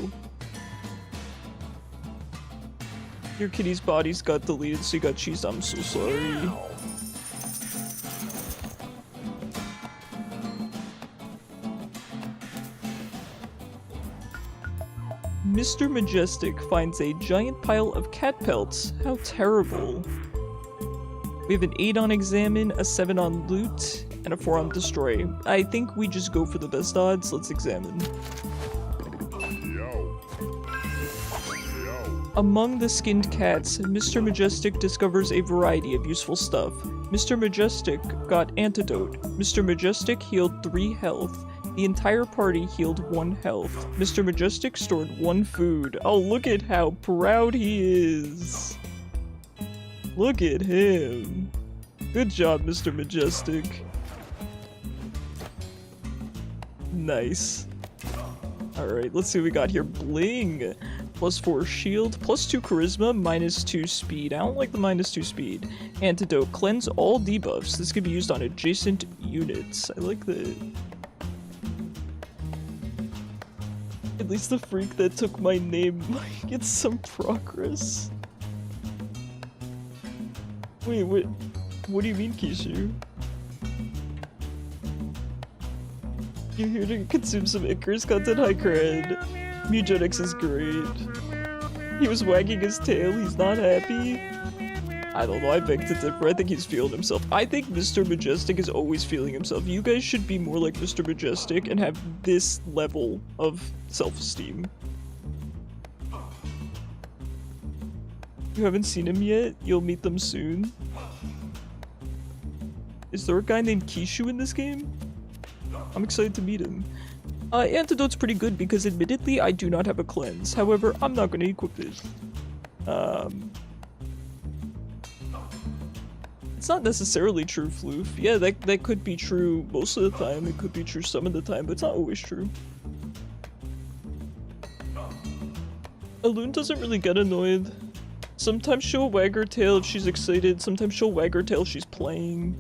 Your kitty's body's got deleted, so you got cheesed. I'm so sorry. Mr. Majestic finds a giant pile of cat pelts. How terrible. We have an 8 on Examine, a 7 on Loot, and a 4 on Destroy. I think we just go for the best odds. Let's Examine. Yo. Yo. Among the skinned cats, Mr. Majestic discovers a variety of useful stuff. Mr. Majestic got Antidote. Mr. Majestic healed 3 health. The entire party healed 1 health. Mr. Majestic stored 1 food. Oh, look at how proud he is. Look at him. Good job, Mr. Majestic. Nice. Alright, let's see what we got here. Bling. +4 shield, +2 charisma, -2 speed. I don't like the -2 speed. Antidote. Cleanse all debuffs. This can be used on adjacent units. I like that. At least the freak that took my name gets some progress. Wait, what do you mean, Kishu? You're here to consume some Icarus content? High cred. Mewgenics is great. He was wagging his tail, he's not happy. I don't know, I beg to differ. I think he's feeling himself. I think Mr. Majestic is always feeling himself. You guys should be more like Mr. Majestic and have this level of self-esteem. You haven't seen him yet? You'll meet them soon. Is there a guy named Kishu in this game? I'm excited to meet him. Antidote's pretty good because admittedly I do not have a cleanse. However, I'm not going to equip it. It's not necessarily true, Floof. Yeah, that could be true most of the time. It could be true some of the time, but it's not always true. Alune doesn't really get annoyed. Sometimes she'll wag her tail if she's excited, sometimes she'll wag her tail if she's playing.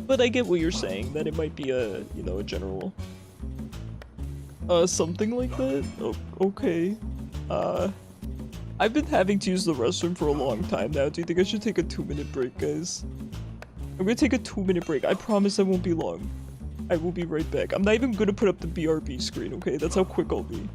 But I get what you're saying, that it might be a, you know, a general... something like that? Oh, okay. I've been having to use the restroom for a long time now. Do you think I should take a 2-minute break, guys? I'm gonna take a 2-minute break. I promise I won't be long. I will be right back. I'm not even gonna put up the BRB screen, okay? That's how quick I'll be.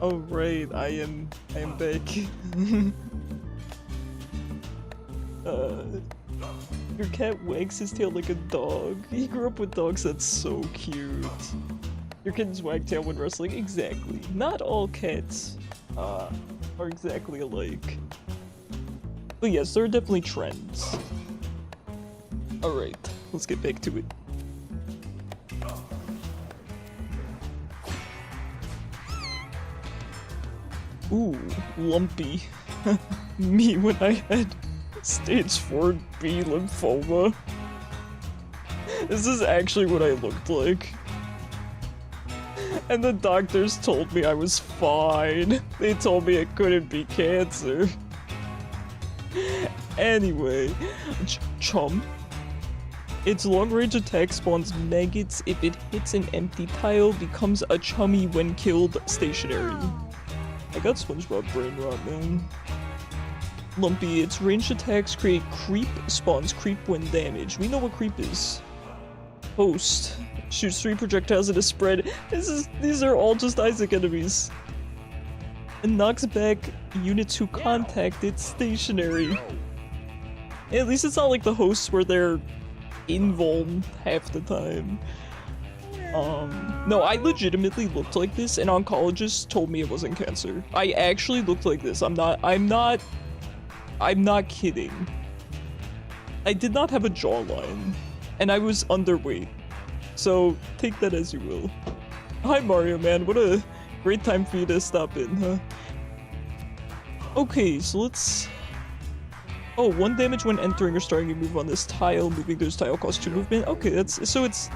Oh right, I am back. Your cat wags his tail like a dog. He grew up with dogs, that's so cute. Your kitten's wag tail when wrestling? Exactly. Not all cats are exactly alike. But yes, there are definitely trends. Alright, let's get back to it. Ooh, lumpy. Me when I had stage 4B lymphoma. This is actually what I looked like. And the doctors told me I was fine. They told me it couldn't be cancer. Anyway, chum. Its long-range attack spawns maggots if it hits an empty tile, becomes a chummy when killed stationary. I got SpongeBob brain rot, man. Lumpy, its ranged attacks create creep, spawns creep when damaged. We know what creep is. Host. Shoots 3 projectiles in a spread. These are all just Isaac enemies. And knocks back units who contact it stationary. At least it's not like the hosts where they're invuln half the time. No, I legitimately looked like this, and oncologists told me it wasn't cancer. I actually looked like this. I'm not kidding. I did not have a jawline, and I was underweight. So, take that as you will. Hi Mario, man. What a great time for you to stop in, huh? Okay, so let's... Oh, 1 damage when entering or starting a move on this tile. Moving through this tile costs 2 movement. Okay, that's... So it's...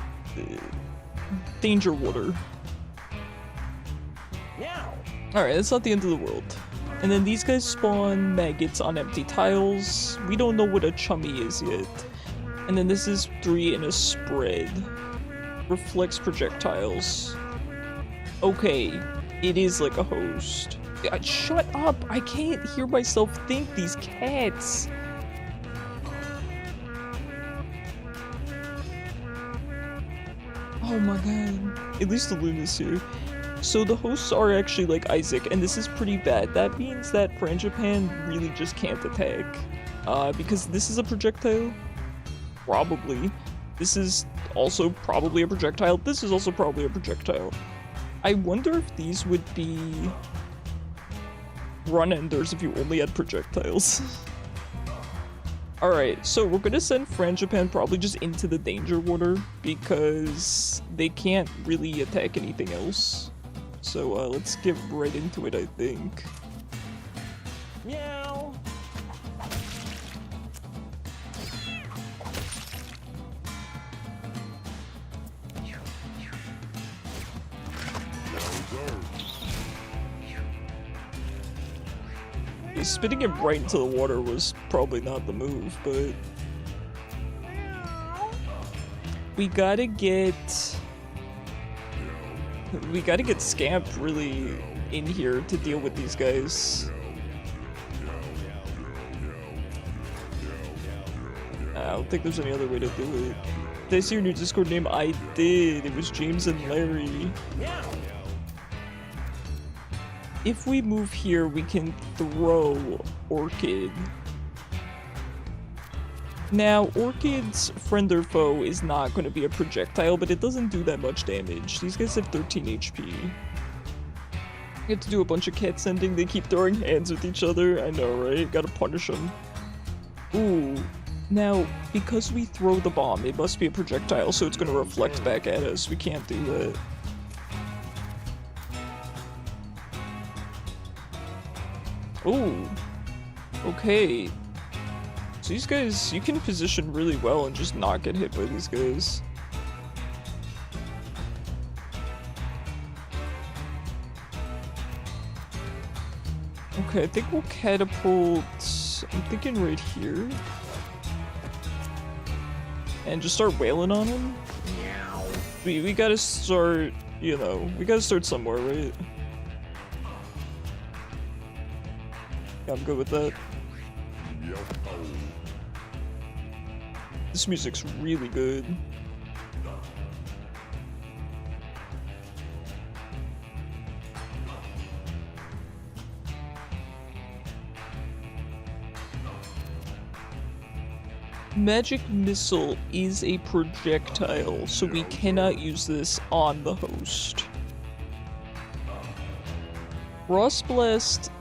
danger water. Alright, that's not the end of the world. And then these guys spawn maggots on empty tiles. We don't know what a chummy is yet. And then this is 3 in a spread. Reflects projectiles. Okay, it is like a host. Shut up! I can't hear myself think, these cats! Oh my god. At least the Luna's here. So the hosts are actually like Isaac, and this is pretty bad. That means that Frangipan really just can't attack. Because this is a projectile? Probably. This is also probably a projectile. This is also probably a projectile. I wonder if these would be run-enders if you only had projectiles. Alright, so we're gonna send Frangipan probably just into the danger water because they can't really attack anything else. So let's get right into it, I think. Meow. Spitting it right into the water was probably not the move, but... We gotta get Scamp really in here to deal with these guys. I don't think there's any other way to do it. Did I see your new Discord name? I did. It was James and Larry. If we move here, we can throw Orchid. Now, Orchid's friend or foe is not going to be a projectile, but it doesn't do that much damage. These guys have 13 HP. You have to do a bunch of cat sending. They keep throwing hands with each other. I know, right? Gotta punish them. Ooh. Now, because we throw the bomb, it must be a projectile, so it's going to reflect back at us. We can't do that. Oh, okay. So these guys, you can position really well and just not get hit by these guys. Okay, I think we'll catapult, I'm thinking right here. And just start wailing on him. We gotta start, you know, we gotta start somewhere, right? Yeah, I'm good with that. This music's really good. Magic Missile is a projectile, so we cannot use this on the host. Frost Blast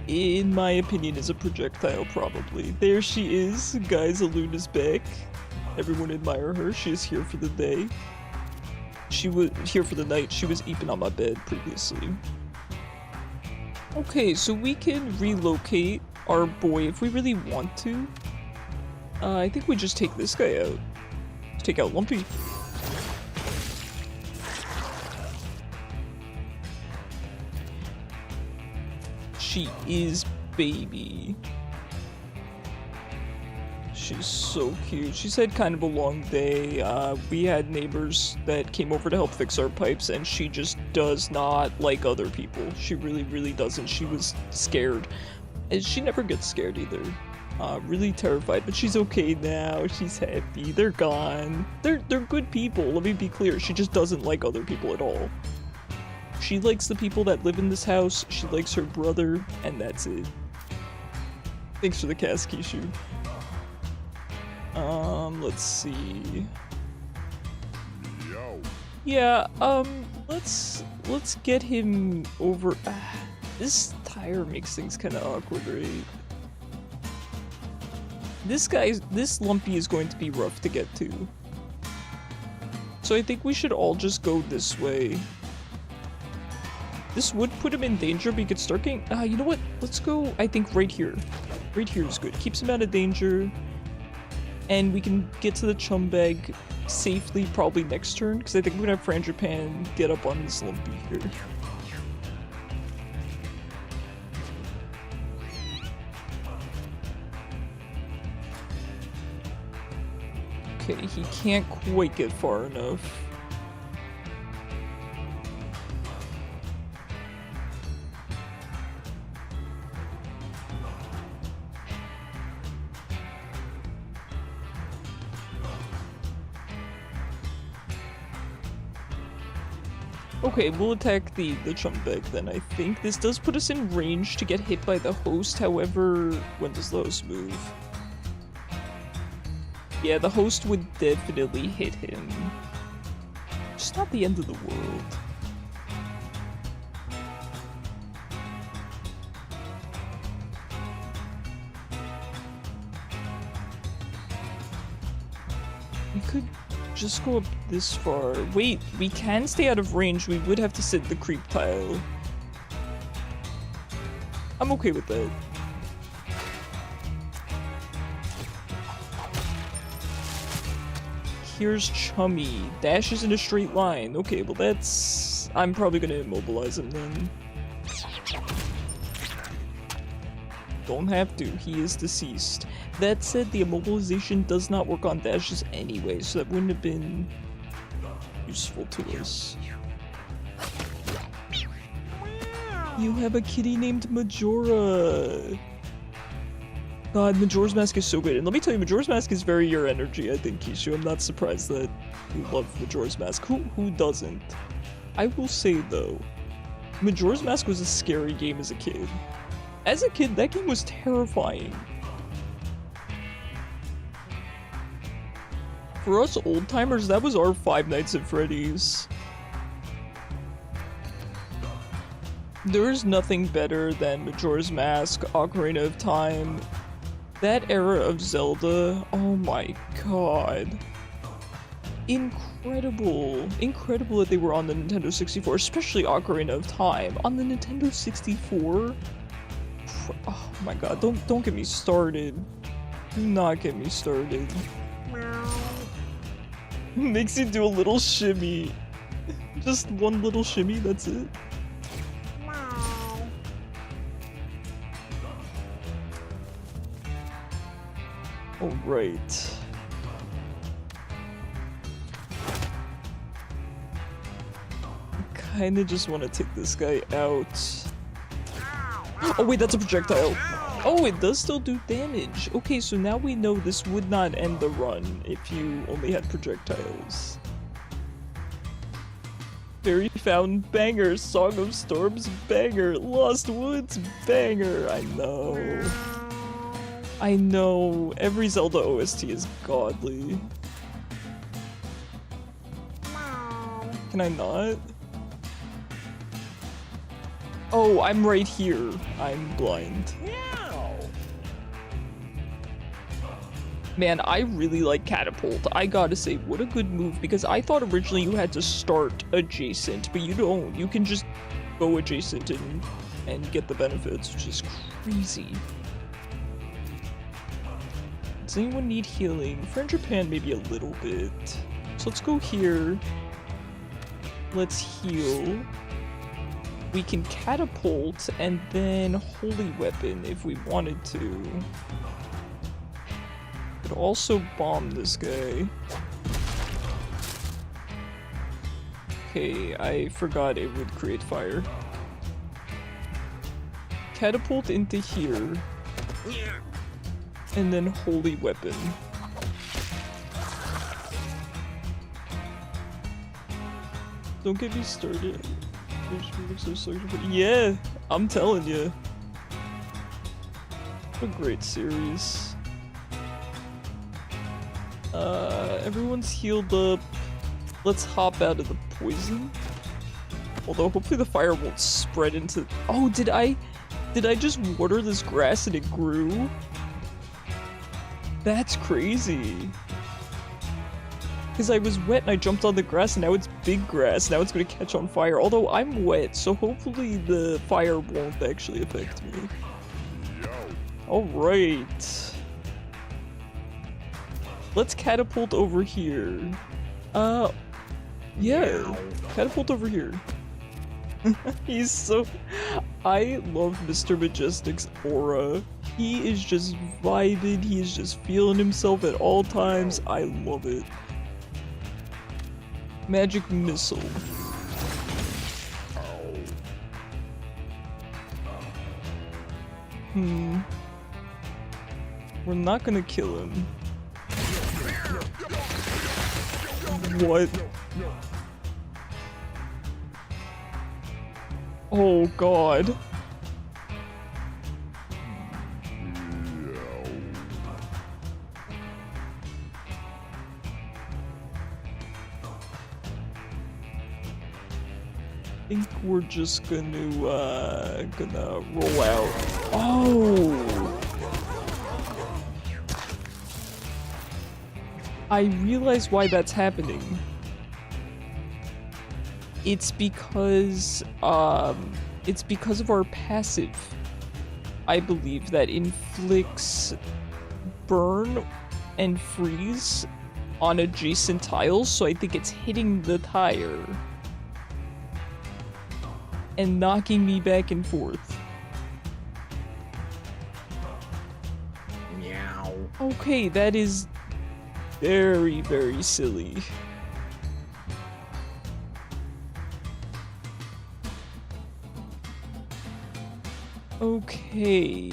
in my opinion, is a projectile, probably. There she is. Guys, Aluna's back. Everyone admire her. She is here for the day. She was here for the night. She was eeping on my bed previously. Okay, so we can relocate our boy if we really want to. I think we just take this guy out. Take out Lumpy. She is baby. She's so cute. She's had kind of a long day. We had neighbors that came over to help fix our pipes, and she just does not like other people. She really, really doesn't. She was scared. And she never gets scared either. Really terrified, but she's okay now. She's happy. They're gone. They're good people, let me be clear. She just doesn't like other people at all. She likes the people that live in this house, she likes her brother, and that's it. Thanks for the cast, Kishu. Let's see. Yo. Yeah, let's get him over. This tire makes things kind of awkward, right? This Lumpy is going to be rough to get to. So I think we should all just go this way. This would put him in danger, but he could start getting, you know what? Let's go, I think, right here. Right here is good. Keeps him out of danger. And we can get to the chum bag safely probably next turn, because I think we're gonna have Frangipan get up on this Lumpy here. Okay, he can't quite get far enough. Okay, we'll attack the chum bag then, I think. This does put us in range to get hit by the host, however, when does the host move? Yeah, the host would definitely hit him. Just not the end of the world. We could just go up this far. Wait, we can stay out of range. We would have to sit the creep tile. I'm okay with that. Here's Chummy. Dashes in a straight line. Okay, well that's... I'm probably gonna immobilize him then. Don't have to. He is deceased. That said, the immobilization does not work on dashes anyway, so that wouldn't have been useful to us. You have a kitty named Majora. God, Majora's Mask is so good. And let me tell you, Majora's Mask is very your energy, I think, Kishu. I'm not surprised that you love Majora's Mask. Who doesn't? I will say, though, Majora's Mask was a scary game as a kid. As a kid, that game was terrifying. For us old-timers, that was our Five Nights at Freddy's. There is nothing better than Majora's Mask, Ocarina of Time. That era of Zelda, oh my god. Incredible. Incredible that they were on the Nintendo 64, especially Ocarina of Time. On the Nintendo 64? Oh my god, don't get me started. Do not get me started. Makes you do a little shimmy. Just one little shimmy, that's it. Alright. I kinda just want to take this guy out. Oh wait, that's a projectile. Oh, it does still do damage. Okay, so now we know this would not end the run if you only had projectiles. Fairy Fountain banger, Song of Storms banger, Lost Woods banger. I know. I know. Every Zelda OST is godly. Can I not? Oh, I'm right here. I'm blind. Meow. Man, I really like Catapult. I gotta say, what a good move, because I thought originally you had to start adjacent, but you don't. You can just go adjacent and get the benefits, which is crazy. Does anyone need healing? For Japan, maybe a little bit. So let's go here. Let's heal. We can Catapult and then Holy Weapon if we wanted to. Could also bomb this guy. Okay, I forgot it would create fire. Catapult into here. And then Holy Weapon. Don't get me started. Yeah, I'm telling you. What a great series. Everyone's healed up. Let's hop out of the poison. Although hopefully the fire won't spread into... Oh, did I just water this grass and it grew? That's crazy. Because I was wet and I jumped on the grass and now it's big grass. Now it's going to catch on fire. Although I'm wet, so hopefully the fire won't actually affect me. Alright. Let's catapult over here. Yeah. Catapult over here. He's so... I love Mr. Majestic's aura. He is just vibing. He is just feeling himself at all times. I love it. Magic missile. We're not gonna kill him. What? Oh god. I think we're just gonna roll out. Oh! I realize why that's happening. It's because of our passive. I believe that inflicts burn and freeze on adjacent tiles, so I think it's hitting the tire and knocking me back and forth. Meow. Okay, that is very, very silly. Okay.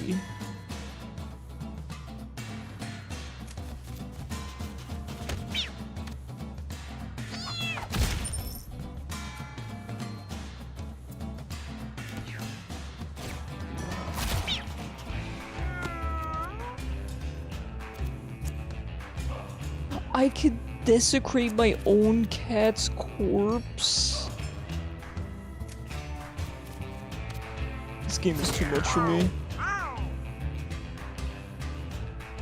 I could desecrate my own cat's corpse. This game is too much for me.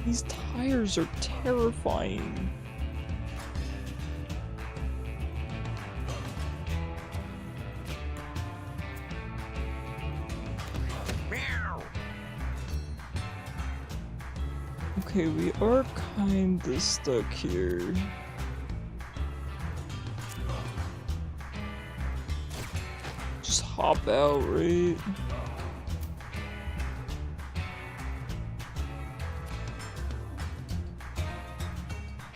These tires are terrifying. Okay, we are kinda stuck here. Just hop out, right?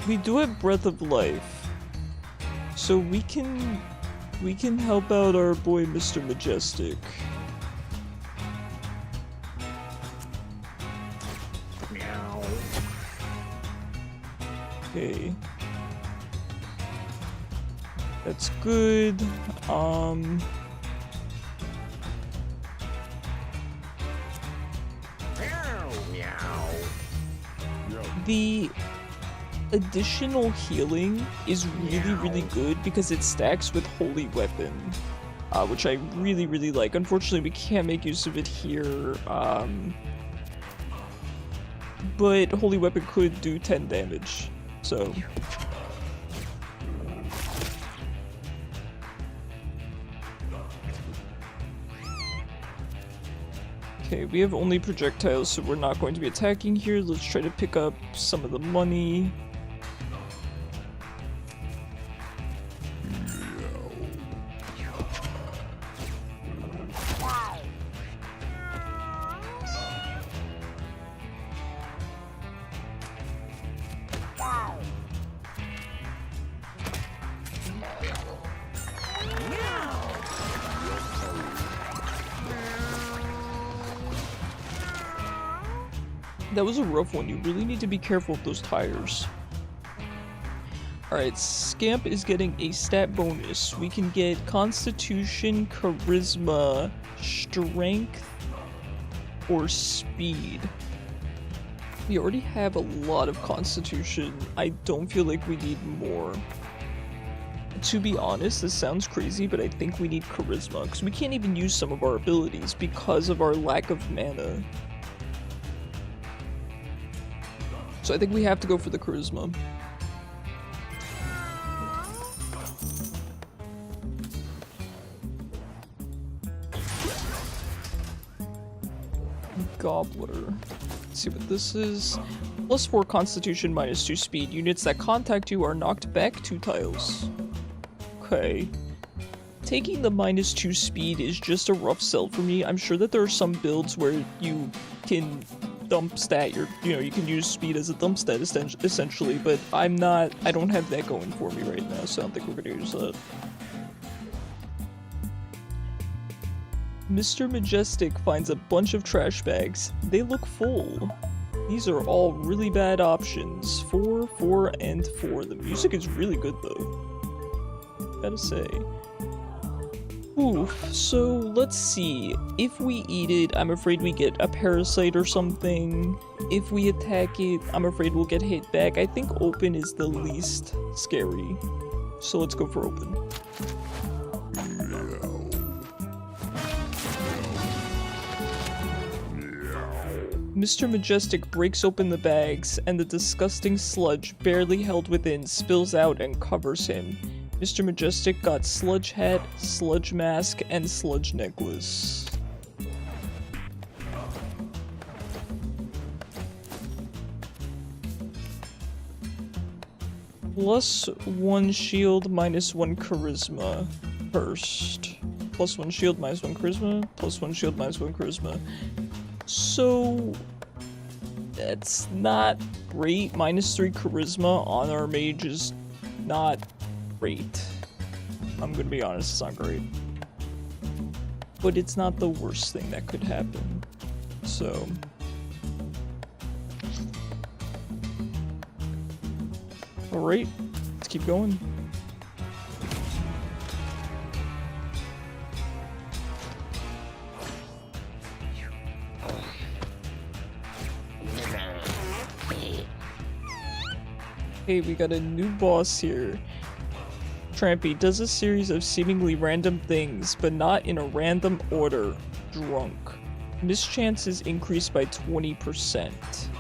We do have Breath of Life, so we can help out our boy Mr. Majestic. Okay. That's good. The additional healing is really, really good because it stacks with Holy Weapon. which I really, really like. Unfortunately, we can't make use of it here, but Holy Weapon could do 10 damage, so... Okay, we have only projectiles, so we're not going to be attacking here. Let's try to pick up some of the money. That was a rough one. You really need to be careful with those tires. Alright, Scamp is getting a stat bonus. We can get Constitution, Charisma, Strength, or Speed. We already have a lot of Constitution. I don't feel like we need more. To be honest, this sounds crazy, but I think we need Charisma, because we can't even use some of our abilities because of our lack of mana. So I think we have to go for the Charisma. Gobbler. Let's see what this is. +4 Constitution, -2 Speed. Units that contact you are knocked back 2 tiles. Okay. Taking the -2 Speed is just a rough sell for me. I'm sure that there are some builds where you can dump stat you can use speed as a dump stat essentially, but I don't have that going for me right now, so I don't think we're gonna use that. Mr. Majestic finds a bunch of trash bags. They look full. These are all really bad options. 4, 4, and 4. The music is really good though, gotta say. Oof, so let's see. If we eat it, I'm afraid we get a parasite or something. If we attack it, I'm afraid we'll get hit back. I think open is the least scary. So let's go for open. Mr. Majestic breaks open the bags, and the disgusting sludge barely held within spills out and covers him. Mr. Majestic got sludge hat, sludge mask, and sludge necklace. +1 shield, -1 charisma first. +1 shield, -1 charisma, +1 shield, -1 charisma. So that's not great. -3 charisma on our mage is not great. I'm gonna be honest, it's not great. But it's not the worst thing that could happen. So alright, let's keep going. Hey, we got a new boss here. Trampy does a series of seemingly random things, but not in a random order. Drunk. Mischance is increased by 20%.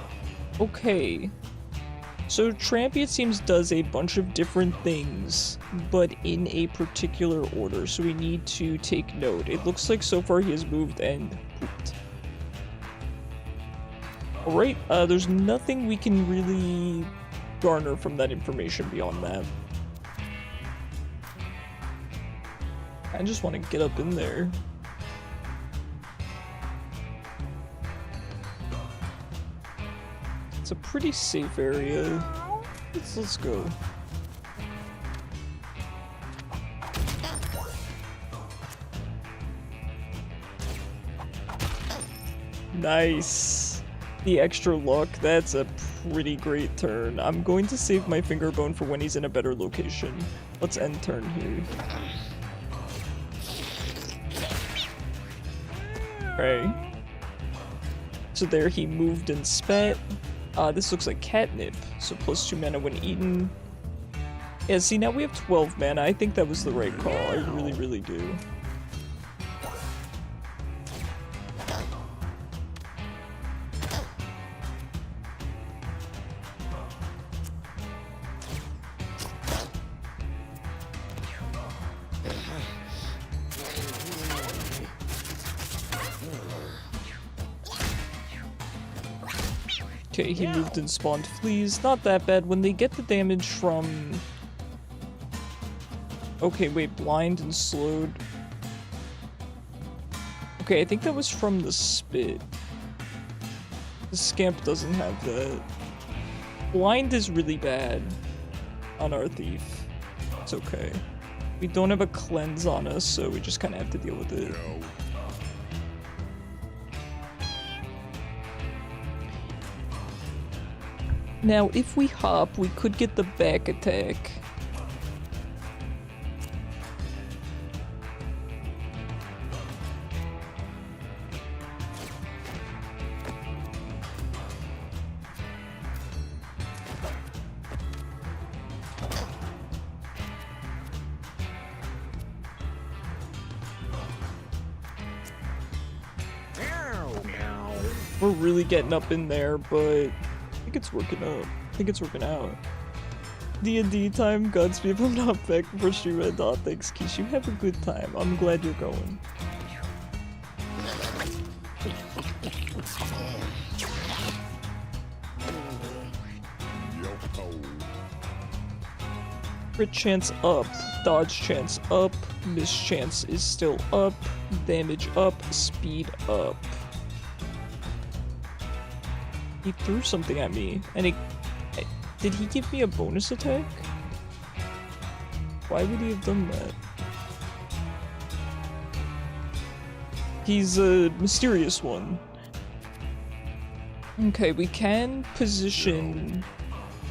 Okay. So Trampy, it seems, does a bunch of different things, but in a particular order, so we need to take note. It looks like so far he has moved and pooped. Alright, there's nothing we can really garner from that information beyond that. I just want to get up in there. It's a pretty safe area. Let's go. Nice. The extra luck, that's a pretty great turn. I'm going to save my finger bone for when he's in a better location. Let's end turn here. Right. So there he moved and spat. This looks like catnip. So +2 mana when eaten. Yeah, see, now we have 12 mana. I think that was the right call. I really, really do. Okay, he moved and spawned fleas. Not that bad. When they get the damage from... Okay, wait, blind and slowed. Okay, I think that was from the spit. The scamp doesn't have that. Blind is really bad on our thief. It's okay. We don't have a cleanse on us, so we just kind of have to deal with it. Now, if we hop, we could get the back attack. We're really getting up in there, but I think it's working out. I think it's working out. D&D time, Godspeed if I'm not back for stream at dot. Thanks, Kish. You have a good time. I'm glad you're going. Crit chance up, dodge chance up, miss chance is still up, damage up, speed up. He threw something at me, and did he give me a bonus attack? Why would he have done that? He's a mysterious one. Okay, we can position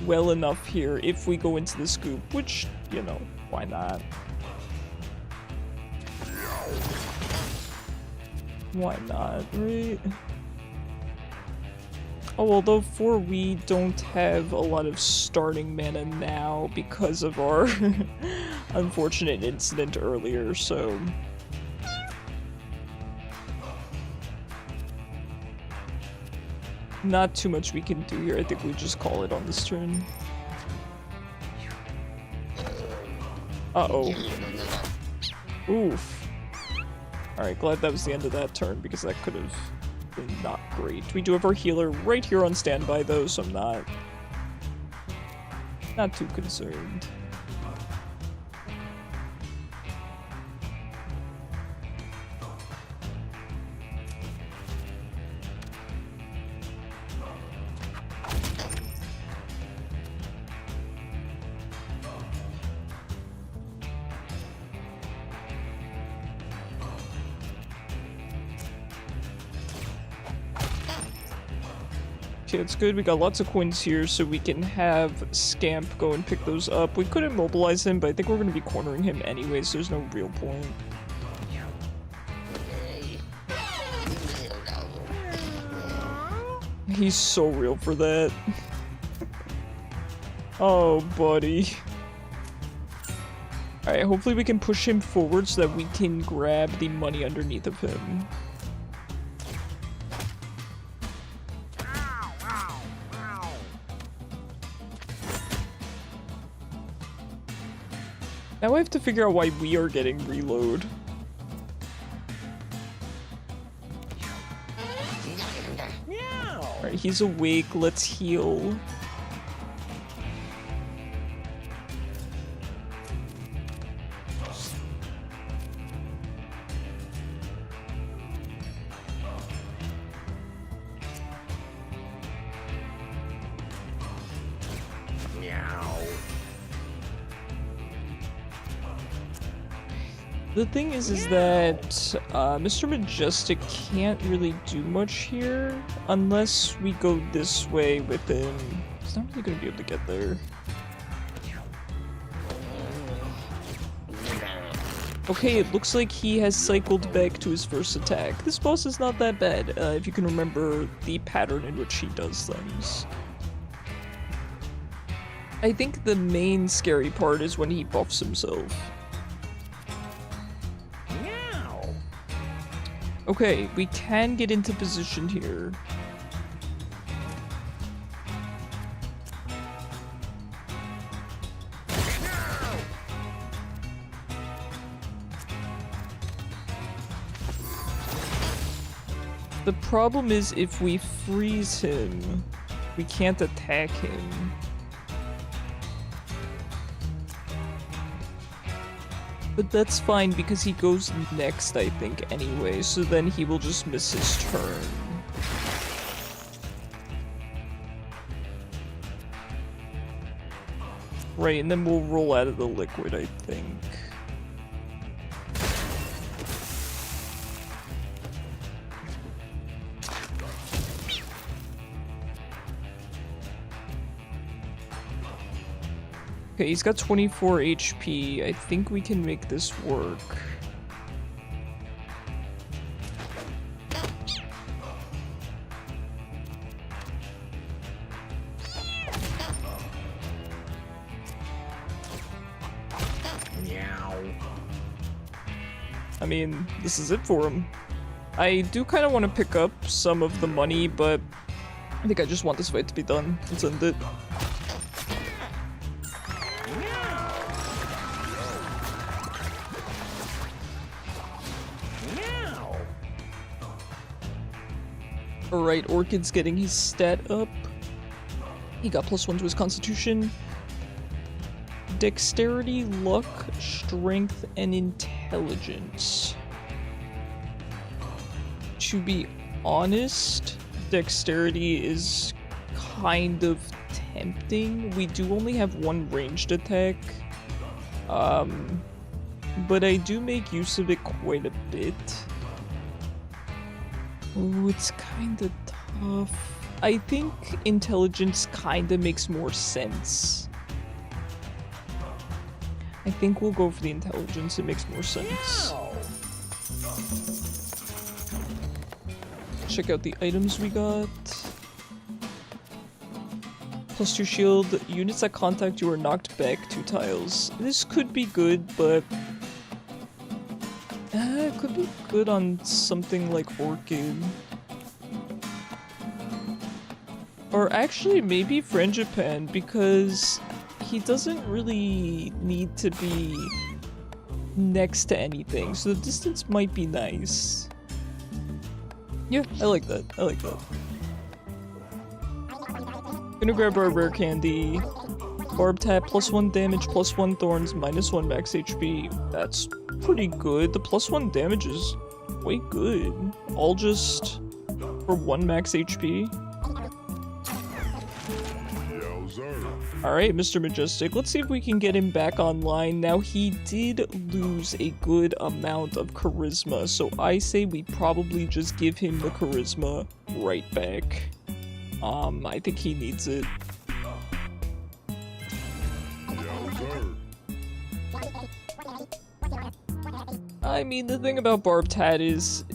well enough here if we go into the scoop, which, you know, why not? Why not, right? Oh, although for we don't have a lot of starting mana now because of our unfortunate incident earlier, so... Not too much we can do here. I think we just call it on this turn. Uh-oh. Oof. Alright, glad that was the end of that turn, because that could have been not great. We do have our healer right here on standby, though, so I'm not too concerned. Okay, it's good. We got lots of coins here, so we can have Scamp go and pick those up. We could immobilize him, but I think we're going to be cornering him anyway, so there's no real point. He's so real for that. Oh, buddy. Alright, hopefully we can push him forward so that we can grab the money underneath of him. Now I have to figure out why we are getting reload. Alright, he's awake. Let's heal. The thing is that Mr. Majestic can't really do much here unless we go this way with him. He's not really going to be able to get there. Okay, it looks like he has cycled back to his first attack. This boss is not that bad, if you can remember the pattern in which he does things. I think the main scary part is when he buffs himself. Okay, we can get into position here. The problem is if we freeze him, We can't attack him. But that's fine because he goes next, I think, anyway, so then he will just miss his turn. Right, and then we'll roll out of the liquid, I think. Okay, he's got 24 HP. I think we can make this work. I mean, this is it for him. I do kind of want to pick up some of the money, but I think I just want this fight to be done. Let's end it. Alright, Orchid's getting his stat up. He got +1 to his constitution. Dexterity, luck, strength, and intelligence. To be honest, dexterity is kind of tempting. We do only have one ranged attack. But I do make use of it quite a bit. Ooh, it's kinda tough. I think intelligence kinda makes more sense. I think we'll go for the intelligence, it makes more sense. Check out the items we got. +2 shield, units that contact you are knocked back 2 tiles. This could be good, but it could be good on something like Orchid. Or actually maybe Frangipane, because he doesn't really need to be next to anything, so the distance might be nice. Yeah, I like that. I like that. Gonna grab our rare candy. Barb tap, +1 damage, +1 thorns, -1 max HP. That's pretty good. The +1 damage is quite good. All just for 1 max HP. Alright, Mr. Majestic, let's see if we can get him back online. Now, he did lose a good amount of charisma, so I say we probably just give him the charisma right back. I think he needs it. I mean, the thing about Barb Tat is...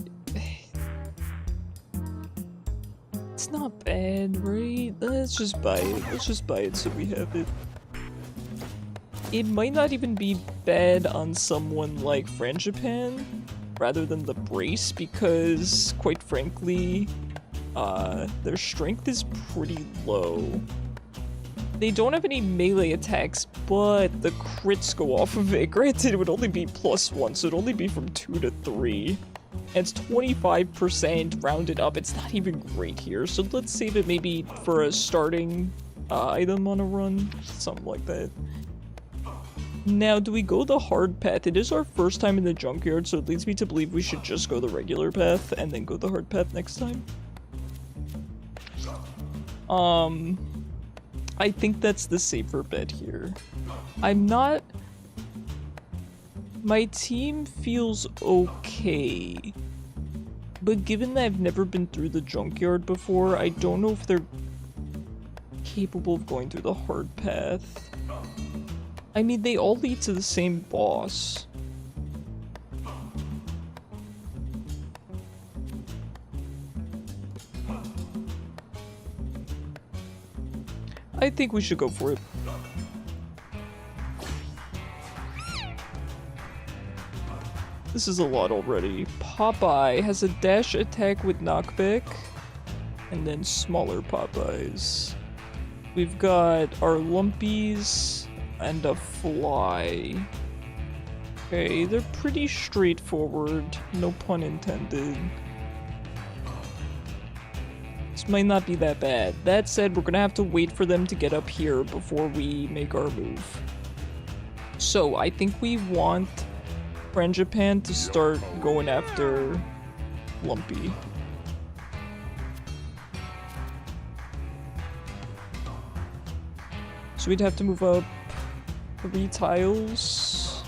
it's not bad, right? Let's just buy it. Let's just buy it so we have it. It might not even be bad on someone like Frangipane, rather than the Brace, because, quite frankly, their strength is pretty low. They don't have any melee attacks, but the crits go off of it. Granted, it would only be +1, so it'd only be from 2 to 3. And it's 25% rounded up. It's not even great here, so let's save it maybe for a starting item on a run. Something like that. Now, do we go the hard path? It is our first time in the junkyard, so it leads me to believe we should just go the regular path and then go the hard path next time. I think that's the safer bet here. I'm not... my team feels okay. But given that I've never been through the junkyard before, I don't know if they're capable of going through the hard path. I mean, they all lead to the same boss. I think we should go for it. This is a lot already. Popeye has a dash attack with knockback, and then smaller Popeyes. We've got our Lumpies and a Fly. Okay, they're pretty straightforward, no pun intended. Let's might not be that bad. That said, we're gonna have to wait for them to get up here before we make our move. So, I think we want Japan to start going after Lumpy. So we'd have to move up 3 tiles,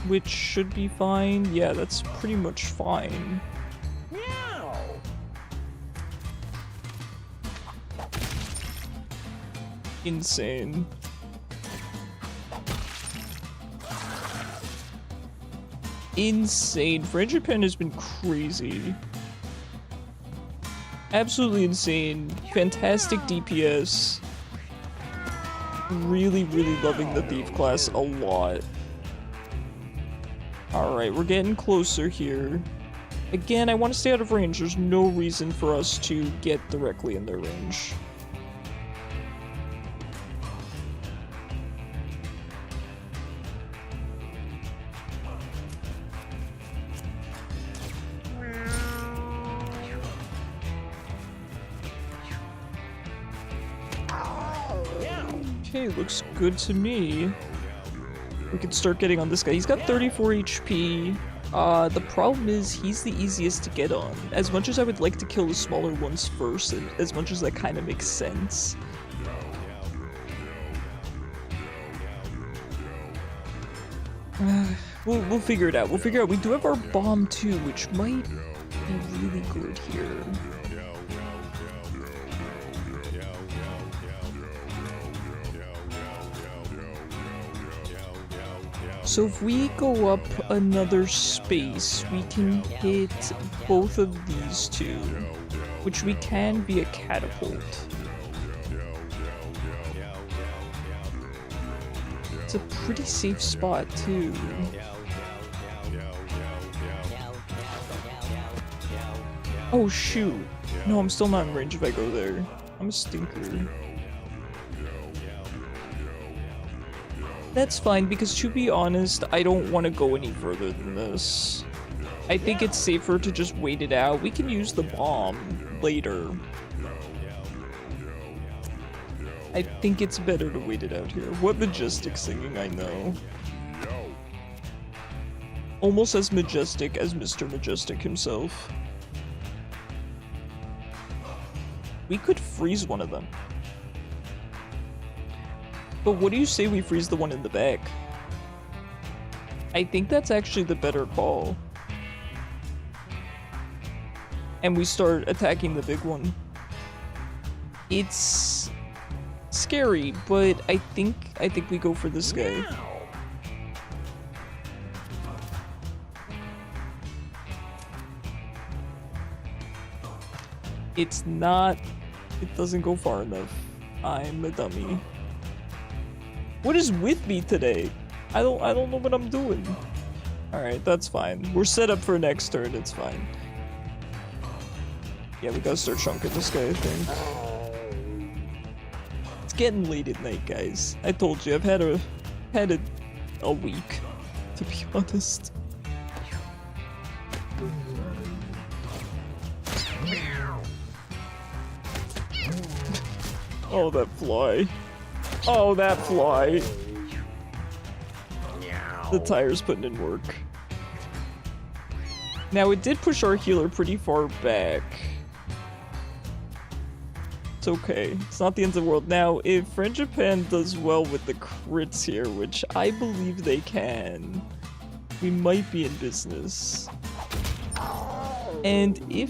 which should be fine. Yeah, that's pretty much fine. Meow. Insane. Insane. Japan has been crazy. Absolutely insane. Fantastic DPS. Really, really loving the Thief class a lot. Alright, we're getting closer here. Again, I want to stay out of range. There's no reason for us to get directly in their range. Okay, looks good to me. We can start getting on this guy. He's got 34 HP. The problem is he's the easiest to get on. As much as I would like to kill the smaller ones first, and as much as that kind of makes sense. We'll figure it out. We'll figure it out. We do have our bomb too, which might be really good here. So if we go up another space, we can hit both of these two, which we can via catapult. It's a pretty safe spot too. Oh shoot. No, I'm still not in range if I go there. I'm a stinker. That's fine, because to be honest, I don't want to go any further than this. I think it's safer to just wait it out. We can use the bomb later. I think it's better to wait it out here. What majestic singing, I know. Almost as majestic as Mr. Majestic himself. We could freeze one of them. But what do you say we freeze the one in the back? I think that's actually the better call. And we start attacking the big one. It's scary, but I think we go for this guy. It's not, it doesn't go far enough. I'm a dummy. What is with me today? I don't know what I'm doing. Alright, that's fine. We're set up for next turn, it's fine. Yeah, we gotta start chunking this guy, I think. It's getting late at night, guys. I told you, I've had a week, to be honest. Oh, that fly. Oh, that fly. The tire's putting in work. Now, it did push our healer pretty far back. It's okay. It's not the end of the world. Now, if Japan does well with the crits here, which I believe they can, we might be in business. And if...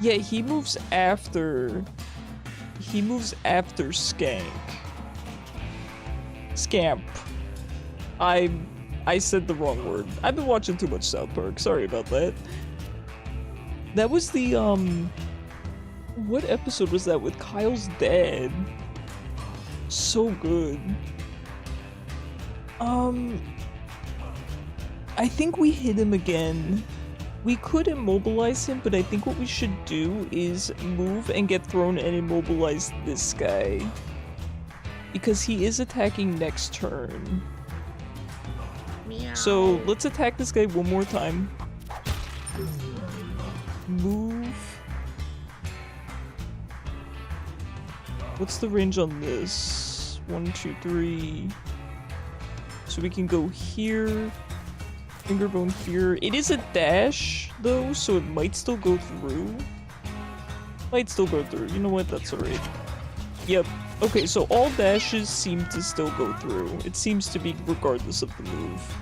yeah, he moves after Skank. Scamp. I said the wrong word. I've been watching too much South Park. Sorry about that. That was the, what episode was that with Kyle's dad? So good. I think we hit him again. We could immobilize him, but I think what we should do is move and get thrown and immobilize this guy. Because he is attacking next turn. Meow. So let's attack this guy one more time. Move. What's the range on this? 1, 2, 3. So we can go here. Finger bone here. It is a dash though, so it might still go through. Might still go through. You know what? That's alright. Yep. Okay, so all dashes seem to still go through. It seems to be regardless of the move.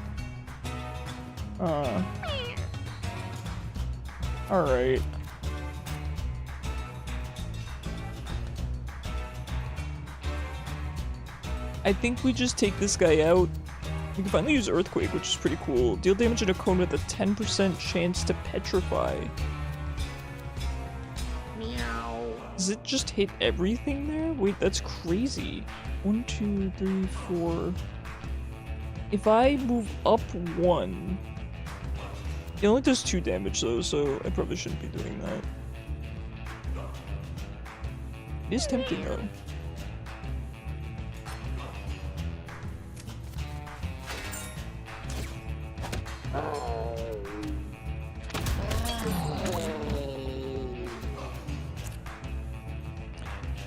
Alright. I think we just take this guy out. We can finally use Earthquake, which is pretty cool. Deal damage in a cone with a 10% chance to petrify. Meow. Does it just hit everything there? Wait, that's crazy. 1, 2, 3, 4. If I move up 1... It only does 2 damage though, so I probably shouldn't be doing that. It is tempting though.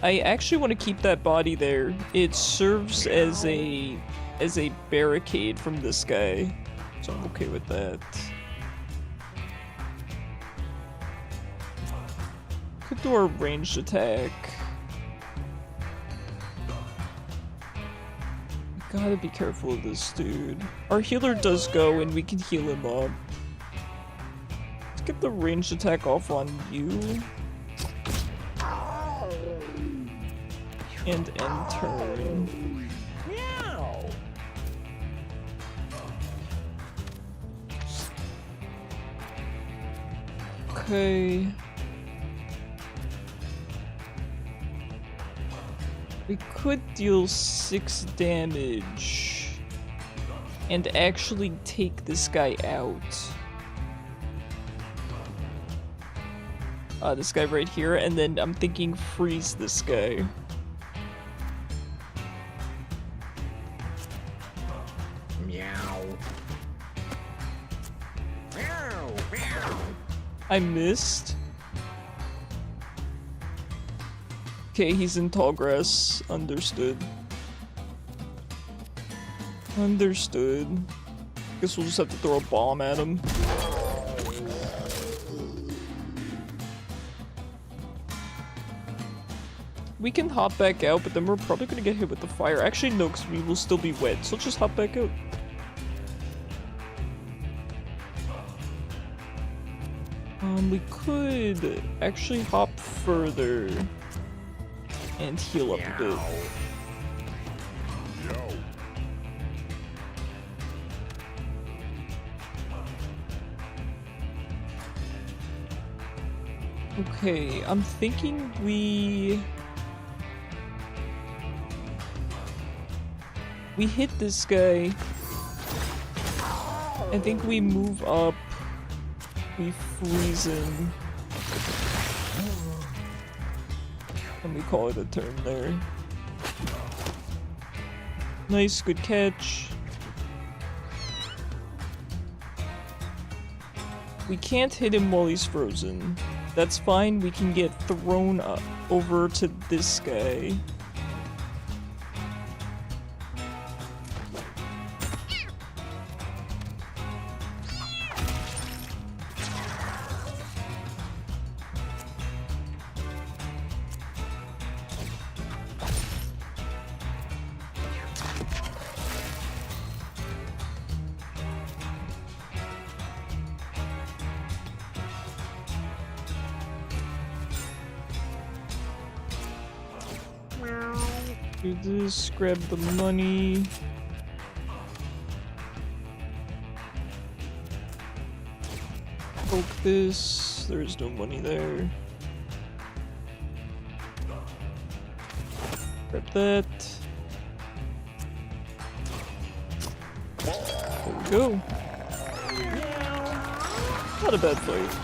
I actually want to keep that body there. It serves as a barricade from this guy, so I'm okay with that. Could do our ranged attack. Gotta be careful of this dude. Our healer does go, and we can heal him up. Let's get the ranged attack off on you. And end turn. Meow. Okay. We could deal 6 damage and actually take this guy out. This guy right here, and then I'm thinking freeze this guy. Meow. Meow. Meow. I missed. Okay, he's in tall grass. Understood. Understood. Guess we'll just have to throw a bomb at him. We can hop back out, but then we're probably gonna get hit with the fire. Actually, no, because we will still be wet, so let's just hop back out. We could actually hop further and heal up a bit. Yo. Okay, I'm thinking we hit this guy. I think we move up. We freeze him. And we call it a turn there. Nice, good catch. We can't hit him while he's frozen. That's fine, we can get thrown over to this guy. Do this, grab the money. Poke this, there's no money there. Grab that. There we go. Not a bad fight.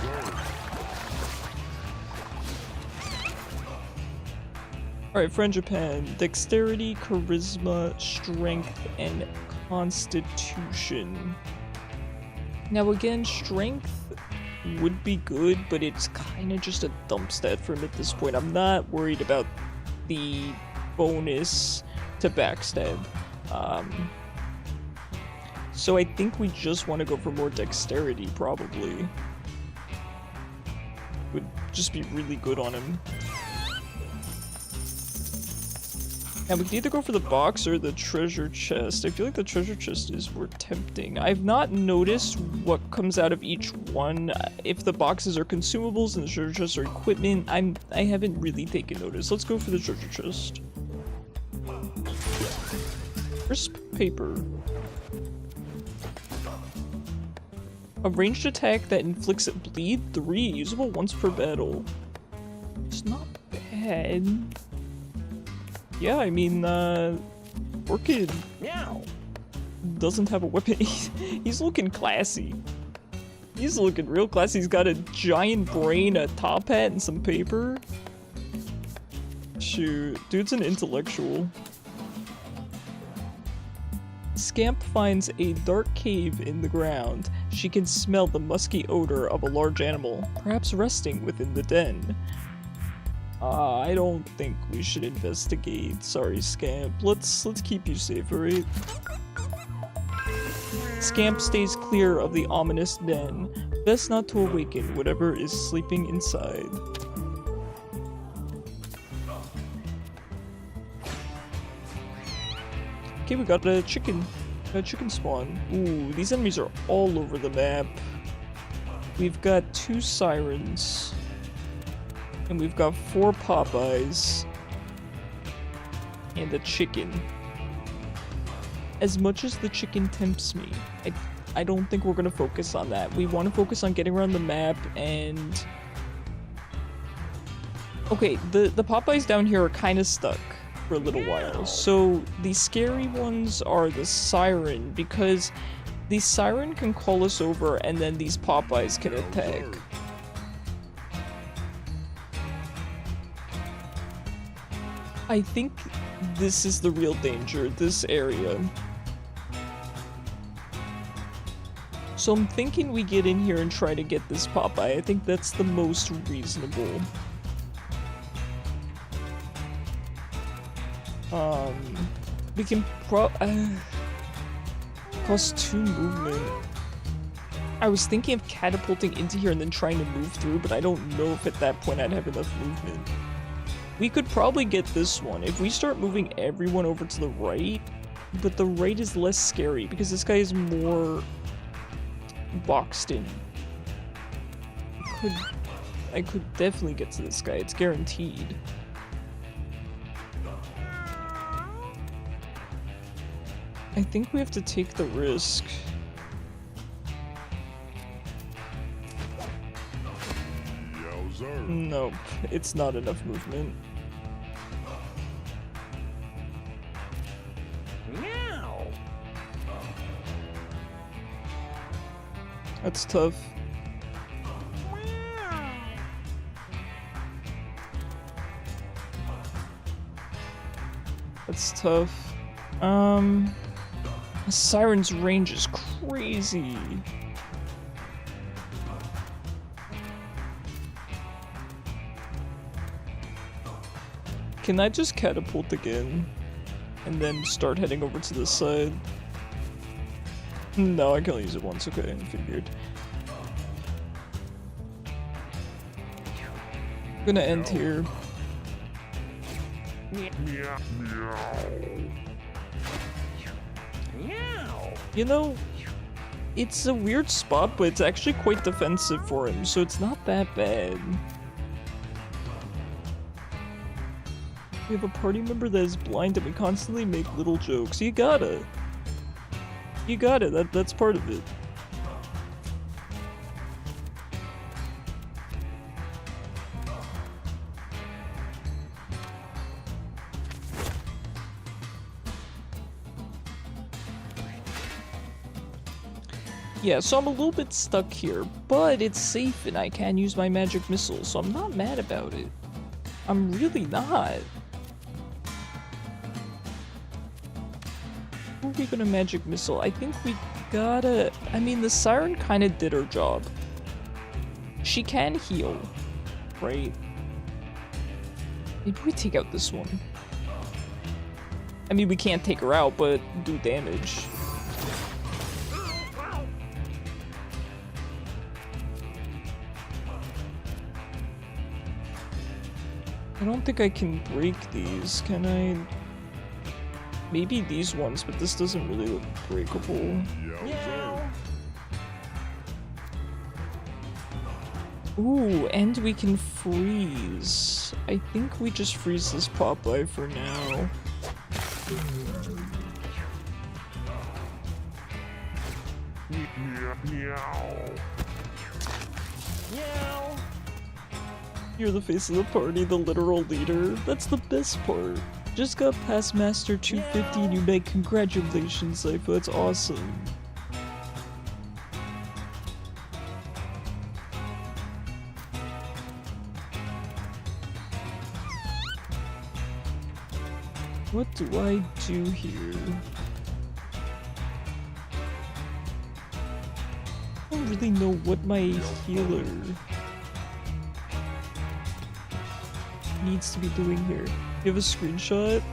Alright, friend Japan. Dexterity, charisma, strength, and constitution. Now again, strength would be good, but it's kind of just a dump stat for him at this point. I'm not worried about the bonus to backstab. So I think we just want to go for more dexterity, probably. Would just be really good on him. And we can either go for the box or the treasure chest. I feel like the treasure chest is more tempting. I've not noticed what comes out of each one. If the boxes are consumables and the treasure chests are equipment, I haven't really taken notice. Let's go for the treasure chest. Crisp paper. A ranged attack that inflicts bleed 3, usable once per battle. It's not bad. Yeah, I mean, Orchid Meow. doesn't have a weapon. He's looking classy. He's looking real classy. He's got a giant brain, a top hat, and some paper. Shoot, dude's an intellectual. Scamp finds a dark cave in the ground. She can smell the musky odor of a large animal, perhaps resting within the den. I don't think we should investigate. Sorry, Scamp. Let's keep you safe, alright? Scamp stays clear of the ominous den. Best not to awaken whatever is sleeping inside. Okay, we got a chicken. A chicken spawn. Ooh, these enemies are all over the map. We've got 2 sirens. And we've got 4 Popeyes. And a chicken. As much as the chicken tempts me, I don't think we're gonna focus on that. We want to focus on getting around the map and... Okay, the Popeyes down here are kind of stuck for a little while. So the scary ones are the siren, because the siren can call us over and then these Popeyes can attack. I think this is the real danger, this area. So I'm thinking we get in here and try to get this Popeye. I think that's the most reasonable. We can cost 2 movement. I was thinking of catapulting into here and then trying to move through, but I don't know if at that point I'd have enough movement. We could probably get this one if we start moving everyone over to the right, but the right is less scary because this guy is more boxed in. I could definitely get to this guy, it's guaranteed. I think we have to take the risk. Yowzer. Nope, it's not enough movement. Meow. That's tough. That's tough. The siren's range is crazy. Can I just catapult again? And then start heading over to this side? No, I can only use it once, okay, I figured. I'm gonna end here. Meow. You know, it's a weird spot, but it's actually quite defensive for him, so it's not that bad. We have a party member that is blind and we constantly make little jokes. You got it, that's part of it. Yeah, so I'm a little bit stuck here, but it's safe and I can use my magic missile, so I'm not mad about it. I'm really not. Who are we gonna magic missile? I think we gotta... I mean, the siren kinda did her job. She can heal, right? Maybe we take out this one. I mean, we can't take her out, but do damage. I don't think I can break these, can I? Maybe these ones, but this doesn't really look breakable. Yowzer. Ooh, and we can freeze. I think we just freeze this Popeye for now. You're the face of the party, the literal leader. That's the best part. Just got past Master 250 and you make congratulations, Cypher. That's awesome. What do I do here? I don't really know what my healer needs to be doing here. You have a screenshot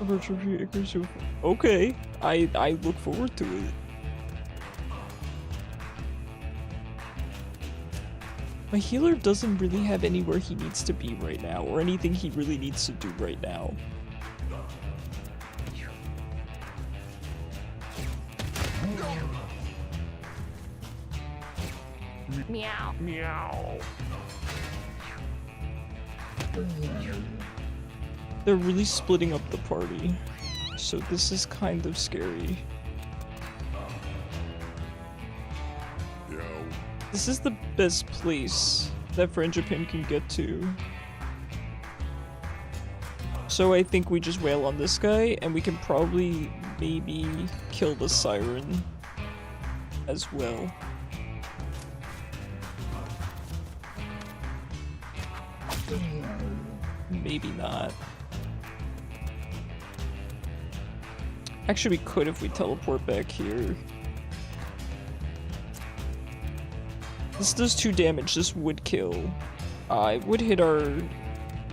of our trophy accuracy. Okay, I look forward to it. My healer doesn't really have anywhere he needs to be right now, or anything he really needs to do right now. Meow. Meow. They're really splitting up the party, so this is kind of scary. Yow. This is the best place that Friendshipin can get to. So I think we just wail on this guy, and we can probably maybe kill the Siren as well. Maybe not. Actually, we could if we teleport back here. This does 2 damage. This would kill. I would hit our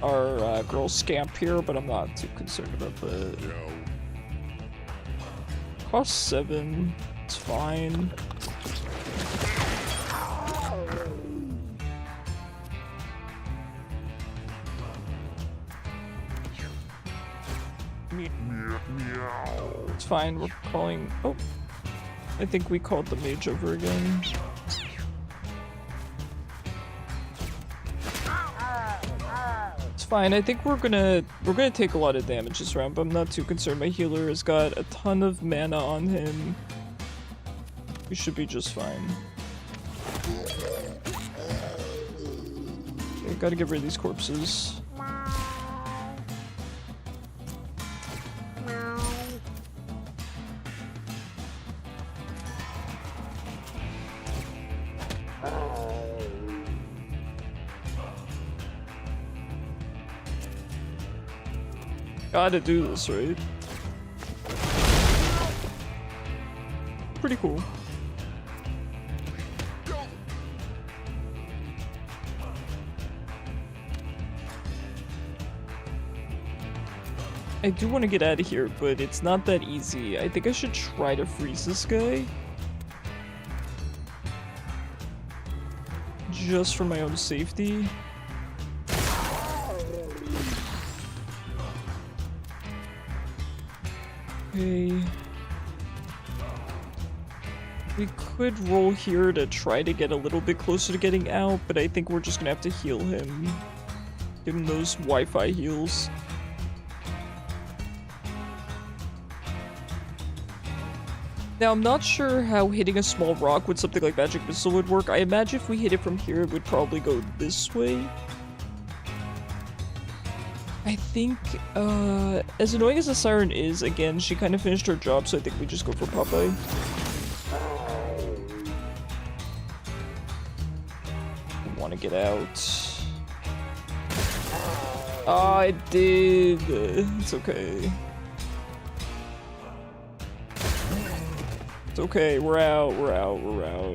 girl Scamp here, but I'm not too concerned about that. Yow. Cost 7. It's fine. It's fine, we're calling... Oh! I think we called the mage over again. It's fine, I think we're gonna take a lot of damage this round, but I'm not too concerned. My healer has got a ton of mana on him. We should be just fine. Okay, gotta get rid of these corpses. Gotta do this, right? Pretty cool. I do want to get out of here, but it's not that easy. I think I should try to freeze this guy. Just for my own safety. Okay. We could roll here to try to get a little bit closer to getting out, but I think we're just gonna have to heal him. Give him those Wi-Fi heals. Now, I'm not sure how hitting a small rock with something like Magic Missile would work. I imagine if we hit it from here, it would probably go this way. I think, as annoying as the Siren is, again, she kind of finished her job, so I think we just go for Popeye. I want to get out. Oh, I did. It's okay. It's okay, we're out.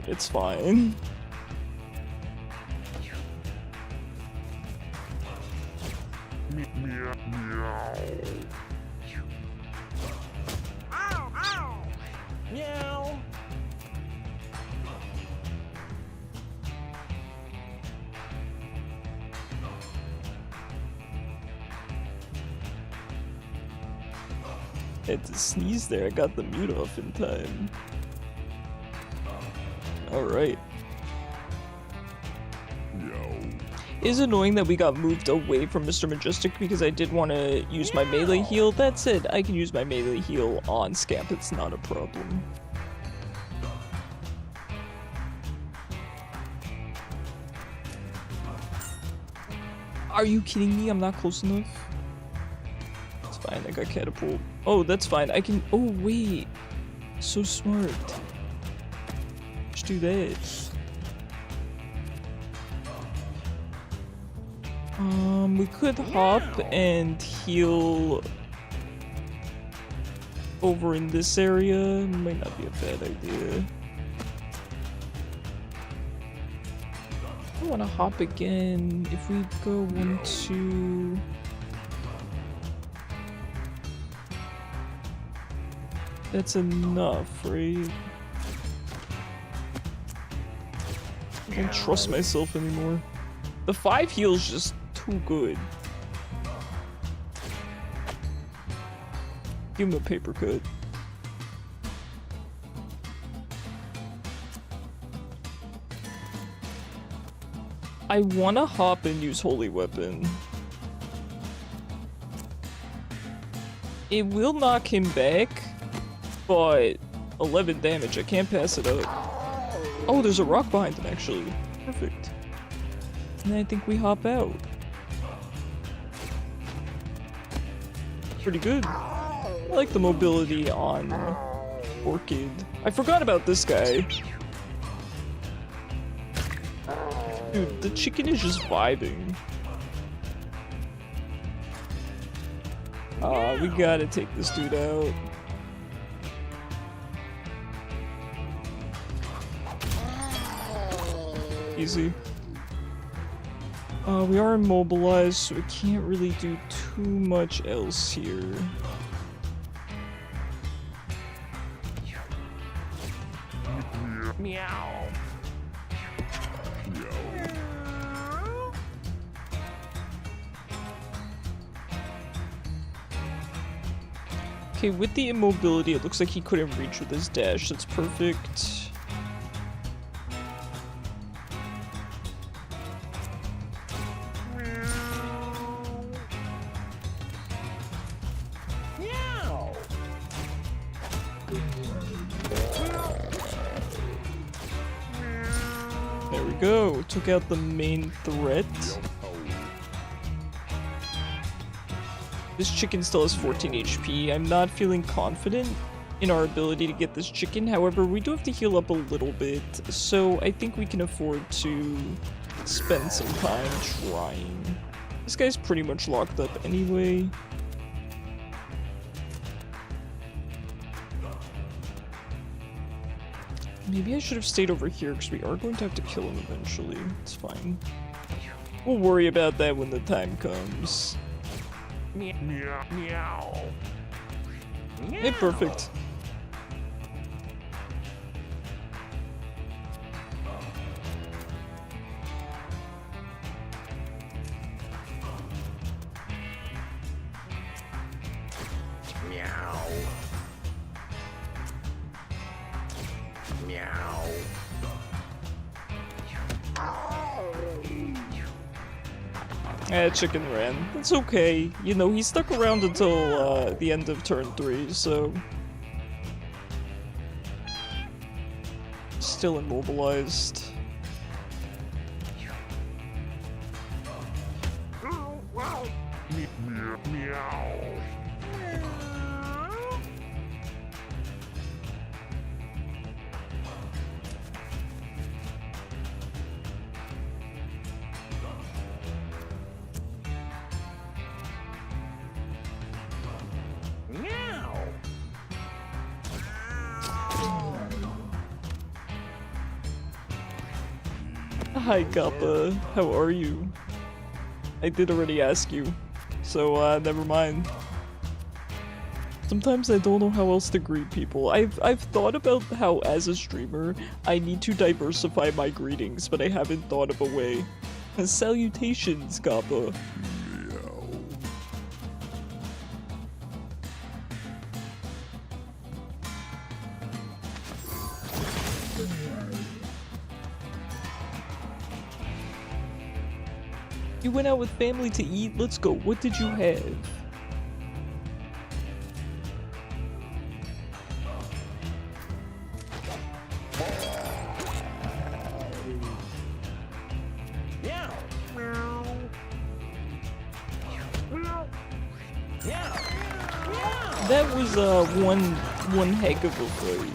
It's fine. Had to sneeze there. I got the mute off in time. Alright. Yo. It's annoying that we got moved away from Mr. Majestic because I did want to use my melee heal. That said, I can use my melee heal on Scamp. It's not a problem. Are you kidding me? I'm not close enough. It's fine. I got catapult. Oh, that's fine. I can... Oh, wait. So smart. Let's do that. We could hop and heal over in this area. Might not be a bad idea. I want to hop again. If we go 1, 2... That's enough, right? I don't trust myself anymore. The 5 heal's just too good. Give him a paper cut. I wanna hop and use Holy Weapon. It will knock him back, but 11 damage, I can't pass it up. Oh, there's a rock behind him actually. Perfect. And I think we hop out. Pretty good. I like the mobility on Orchid. I forgot about this guy. Dude, the chicken is just vibing. We gotta take this dude out. Easy. We are immobilized, so we can't really do too much else here. Meow. Okay, with the immobility, it looks like he couldn't reach with his dash. That's perfect. There we go. Took out the main threat. This chicken still has 14 HP. I'm not feeling confident in our ability to get this chicken. However, we do have to heal up a little bit, so I think we can afford to spend some time trying. This guy's pretty much locked up anyway. Maybe I should have stayed over here because we are going to have to kill him eventually. It's fine. We'll worry about that when the time comes. Meow. Meow. Hey, perfect. Meow. Meow. Chicken ran. It's okay. You know, he stuck around until the end of turn 3, so... Still immobilized. Meow. Hi, Kappa. How are you? I did already ask you, so never mind. Sometimes I don't know how else to greet people. I've thought about how, as a streamer, I need to diversify my greetings, but I haven't thought of a way. Salutations, Kappa. You went out with family to eat? Let's go. What did you have? That was one heck of a fight.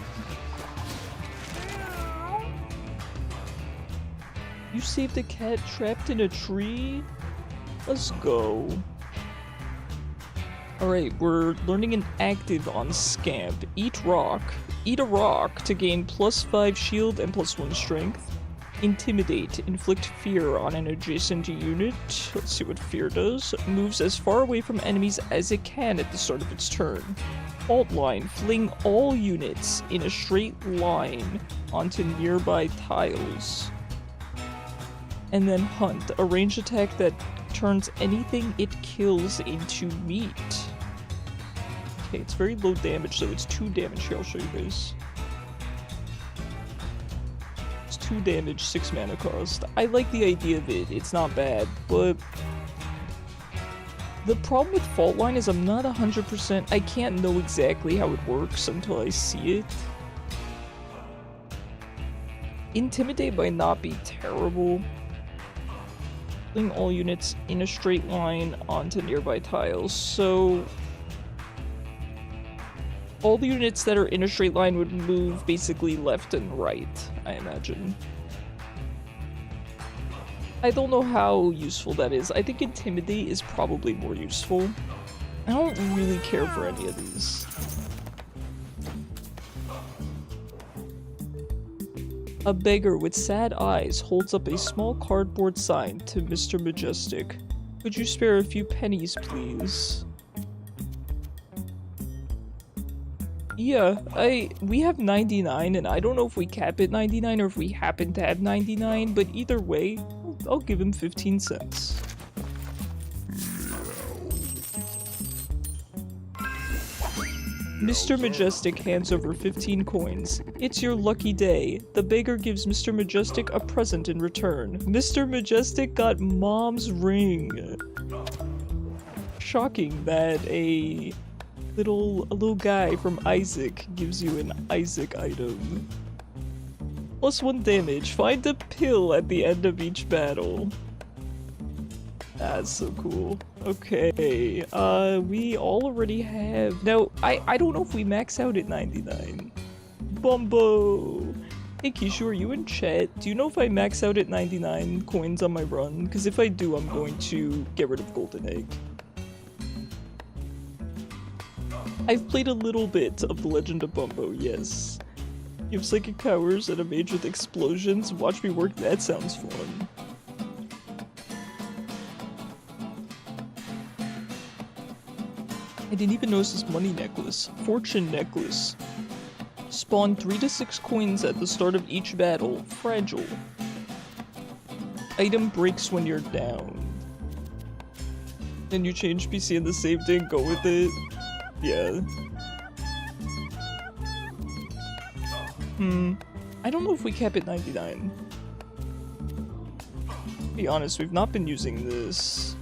You saved a cat trapped in a tree? Let's go. Alright, we're learning an active on Scamp. Eat rock. Eat a rock to gain +5 shield and +1 strength. Intimidate. Inflict fear on an adjacent unit. Let's see what fear does. Moves as far away from enemies as it can at the start of its turn. Fault line. Fling all units in a straight line onto nearby tiles. And then hunt. A ranged attack that turns anything it kills into meat. Okay, it's very low damage, so it's 2 damage here. I'll show you guys. 2 damage, 6 mana cost. I like the idea of it, it's not bad, but the problem with Fault Line is I'm not 100%, I can't know exactly how it works until I see it. Intimidate might not be terrible. Fling all units in a straight line onto nearby tiles, so all the units that are in a straight line would move basically left and right, I imagine. I don't know how useful that is. I think Intimidate is probably more useful. I don't really care for any of these. A beggar with sad eyes holds up a small cardboard sign to Mr. Majestic. Could you spare a few pennies, please? Yeah, we have 99, and I don't know if we cap at 99 or if we happen to have 99, but either way, I'll give him 15 cents. Mr. Majestic hands over 15 coins. It's your lucky day. The beggar gives Mr. Majestic a present in return. Mr. Majestic got Mom's ring. Shocking that a little guy from Isaac gives you an Isaac item. +1 damage. Find a pill at the end of each battle. That's so cool. Okay, we already have... Now, I don't know if we max out at 99. Bumbo! Hey Kishu, are you in chat? Do you know if I max out at 99 coins on my run? Because if I do, I'm going to get rid of Golden Egg. I've played a little bit of The Legend of Bumbo, yes. You have psychic powers and a mage with explosions. Watch me work, that sounds fun. I didn't even notice this money necklace. Fortune necklace. Spawn 3 to 6 coins at the start of each battle. Fragile. Item breaks when you're down. Then you change PC and the save day and go with it. Yeah. I don't know if we cap at 99. To be honest, we've not been using this.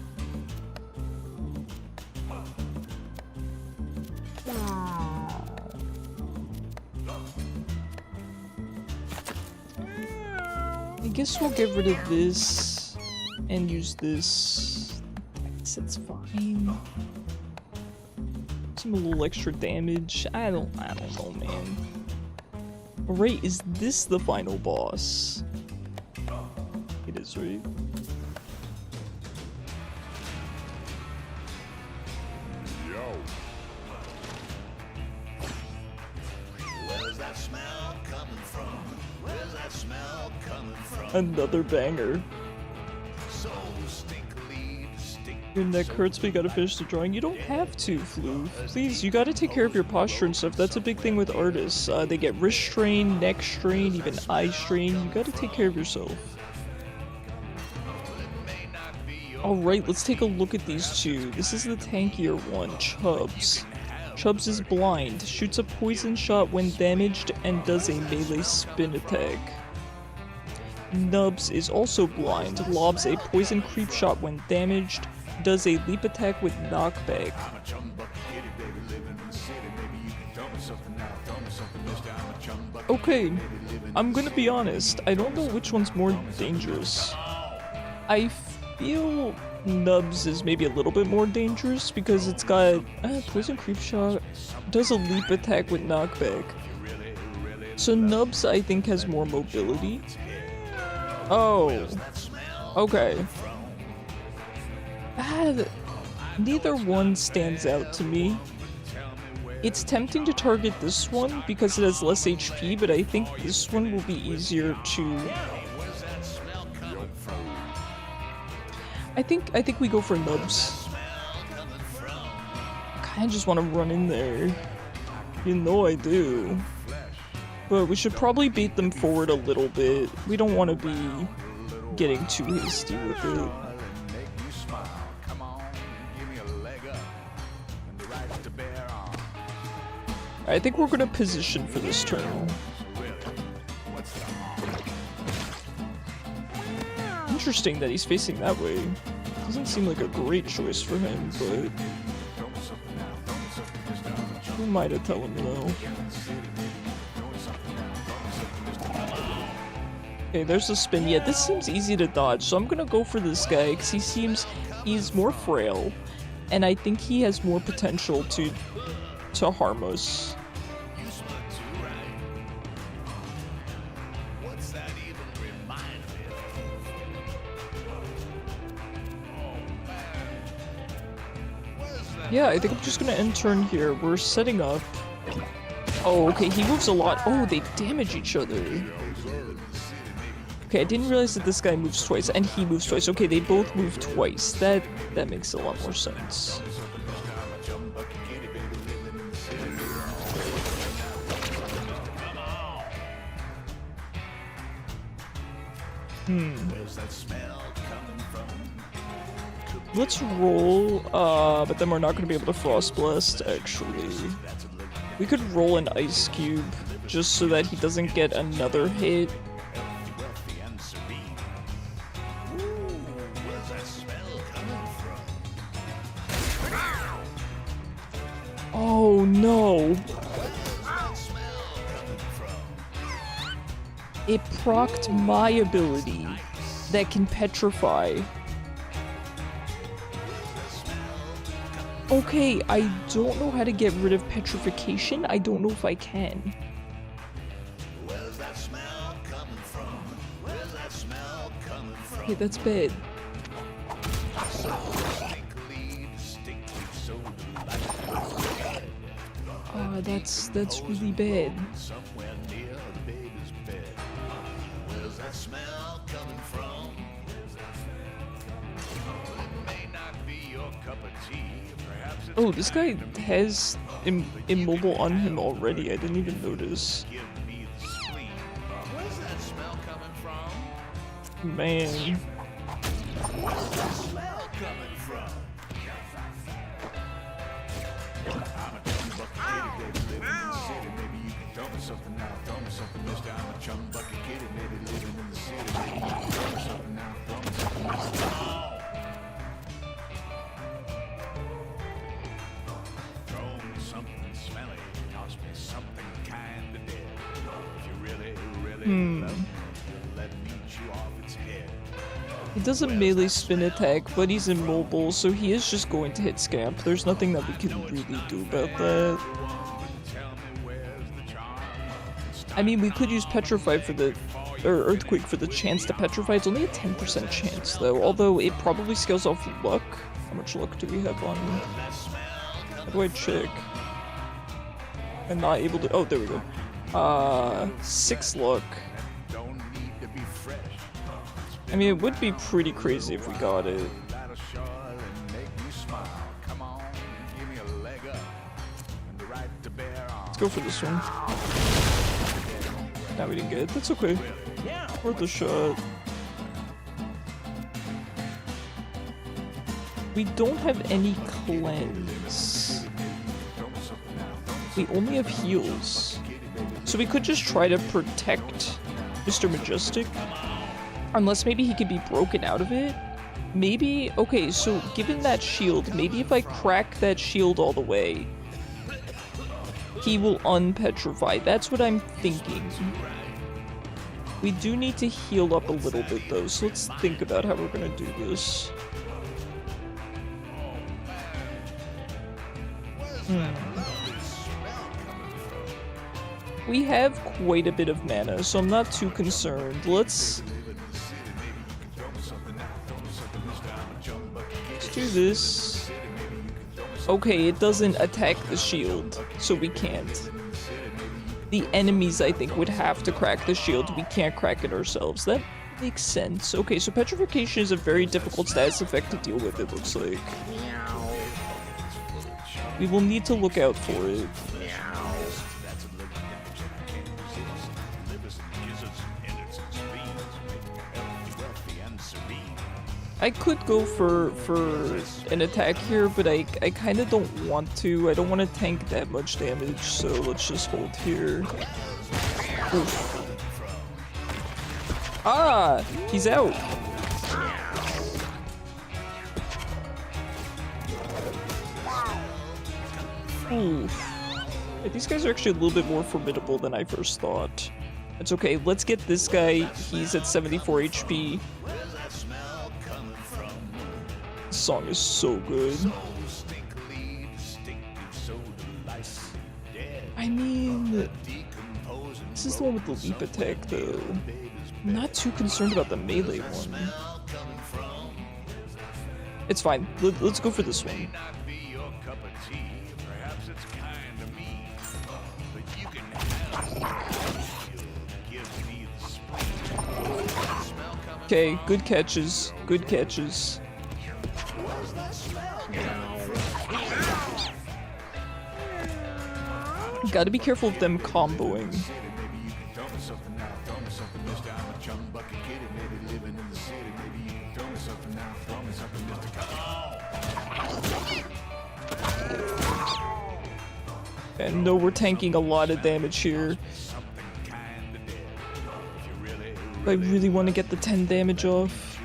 I guess we'll get rid of this and use this. I guess it's fine. Some a little extra damage. I don't know, man. Alright, is this the final boss? It is, right? Yo. Where's that smell coming from? Where's that smell coming from? Another banger. So stinkily distinct. Your neck hurts, but you gotta finish the drawing. You don't have to, Floof. Please, you gotta take care of your posture and stuff. That's a big thing with artists. They get wrist strain, neck strain, even eye strain. You gotta take care of yourself. Alright, let's take a look at these two. This is the tankier one, Chubbs. Chubbs is blind, shoots a poison shot when damaged, and does a melee spin attack. Nubs is also blind, lobs a poison creep shot when damaged, does a leap attack with knockback. Okay, I'm gonna be honest, I don't know which one's more dangerous. I feel Nubs is maybe a little bit more dangerous because it's got poison creep shot, does a leap attack with knockback. So Nubs I think has more mobility. Oh, okay. Neither one stands out to me. It's tempting to target this one because it has less HP, but I think this one will be easier to... I think we go for Nubs. I kinda just want to run in there. You know I do. But we should probably bait them forward a little bit. We don't want to be getting too hasty with it. I think we're gonna position for this turn. Interesting that he's facing that way. Doesn't seem like a great choice for him, but... who am I to tell him no? Okay, there's the spin. Yeah, this seems easy to dodge, so I'm gonna go for this guy, because he's more frail, and I think he has more potential to harm us. Yeah, I think I'm just gonna end turn here. We're setting up. Oh, okay, he moves a lot. Oh, they damage each other. Okay, I didn't realize that this guy moves twice, and he moves twice. Okay, they both move twice. That makes a lot more sense. Let's roll, but then we're not going to be able to Frost Blast, actually. We could roll an Ice Cube, just so that he doesn't get another hit. Oh no! It procced my ability that can petrify. Okay, I don't know how to get rid of petrification. I don't know if I can. Okay, that's bad. That's really bad. Oh, this guy has immobile on him already. I didn't even notice. Man. He does a melee spin attack, but he's immobile, so he is just going to hit Scamp. There's nothing that we can really do about that. I mean, we could use Petrify for the... or Earthquake for the chance to Petrify. It's only a 10% chance, though, although it probably scales off luck. How much luck do we have on... how do I check? I'm not able to... oh, there we go. 6 luck. I mean, it would be pretty crazy if we got it. Let's go for this one. Nah, we didn't get it. That's okay. Worth a shot. We don't have any cleanse. We only have heals. So we could just try to protect Mr. Majestic. Unless maybe he could be broken out of it. Maybe, okay, so given that shield, maybe if I crack that shield all the way, he will unpetrify. That's what I'm thinking. We do need to heal up a little bit though, so let's think about how we're gonna do this. We have quite a bit of mana, so I'm not too concerned. Let's do this. Okay, it doesn't attack the shield, so we can't. The enemies, I think, would have to crack the shield. We can't crack it ourselves. That makes sense. Okay, so petrification is a very difficult status effect to deal with, it looks like. We will need to look out for it. I could go for an attack here, but I kind of don't want to. I don't want to tank that much damage, so let's just hold here. Oof. Ah! He's out! Oof. These guys are actually a little bit more formidable than I first thought. It's okay, let's get this guy. He's at 74 HP. This song is so good. I mean, this is the one with the leap attack though. I'm not too concerned about the melee one. It's fine. Let's go for this one. Okay, good catches. Good catches. Gotta be careful of them comboing. And no, we're tanking a lot of damage here. I really want to get the 10 damage off.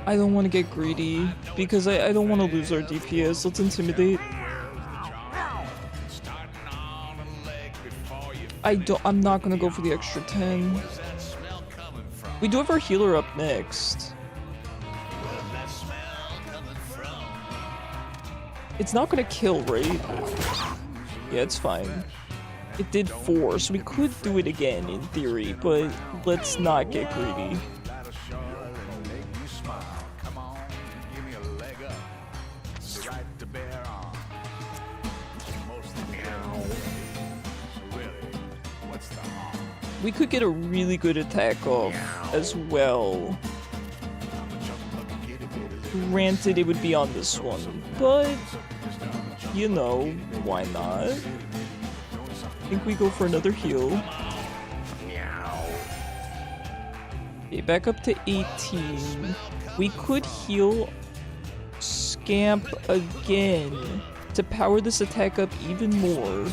I don't want to get greedy because I don't want to lose our DPS. Let's intimidate. I'm not gonna go for the extra 10. We do have our healer up next. It's not gonna kill, right? Yeah, it's fine. It did 4, so we could do it again in theory, but let's not get greedy. We could get a really good attack off as well. Granted, it would be on this one, but you know, why not? I think we go for another heal. Okay, back up to 18. We could heal Scamp again to power this attack up even more.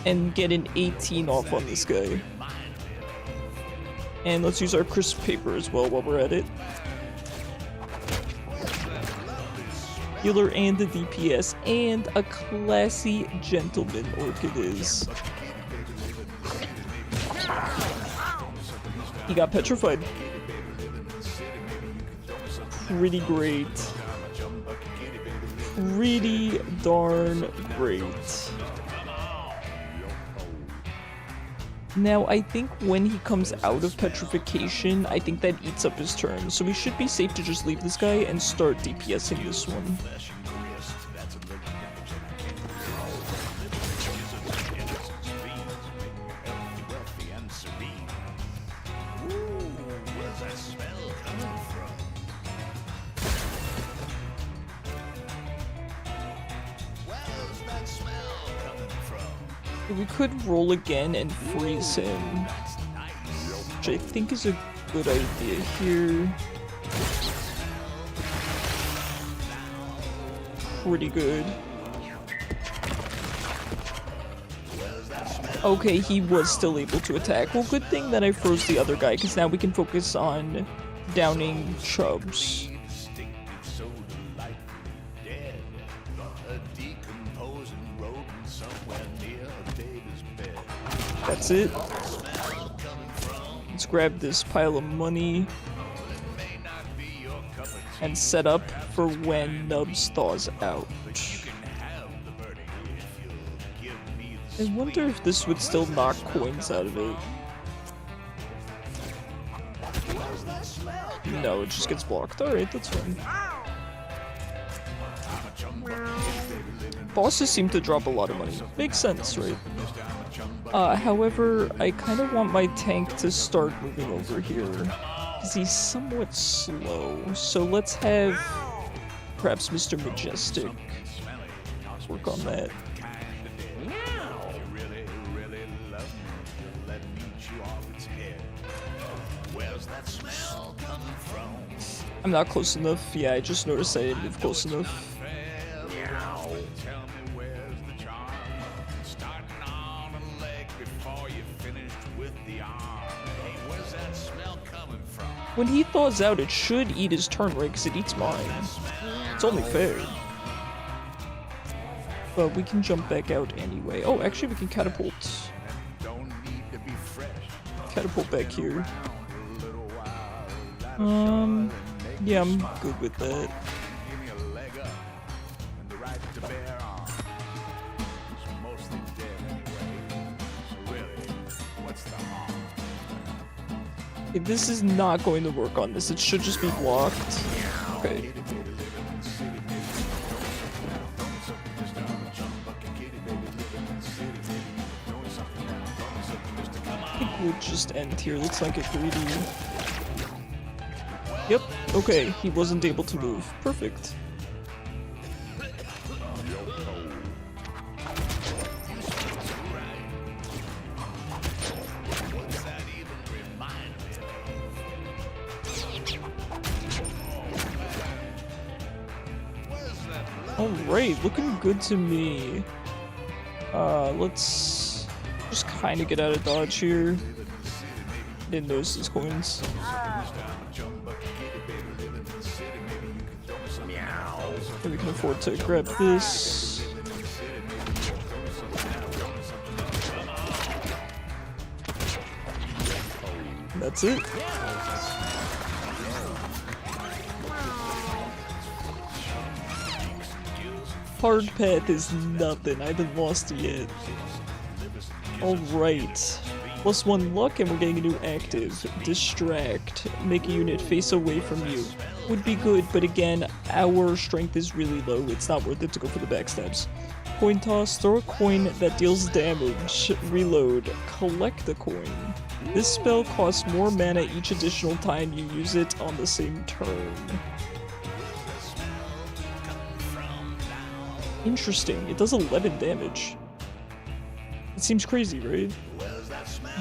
And get an 18 off on this guy. And let's use our crisp paper as well while we're at it. Healer and the DPS, and a classy gentleman orchid is. He got petrified. Pretty great. Pretty darn great. Now, I think when he comes out of petrification, I think that eats up his turn, so we should be safe to just leave this guy and start DPSing this one. We could roll again and freeze him, which I think is a good idea here. Pretty good. Okay, he was still able to attack. Well, good thing that I froze the other guy, because now we can focus on downing Chubbs. That's it. Let's grab this pile of money and set up for when Nubs thaws out. I wonder if this would still knock coins out of it. No, it just gets blocked. Alright, that's fine. Bosses seem to drop a lot of money. Makes sense, right? However, I kind of want my tank to start moving over here, because he's somewhat slow. So let's have perhaps Mr. Majestic work on that. I'm not close enough. Yeah, I just noticed I didn't move close enough. When he thaws out, it should eat his turn, right? Because it eats mine. It's only fair. But we can jump back out anyway. Oh, actually, we can catapult. Catapult back here. Yeah, I'm good with that. Okay, this is not going to work on this. It should just be blocked. Okay. I think we'll just end here. Let's not get greedy. Yep, okay, he wasn't able to move. Perfect. Alright, looking good to me. Let's just kind of get out of dodge here. Didn't notice these coins. And we can afford to grab this. That's it. Hard path is nothing. I haven't lost it yet. Alright. +1 luck and we're getting a new active. Distract. Make a unit face away from you. Would be good, but again, our strength is really low. It's not worth it to go for the backstabs. Coin toss. Throw a coin that deals damage. Reload. Collect a coin. This spell costs more mana each additional time you use it on the same turn. Interesting. It does 11 damage. It seems crazy, right?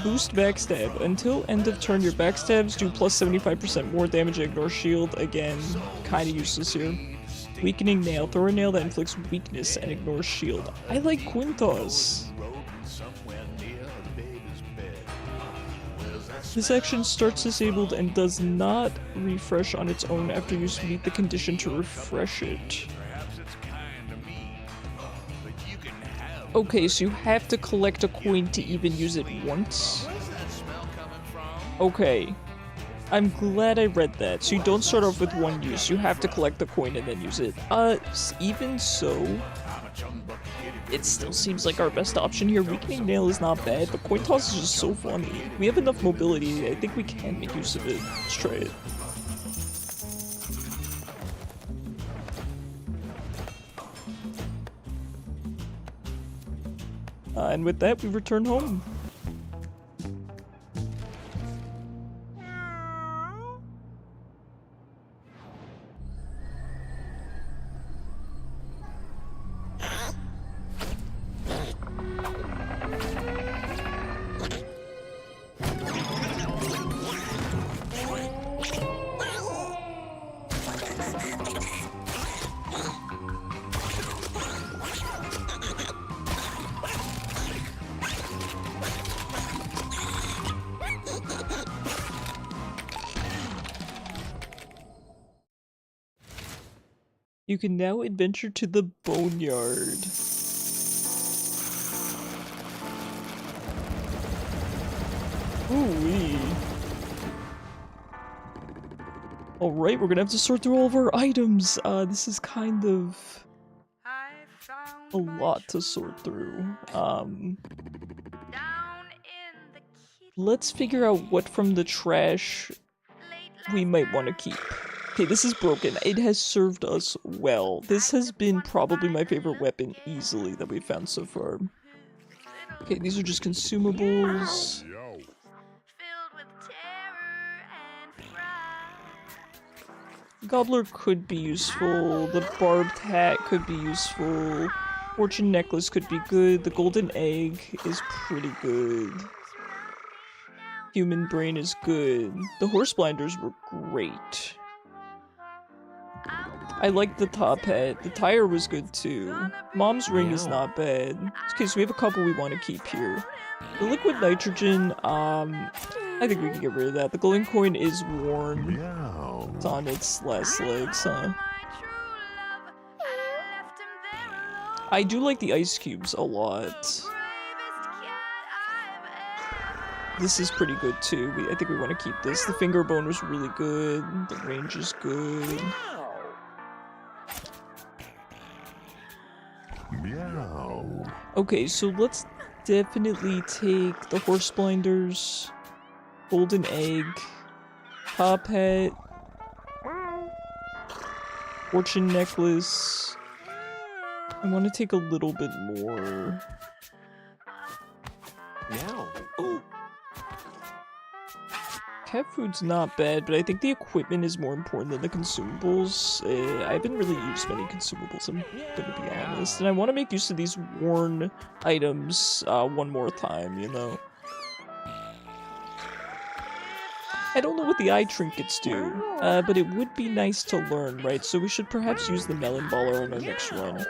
Boost backstab. Until end of turn, your backstabs do +75% more damage and ignore shield. Again, kinda useless here. Weakening nail. Throw a nail that inflicts weakness and ignores shield. I like Quintos. This action starts disabled and does not refresh on its own after you meet the condition to refresh it. Okay, so you have to collect a coin to even use it once? Okay. I'm glad I read that. So you don't start off with one use, you have to collect the coin and then use it. Even so, it still seems like our best option here. Weakening Nail is not bad, but Coin Toss is just so funny. We have enough mobility, I think we can make use of it. Let's try it. And with that, we return home. You can now adventure to the boneyard. Ooh-wee. Alright, we're gonna have to sort through all of our items. This is kind of a lot to sort through. Let's figure out what from the trash we might want to keep. Okay, this is broken. It has served us well. This has been probably my favorite weapon easily that we've found so far. Okay, these are just consumables. Yo. Gobbler could be useful. The barbed hat could be useful. Fortune necklace could be good. The golden egg is pretty good. Human brain is good. The horse blinders were great. I like the top hat. The tire was good too. Mom's ring is not bad. Okay, so we have a couple we want to keep here. The liquid nitrogen, I think we can get rid of that. The golden coin is worn. Meow. It's on its last legs, huh? I do like the ice cubes a lot. This is pretty good too. I think we want to keep this. The finger bone was really good. The range is good. Meow. Okay, so let's definitely take the horse blinders, golden egg, top hat, fortune necklace. I want to take a little bit more. Meow. Ooh. Cat food's not bad, but I think the equipment is more important than the consumables. I haven't really used many consumables, I'm gonna be honest. And I want to make use of these worn items one more time, you know? I don't know what the eye trinkets do, but it would be nice to learn, right? So we should perhaps use the melon baller on our next run. Is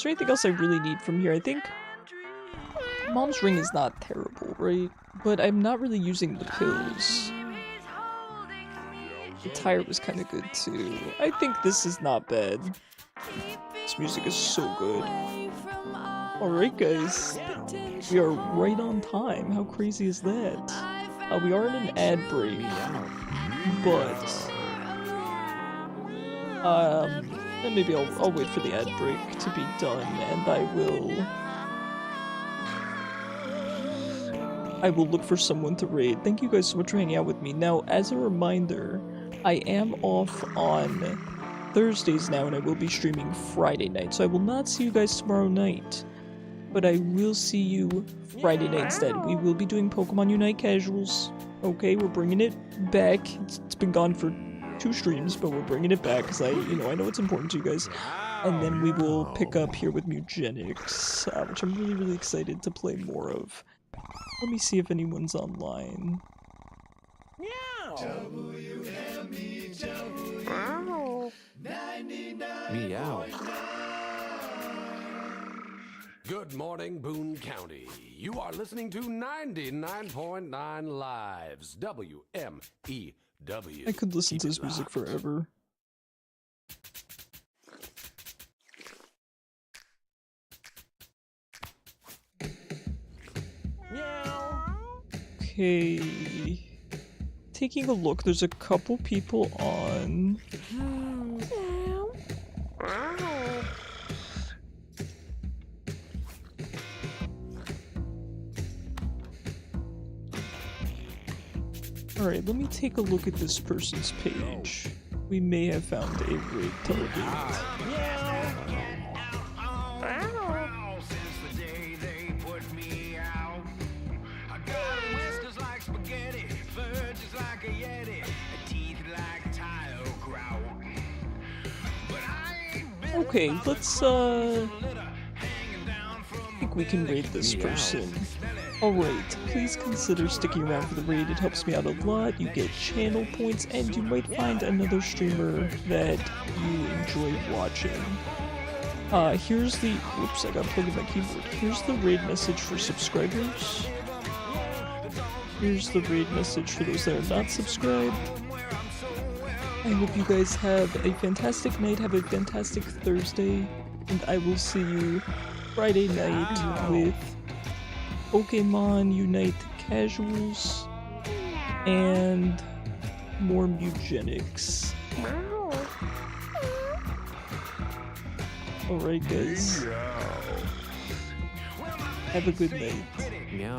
there anything else I really need from here? I think Mom's ring is not terrible, right? But I'm not really using the pills. The tire was kind of good too. I think this is not bad. This music is so good. Alright guys, we are right on time. How crazy is that? We are in an ad break, but then maybe I'll wait for the ad break to be done, and I will look for someone to raid. Thank you guys so much for hanging out with me. Now, as a reminder, I am off on Thursdays now, and I will be streaming Friday night, so I will not see you guys tomorrow night, but I will see you Friday night instead. We will be doing Pokemon Unite Casuals. Okay, we're bringing it back. It's been gone for 2 streams, but we're bringing it back because I know it's important to you guys. And then we will pick up here with Mewgenics, which I'm really, really excited to play more of. Let me see if anyone's online. Meow. Good morning, Boone County. You are listening to 99.9 Lives, WMEW. I could listen to this music forever. Okay. Taking a look, there's a couple people on. Alright, let me take a look at this person's page. We may have found a raid target. Okay, let's I think we can raid this person. Alright, please consider sticking around for the raid, it helps me out a lot, you get channel points, and you might find another streamer that you enjoy watching. Here's the- oops, I got plugged in my keyboard. Here's the raid message for subscribers. Here's the raid message for those that are not subscribed. I hope you guys have a fantastic night, have a fantastic Thursday, and I will see you Friday night with Pokemon Unite Casuals and more Mewgenics. Alright guys, have a good night. Meow.